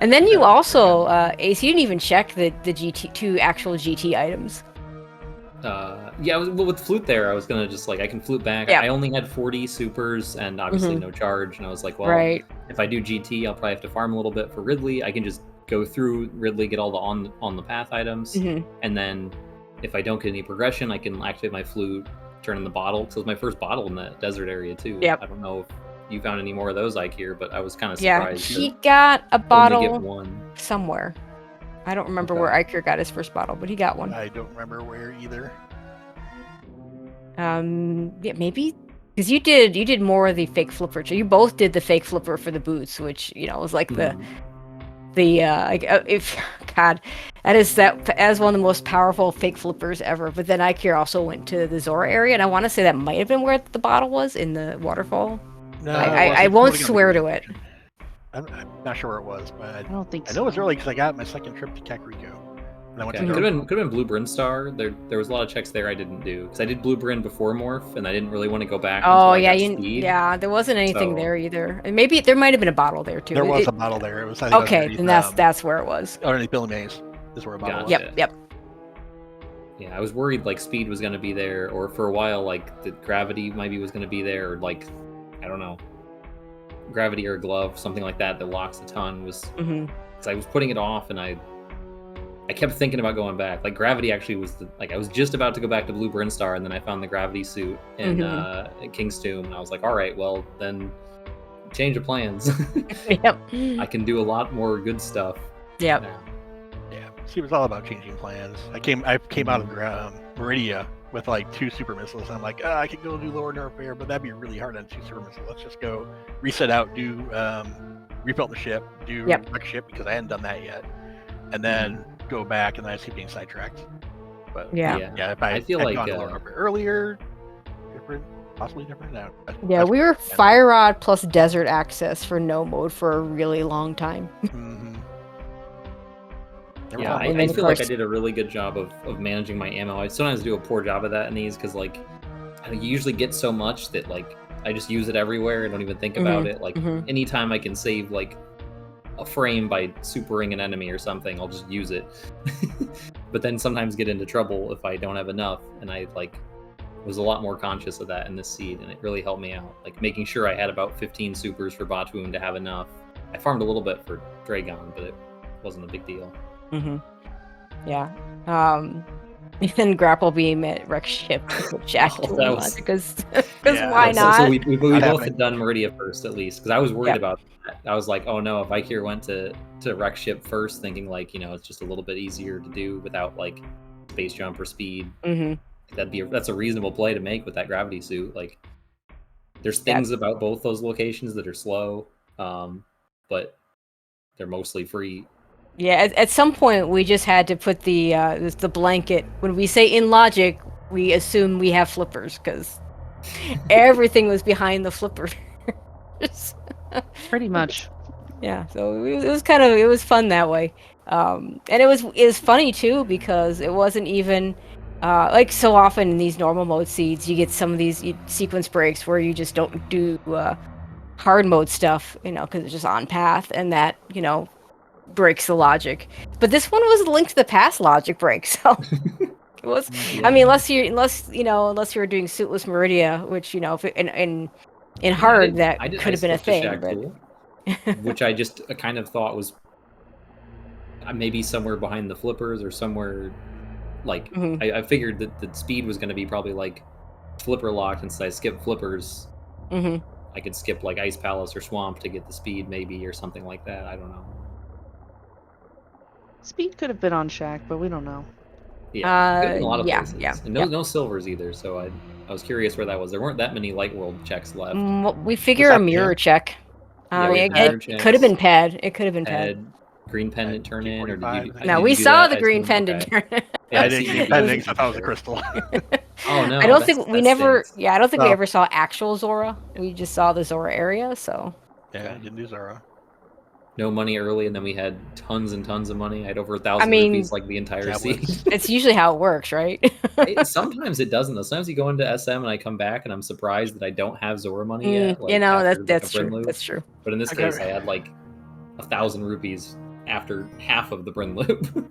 And then you also, Ace, you didn't even check the GT, 2 actual GT items. With flute there, I was gonna just like, I can flute back. I only had 40 supers and obviously no charge, and I was like, well, if I do GT, I'll probably have to farm a little bit for Ridley. I can just go through Ridley, get all the on the path items, and then if I don't get any progression, I can activate my flute, turn in the bottle, because it was my first bottle in the desert area too. I don't know if you found any more of those eykir, but I was kind of surprised. Yeah, he got a bottle only get one somewhere. I don't remember where eykir got his first bottle, but he got one. I don't remember where either. Yeah, maybe because you did more of the fake flipper. You both did the fake flipper for the boots, which was like if God, that is one of the most powerful fake flippers ever. But then eykir also went to the Zora area, and I want to say that might have been where the bottle was, in the waterfall. No, I won't swear to it. I'm not sure where it was, but I don't think so. I know it was early because I got my second trip to Kakariko. And I went to could have been Blue Brinstar. There was a lot of checks there I didn't do because I did Blue Brin before Morph, and I didn't really want to go back. Oh yeah, there wasn't anything there either. And maybe there might have been a bottle there too. There was a bottle there. It was okay, then that's where it was. Underneath Billy Mays. is where Baba was. Gotcha. Yep. Yeah, I was worried like speed was gonna be there, or for a while like the gravity maybe was gonna be there, or like I don't know, gravity or glove, something like that locks a ton was Hmm. because I was putting it off and I kept thinking about going back. Like gravity actually was I was just about to go back to Blue Brinstar, and then I found the gravity suit in King's Tomb, and I was like, all right, well then change of plans. Yep. I can do a lot more good stuff. Yep. now. Yeah, see, it was all about changing plans. I came out of Meridia with like 2 super missiles. I'm like, I could go do lower nerf air, but that'd be really hard on 2 super missiles. Let's just go reset out, do rebuild the ship, do wreck ship because I hadn't done that yet, and then go back, and then I just keep getting sidetracked. But Yeah. if I feel had like, gone to lower nerf air earlier, possibly different now. Yeah, we were Fire Rod plus Desert Access for no mode for a really long time. Yeah, and I then, of feel like I course- did a really good job of managing my ammo. I sometimes do a poor job of that in these because like I usually get so much that like I just use it everywhere. I don't even think about it. Like anytime I can save like a frame by supering an enemy or something, I'll just use it. But then sometimes get into trouble if I don't have enough, and I like was a lot more conscious of that in this seed, and it really helped me out. Like making sure I had about 15 supers for Phantoon to have enough. I farmed a little bit for Dragon, but it wasn't a big deal. Yeah. And grapple beam at Wreck Ship with Jack that was- because Yeah, why So- not? So we both happening. had done Meridia first, at least, because I was worried Yep. about that. I was like, oh no, if eykir went to Wreck Ship first, thinking like, it's just a little bit easier to do without like space jump or speed. That's a reasonable play to make with that gravity suit. Like, there's things about both those locations that are slow, but they're mostly free. Yeah, at some point we just had to put the blanket. When we say in logic, we assume we have flippers because everything was behind the flipper. Pretty much. Yeah, so it was fun that way, and it was funny too because it wasn't even like so often in these normal mode seeds you get some of these sequence breaks where you just don't do hard mode stuff, because it's just on path, and that breaks the logic. But this one was linked to the past logic break, so it was. I mean, unless you were doing suitless Meridia, which if in hard that could have been a thing, but. Tool, which I just kind of thought was maybe somewhere behind the flippers or somewhere like I figured that the speed was going to be probably like flipper locked, and since I skipped flippers, I could skip like Ice Palace or Swamp to get the speed maybe or something like that. I don't know. Speed could have been on Shack, but we don't know. Yeah, could have been a lot of yeah, places. yeah, And no silvers either, so I was curious where that was. There weren't that many Light World checks left. We figure a mirror check. Yeah, we had it mirror could have been checks. pad. It could have been pad. Had green pendant turn in, or did you? T45. No, did we you do saw that? the I green assume? pendant Okay. turn. Yeah, I I didn't see. get pendants. I thought it was a crystal. Oh no! I don't that's- think we that never. stinks. Yeah, I don't think we No. ever saw actual Zora. We just saw the Zora area. So Yeah, I didn't do Zara. No money early, and then we had tons and tons of money. I had over 1,000 mean, rupees like the entire season. it's usually how it works, right? Sometimes it doesn't though. Sometimes you go into SM and I come back and I'm surprised that I don't have Zora money yet. Like, after, that's a Bryn true. loop. That's true. But in this Okay. case, I had like 1,000 rupees after half of the Bryn loop.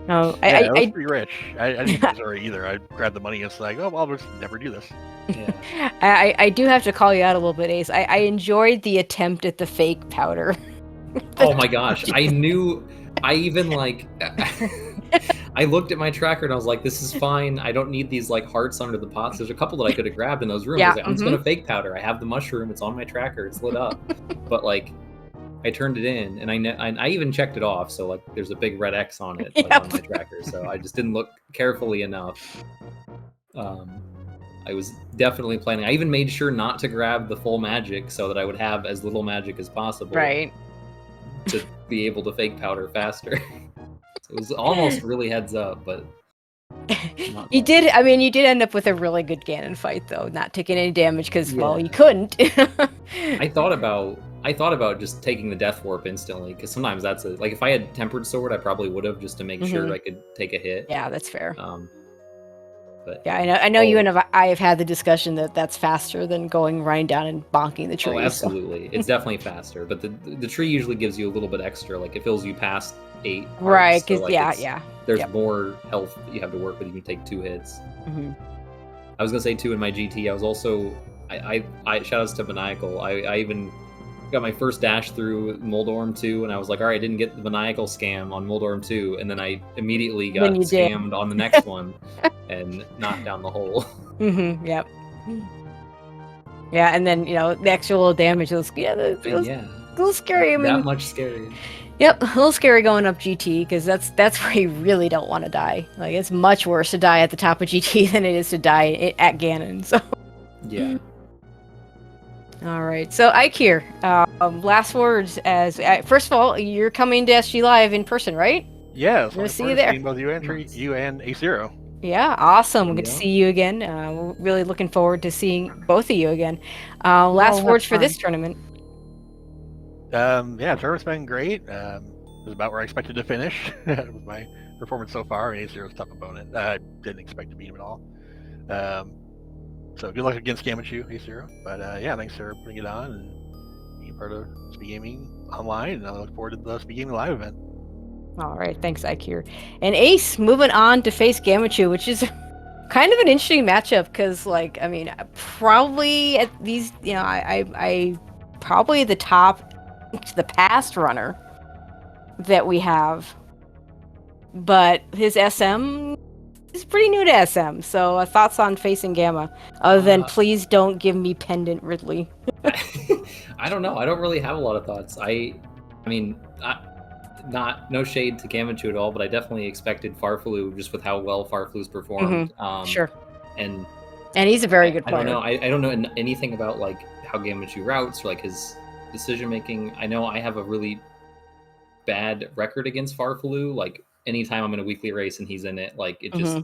No, Yeah, I was I pretty rich. I didn't do Zara either. I grabbed the money and it's like, oh, well, I'll just never do this. Yeah. I do have to call you out a little bit, Ace. I enjoyed the attempt at the fake powder. Oh my gosh! I knew. I even like. I looked at my tracker and I was like, "This is fine. I don't need these like hearts under the pots." There's a couple that I could have grabbed in those rooms. I was like, I'm just gonna fake powder. I have the mushroom. It's on my tracker. It's lit up. But like, I turned it in and I even checked it off. So like, there's a big red X on it like, on my tracker. So I just didn't look carefully enough. I was definitely planning. I even made sure not to grab the full magic so that I would have as little magic as possible. Right. To be able to fake powder faster. So it was almost really heads up, but You did end up with a really good Ganon fight though, not taking any damage because well, Yeah. you couldn't. I thought about just taking the death warp instantly because sometimes that's like if I had tempered sword, I probably would have just to make sure I could take a hit. Yeah, that's fair. But Yeah, I know you and I have had the discussion that that's faster than going running down and bonking the tree. Oh, absolutely. It's definitely faster, but the tree usually gives you a little bit extra. Like it fills you past 8 hearts, Right, so, because like, there's Yep. more health that you have to work with. You can take 2 hits. Mm-hmm. I was gonna say too in my GT, I was also I shoutouts to Maniacal. I even got my first dash through Moldorm 2, and I was like, all right, I didn't get the Maniacal scam on Moldorm 2, and then I immediately got Then you did. scammed on the next one and knocked down the hole. Mm-hmm. Yep. Yeah, and then the extra little damage. It was, it was Yeah, a little scary. I mean, that much scary. Yep, a little scary going up GT because that's where you really don't want to die. Like it's much worse to die at the top of GT than it is to die at Ganon. So Yeah. all right, so eykir, last words. As first of all, you're coming to SG Live in person, right? Yeah, We'll see you there. seeing both you and AceZer0. Yeah, awesome. Good to Yeah. see you again. We're really looking forward to seeing both of you again. Last have words for fun. this tournament. Yeah, tournament's been great. It was about where I expected to finish with my performance so far. AceZero's a tough opponent. I didn't expect to beat him at all. So good luck against Gamachu, AceZer0. But yeah, thanks for putting it on and being part of Speedgaming Online. And I look forward to the Speedgaming Live event. All right, thanks, eykir. And Ace moving on to face Gamachu, which is kind of an interesting matchup because, like, I mean, probably at these, I probably the top to the past runner that we have, but his SM is pretty new to SM. So thoughts on facing Gamma, other than please don't give me Pendant Ridley. I don't know. I don't really have a lot of thoughts. I mean, no shade to Gamachu at all, but I definitely expected Farfelu just with how well Farfelu's performed. Sure. And he's a very good player. I don't know. I don't know anything about like how Gamachu routes or like his decision making. I know I have a really bad record against Farfelu. Like anytime I'm in a weekly race and he's in it, like it just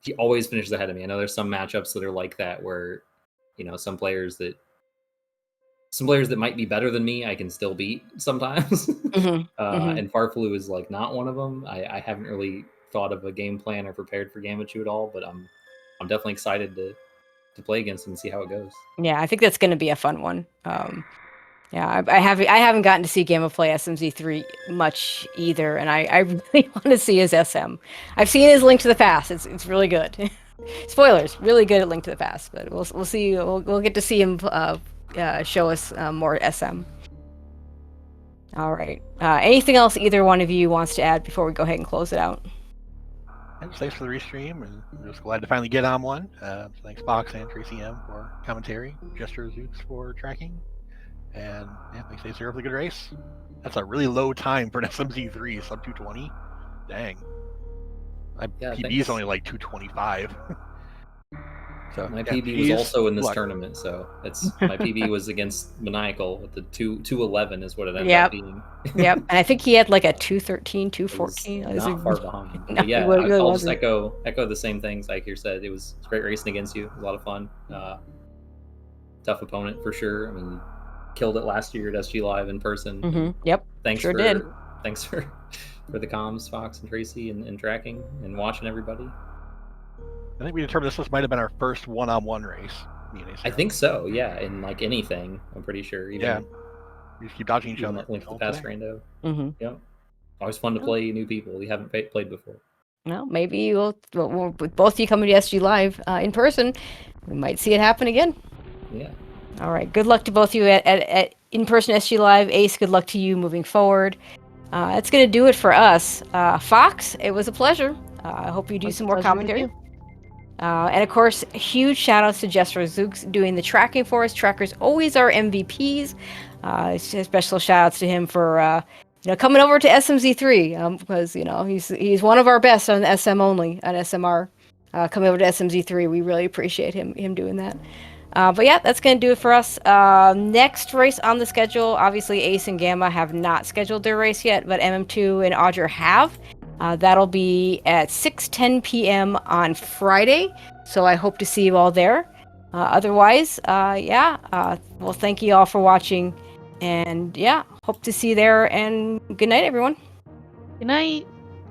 he always finishes ahead of me. I know there's some matchups that are like that where some players that might be better than me I can still beat sometimes. And Farfelu is like not one of them. I haven't really thought of a game plan or prepared for Gamachu at all, but I'm definitely excited to play against him and see how it goes. Yeah, I think that's going to be a fun one. Yeah, I haven't gotten to see Gamma play SMZ3 much either, and I really want to see his SM. I've seen his Link to the Past. It's really good. Spoilers, really good at Link to the Past, but we'll see. We'll get to see him show us more SM. All right. Anything else either one of you wants to add before we go ahead and close it out? And thanks for the restream, and I'm just glad to finally get on one. Thanks Box and Tracy M for commentary, Jester Zooks for tracking, and yeah, thanks AceZer0 for the good race. That's a really low time for an SMZ3, sub 220. Dang. My PB is only like 225. So my PB was also in this tournament, so my PB was against Maniacal with the 211 is what it ended up being. Yep, and I think he had like a 213, 214. Not far behind. No, But yeah, really I'll wasn't. just echo the same things eykir said. It was great racing against you. It was a lot of fun. Tough opponent for sure. I mean, you killed it last year at SG Live in person. Yep, Thanks did. Thanks for the comms, Fox and Tracy, and tracking and watching everybody. I think we determined this might have been our first one-on-one race. I think so, yeah. In like anything, I'm pretty sure. Yeah. We just keep dodging each other. Link to the Past Rando. Yep. Always fun to play new people you haven't played before. Well, maybe with both of you coming to SG Live in person, we might see it happen again. Yeah. All right. Good luck to both of you at in-person SG Live. Ace, good luck to you moving forward. That's going to do it for us. Fox, it was a pleasure. I hope you do some more commentary. And of course, huge shout outs to Jester Zooks doing the tracking for us. Trackers always are MVPs. Special shout outs to him for coming over to SMZ3 because he's one of our best on SM only on SMR. Coming over to SMZ3, we really appreciate him doing that. But yeah, that's going to do it for us. Next race on the schedule, obviously Ace and Gamma have not scheduled their race yet, but MM2 and Audra have. That'll be at 6:10 p.m. on Friday, so I hope to see you all there. Otherwise, well, thank you all for watching, and yeah, hope to see you there, and good night, everyone. Good night.